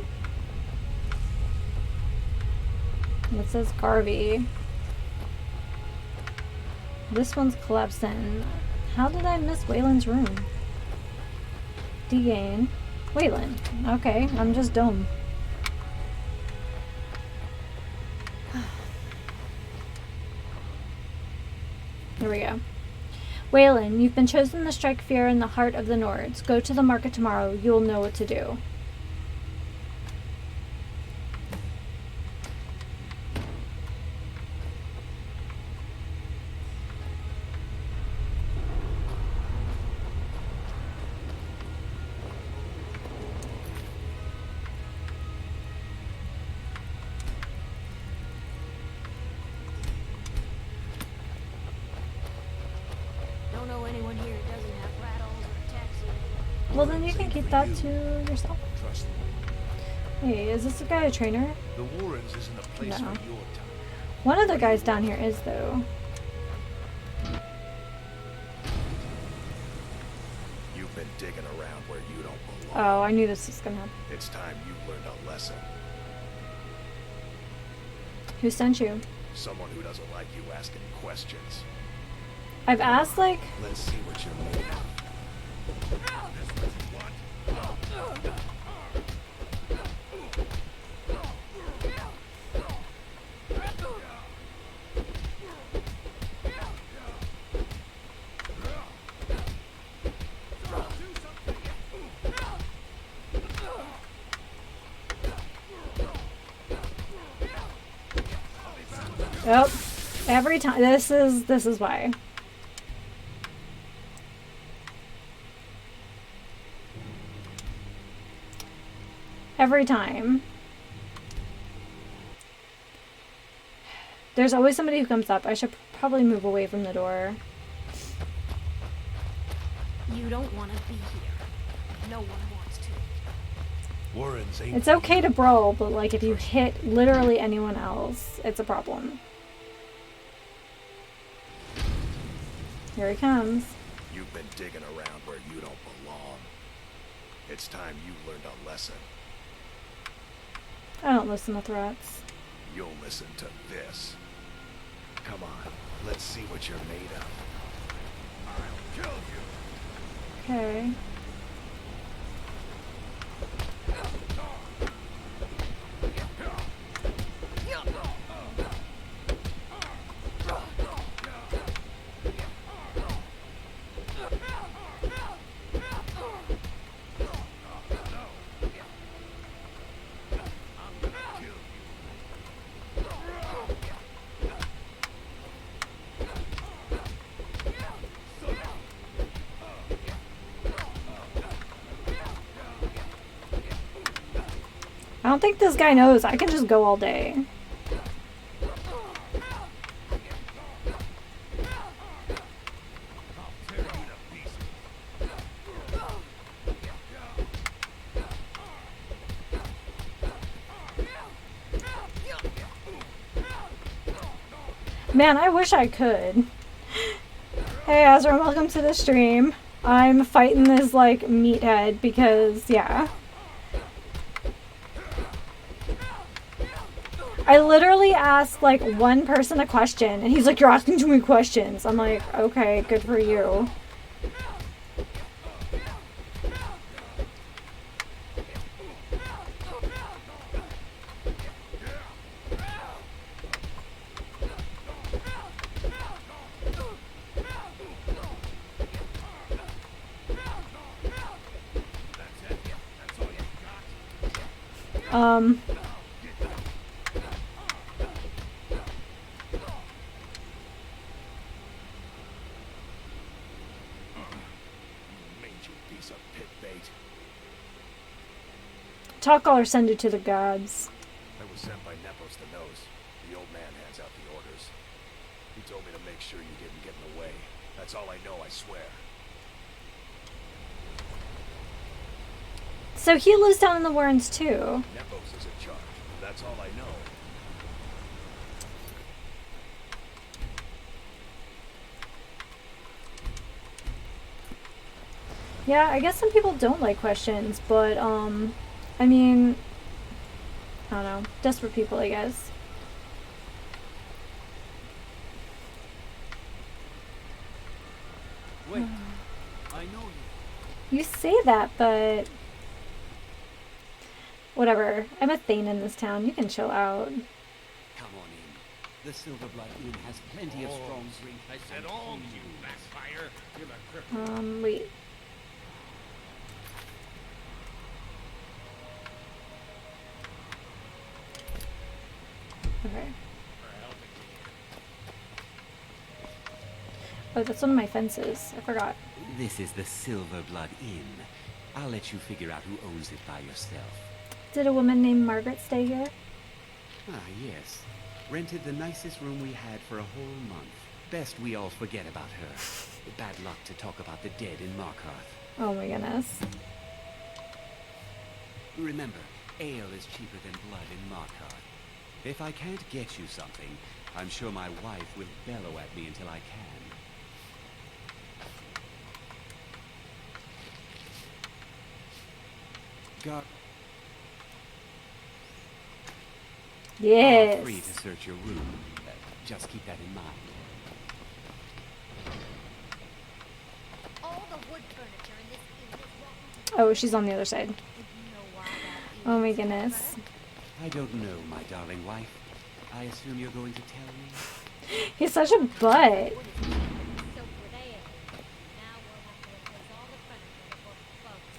It says Garvey. This one's collapsed in. How did I miss Waylon's room? Degain. Waylon. Okay, I'm just dumb. Here we go. Waylon, you've been chosen to strike fear in the heart of the Nords. Go to the market tomorrow. You'll know what to do. Well, then you can keep that to yourself. Trust me. Hey, is this guy a trainer? The Warrens isn't a place No. for your time. One of the guys down here is, though. You've been digging around where you don't belong. Oh, I knew this was gonna happen. It's time you learned a lesson. Who sent you? Someone who doesn't like you asking questions. I've asked, like... Let's see what you're made of. Oh, every time. This is why. Every time. There's always somebody who comes up. I should probably move away from the door. You don't want to be here. No one wants to. Warrens ain't. It's okay to brawl, but like if you hit literally anyone else, it's a problem. Here he comes. You've been digging around where you don't belong. It's time you learned a lesson. I don't listen to threats. You'll listen to this. Come on, let's see what you're made of. I'll kill you. Okay. I don't think this guy knows. I can just go all day. Man, I wish I could. Hey Azra, welcome to the stream. I'm fighting this like meathead because yeah. I literally asked like one person a question and he's like, you're asking too many questions. I'm like, okay, good for you. Talk or send it to the gods. I was sent by Nepos the Nose. The old man hands out the orders. He told me to make sure you didn't get in the way. That's all I know, I swear. So he lives down in the Warrens too. Nepos is in charge. That's all I know. Yeah, I guess some people don't like questions, but I mean, I don't know. Desperate people, I guess. Wait, I know you. You say that, but whatever. I'm a Thane in this town. You can chill out. Come on in. The Silverblood Inn has plenty of strong drink. I said all you backfire. You're the cripple. Wait. Okay. Oh, that's one of my fences. I forgot. This is the Silverblood Inn. I'll let you figure out who owns it by yourself. Did a woman named Margaret stay here? Ah, yes. Rented the nicest room we had for a whole month. Best we all forget about her. Bad luck to talk about the dead in Markarth. Oh my goodness. Remember, ale is cheaper than blood in Markarth. If I can't get you something, I'm sure my wife will bellow at me until I can. God. Yes. Feel free to search your room. Just keep that in mind. All the wood furniture in this inn is rotten. Oh, she's on the other side. Oh my goodness. I don't know, my darling wife. I assume you're going to tell me? He's such a butt.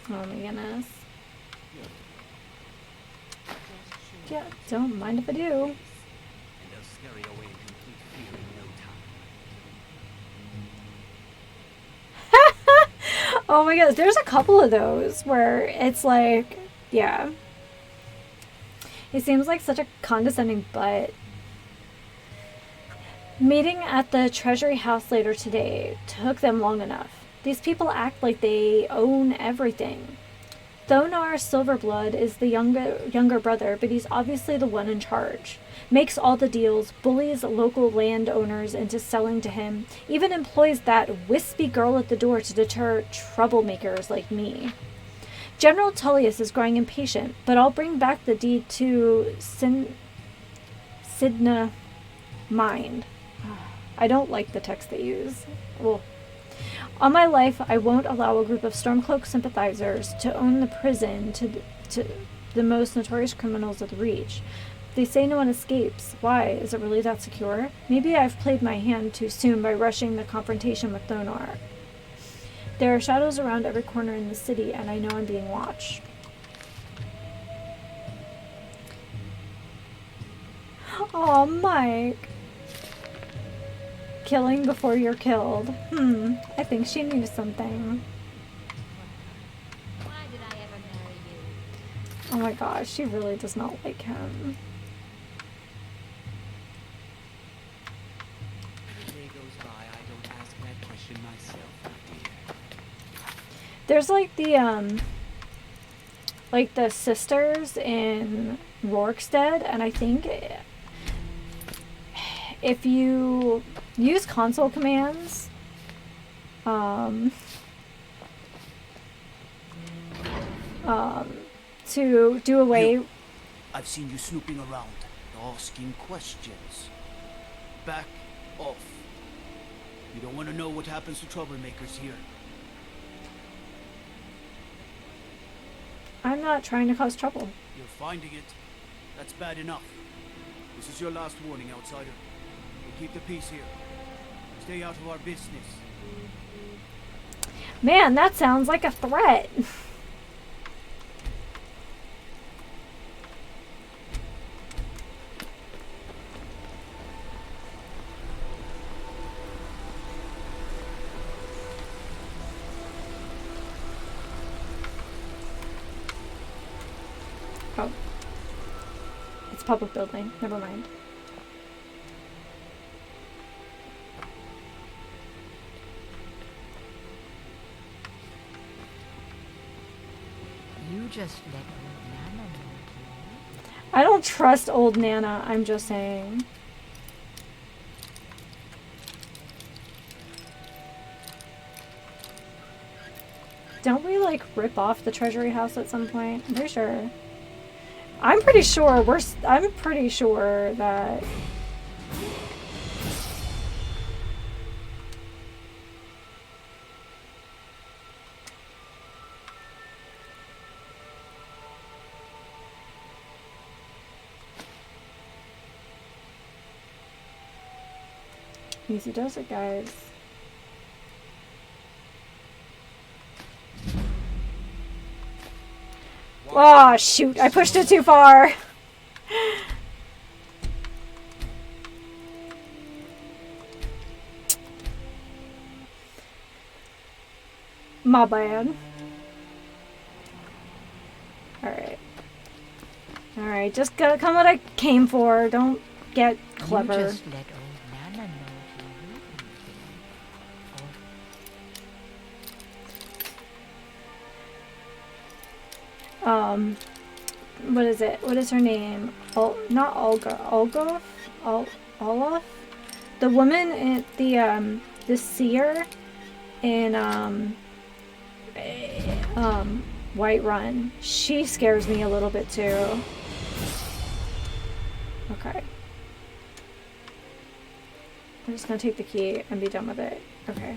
Oh my goodness. Yeah, don't mind if I do. And they'll scurry away in complete fear in no time. Oh my gosh, there's a couple of those where it's like, yeah. He seems like such a condescending butt. Meeting at the Treasury House later today took them long enough. These people act like they own everything. Thonar Silverblood is the younger brother, but he's obviously the one in charge. Makes all the deals, bullies local landowners into selling to him, even employs that wispy girl at the door to deter troublemakers like me. General Tullius is growing impatient, but I'll bring back the deed to Sidna Mind. I don't like the text they use. Well, on my life, I won't allow a group of Stormcloak sympathizers to own the prison to the most notorious criminals of the Reach. They say no one escapes. Why? Is it really that secure? Maybe I've played my hand too soon by rushing the confrontation with Thonar. There are shadows around every corner in the city, and I know I'm being watched. Oh, Mike. Killing before you're killed. I think she knew something. Why did I ever marry you? Oh my gosh, she really does not like him. The day goes by, I don't ask that question myself, my dear. There's like the sisters in Rorkstead, and I think if you use console commands, to do away. I've seen you snooping around, asking questions. Back off. You don't want to know what happens to troublemakers here. I'm not trying to cause trouble. You're finding it. That's bad enough. This is your last warning, outsider. We'll keep the peace here. Stay out of our business. Man, that sounds like a threat. Oh. It's a public building. Never mind. You just let old Nana know. I don't trust old Nana, I'm just saying. Don't we, like, rip off the treasury house at some point? I'm pretty sure. I'm pretty sure that... Easy does it, guys. Oh, shoot. I pushed it too far. My bad. Alright. Alright, just come what I came for. Don't get clever. You just let old Nana know What is it? What is her name? Not Olga. Olga? Olaf? The woman in the seer in Whiterun. She scares me a little bit too. Okay. I'm just gonna take the key and be done with it. Okay.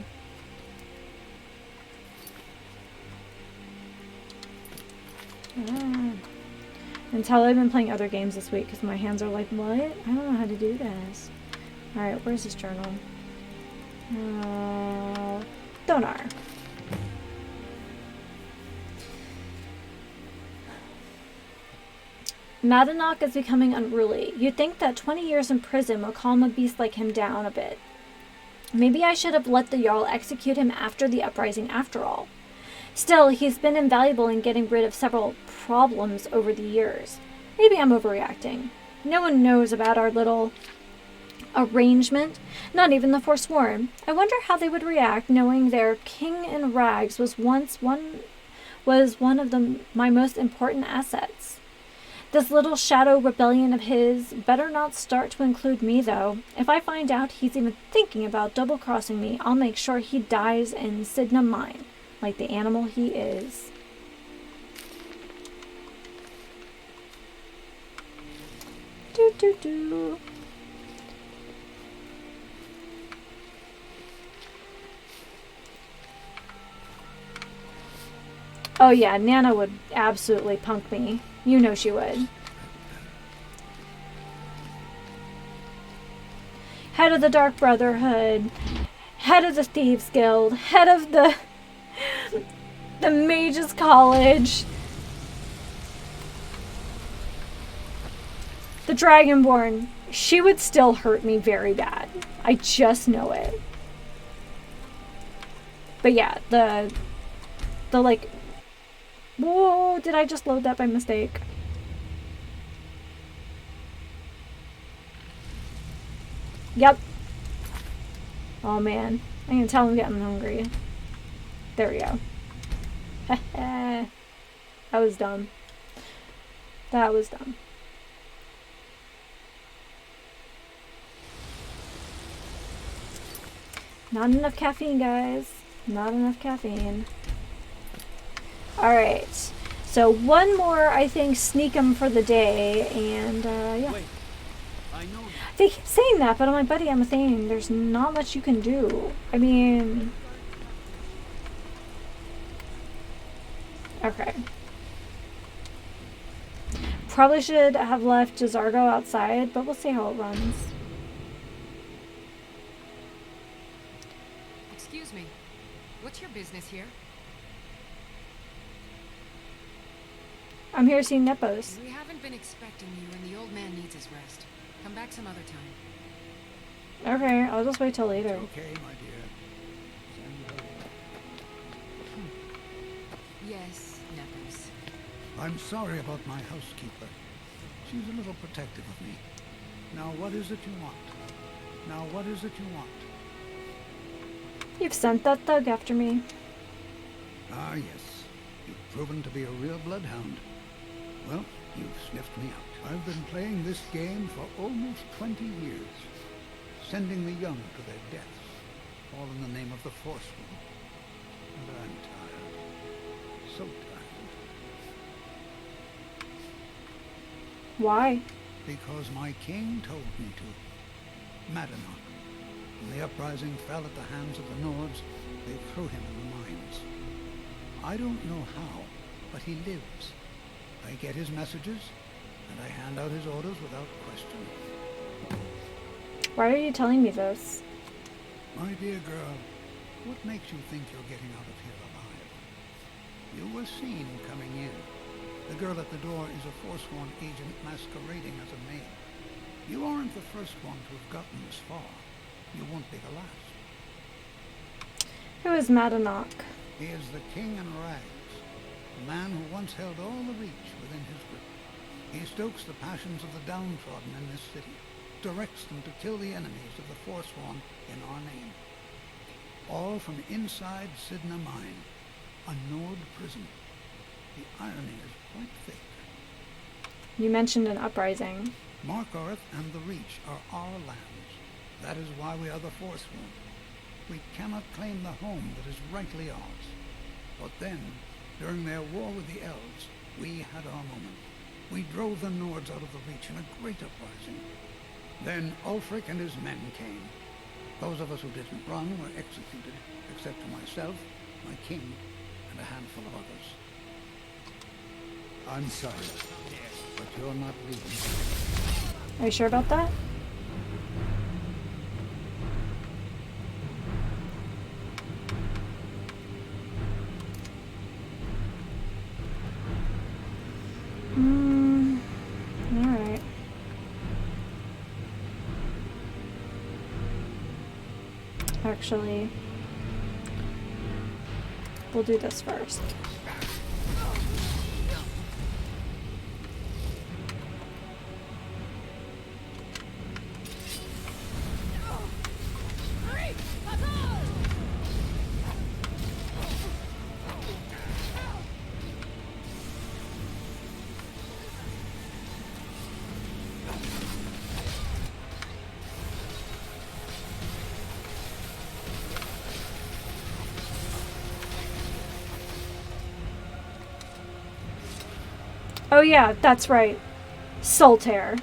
Until I've been playing other games this week because my hands are like, what? I don't know how to do this. Alright, where's this journal? Donar. Madanach is becoming unruly. You'd think that 20 years in prison will calm a beast like him down a bit. Maybe I should have let the Jarl execute him after the uprising after all. Still, he's been invaluable in getting rid of several problems over the years. Maybe I'm overreacting. No one knows about our little arrangement, not even the Forsworn. I wonder how they would react knowing their king in rags was once one of my most important assets. This little shadow rebellion of his better not start to include me, though. If I find out he's even thinking about double-crossing me, I'll make sure he dies in Sidna mine. Like the animal he is. Do do do. Oh yeah, Nana would absolutely punk me. You know she would. Head of the Dark Brotherhood. Head of the Thieves Guild. Head of the Mages College. The Dragonborn. She would still hurt me very bad. I just know it. But yeah, the like... Whoa, did I just load that by mistake? Yep. Oh man, I can tell I'm getting hungry. There we go. That was dumb. That was dumb. Not enough caffeine, guys. Not enough caffeine. Alright. So one more, I think, sneak 'em for the day, and yeah. Wait, I know you. They keep saying that, but I'm like, buddy, I'm saying there's not much you can do. I mean... Okay. Probably should have left Jazargo outside, but we'll see how it runs. Excuse me. What's your business here? I'm here seeing Nepos. We haven't been expecting you, and the old man needs his rest. Come back some other time. Okay, I'll just wait till later. Okay, my dear. Send her in. Yes, Nepos. I'm sorry about my housekeeper. She's a little protective of me. Now what is it you want? Now what is it you want? You've sent that thug after me. Ah, yes. You've proven to be a real bloodhound. Well, you've sniffed me out. I've been playing this game for almost 20 years, sending the young to their deaths, all in the name of the Forsworn. And I'm tired. So tired. Why? Because my king told me to. Madanach. When the uprising fell at the hands of the Nords, they threw him in the mines. I don't know how, but he lives. I get his messages, and I hand out his orders without question. Why are you telling me this? My dear girl, what makes you think you're getting out of here alive? You were seen coming in. The girl at the door is a Forsworn agent masquerading as a maid. You aren't the first one to have gotten this far. You won't be the last. Who is Madanach? He is the king in rags, a man who once held all the reach within his grip. He stokes the passions of the downtrodden in this city, directs them to kill the enemies of the Forsworn in our name. All from inside Sidna Mine, a Nord prison. The irony is quite thick. You mentioned an uprising. Markarth and the Reach are our lands. That is why we are the Forsworn. We cannot claim the home that is rightly ours. But then, during their war with the Elves, we had our moment. We drove the Nords out of the Reach in a great uprising. Then Ulfric and his men came. Those of us who didn't run were executed, except for myself, my king, and a handful of others. I'm sorry, but you're not leaving. Are you sure about that? Alright. Actually, we'll do this first. Oh yeah, that's right. Soltaire.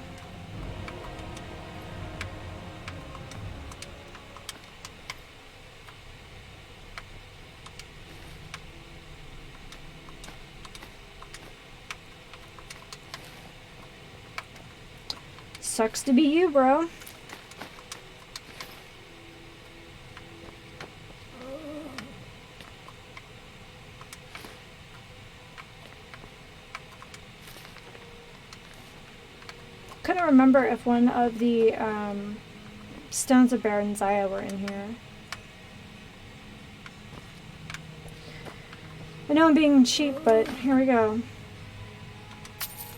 Sucks to be you, bro. Couldn't remember if one of the stones of Baron Zaya were in here. I know I'm being cheap, but here we go.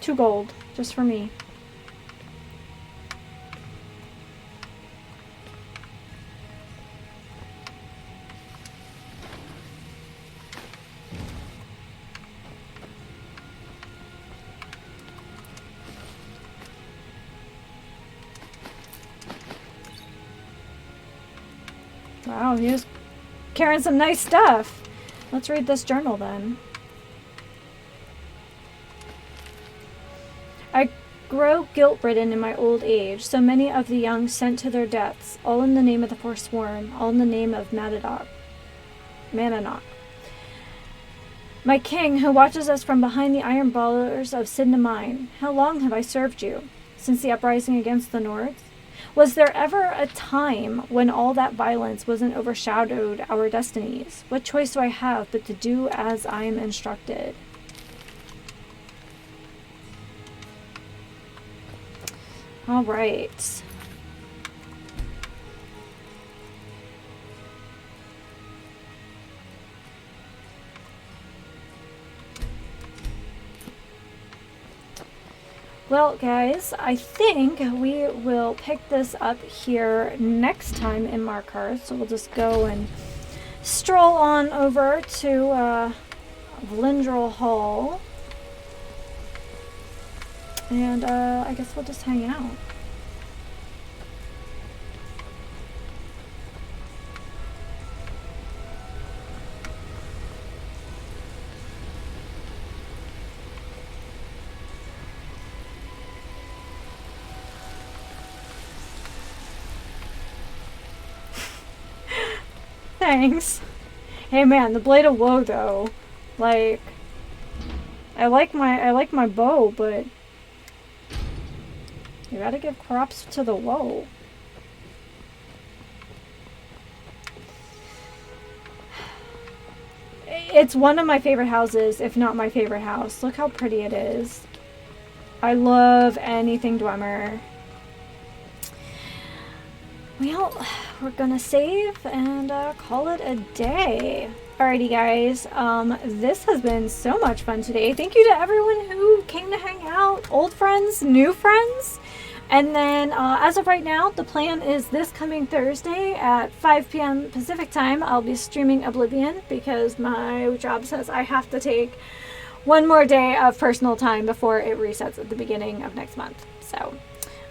2 gold, just for me. Wow, he has carrying some nice stuff. Let's read this journal then. I grow guilt-ridden in my old age, so many of the young sent to their deaths, all in the name of the Forsworn, all in the name of Mananoch. My king, who watches us from behind the iron bars of Sidnamine, how long have I served you? Since the uprising against the Nords? Was there ever a time when all that violence wasn't overshadowed our destinies? What choice do I have but to do as I am instructed? All right. Well, guys, I think we will pick this up here next time in Markarth. So we'll just go and stroll on over to Vlindrel Hall. And I guess we'll just hang out. Thanks. Hey man, the Blade of Woe though. Like I like my bow, but you gotta give props to the woe. It's one of my favorite houses, if not my favorite house. Look how pretty it is. I love anything Dwemer. Well, we're gonna save and call it a day. Alrighty guys, this has been so much fun today. Thank you to everyone who came to hang out. Old friends, new friends. And then as of right now, the plan is this coming Thursday at 5 p.m. Pacific time. I'll be streaming Oblivion because my job says I have to take one more day of personal time before it resets at the beginning of next month. So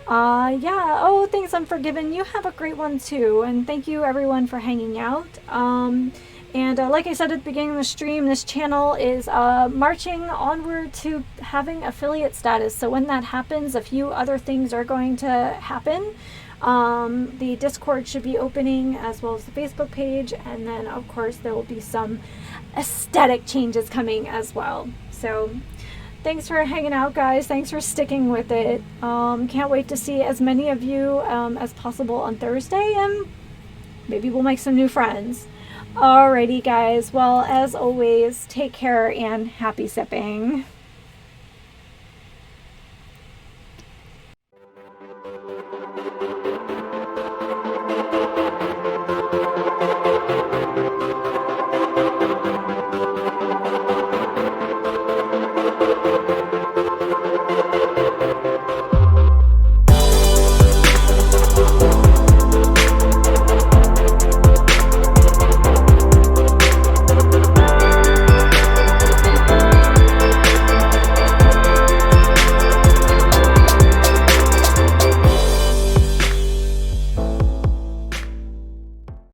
yeah. Oh, thanks, Unforgiven. You have a great one too. And thank you everyone for hanging out. And like I said at the beginning of the stream, this channel is marching onward to having affiliate status. So when that happens, a few other things are going to happen. The Discord should be opening as well as the Facebook page. And then, of course, there will be some aesthetic changes coming as well. So thanks for hanging out, guys. Thanks for sticking with it. Can't wait to see as many of you as possible on Thursday. And maybe we'll make some new friends. Alrighty guys, well as always, take care and happy sipping.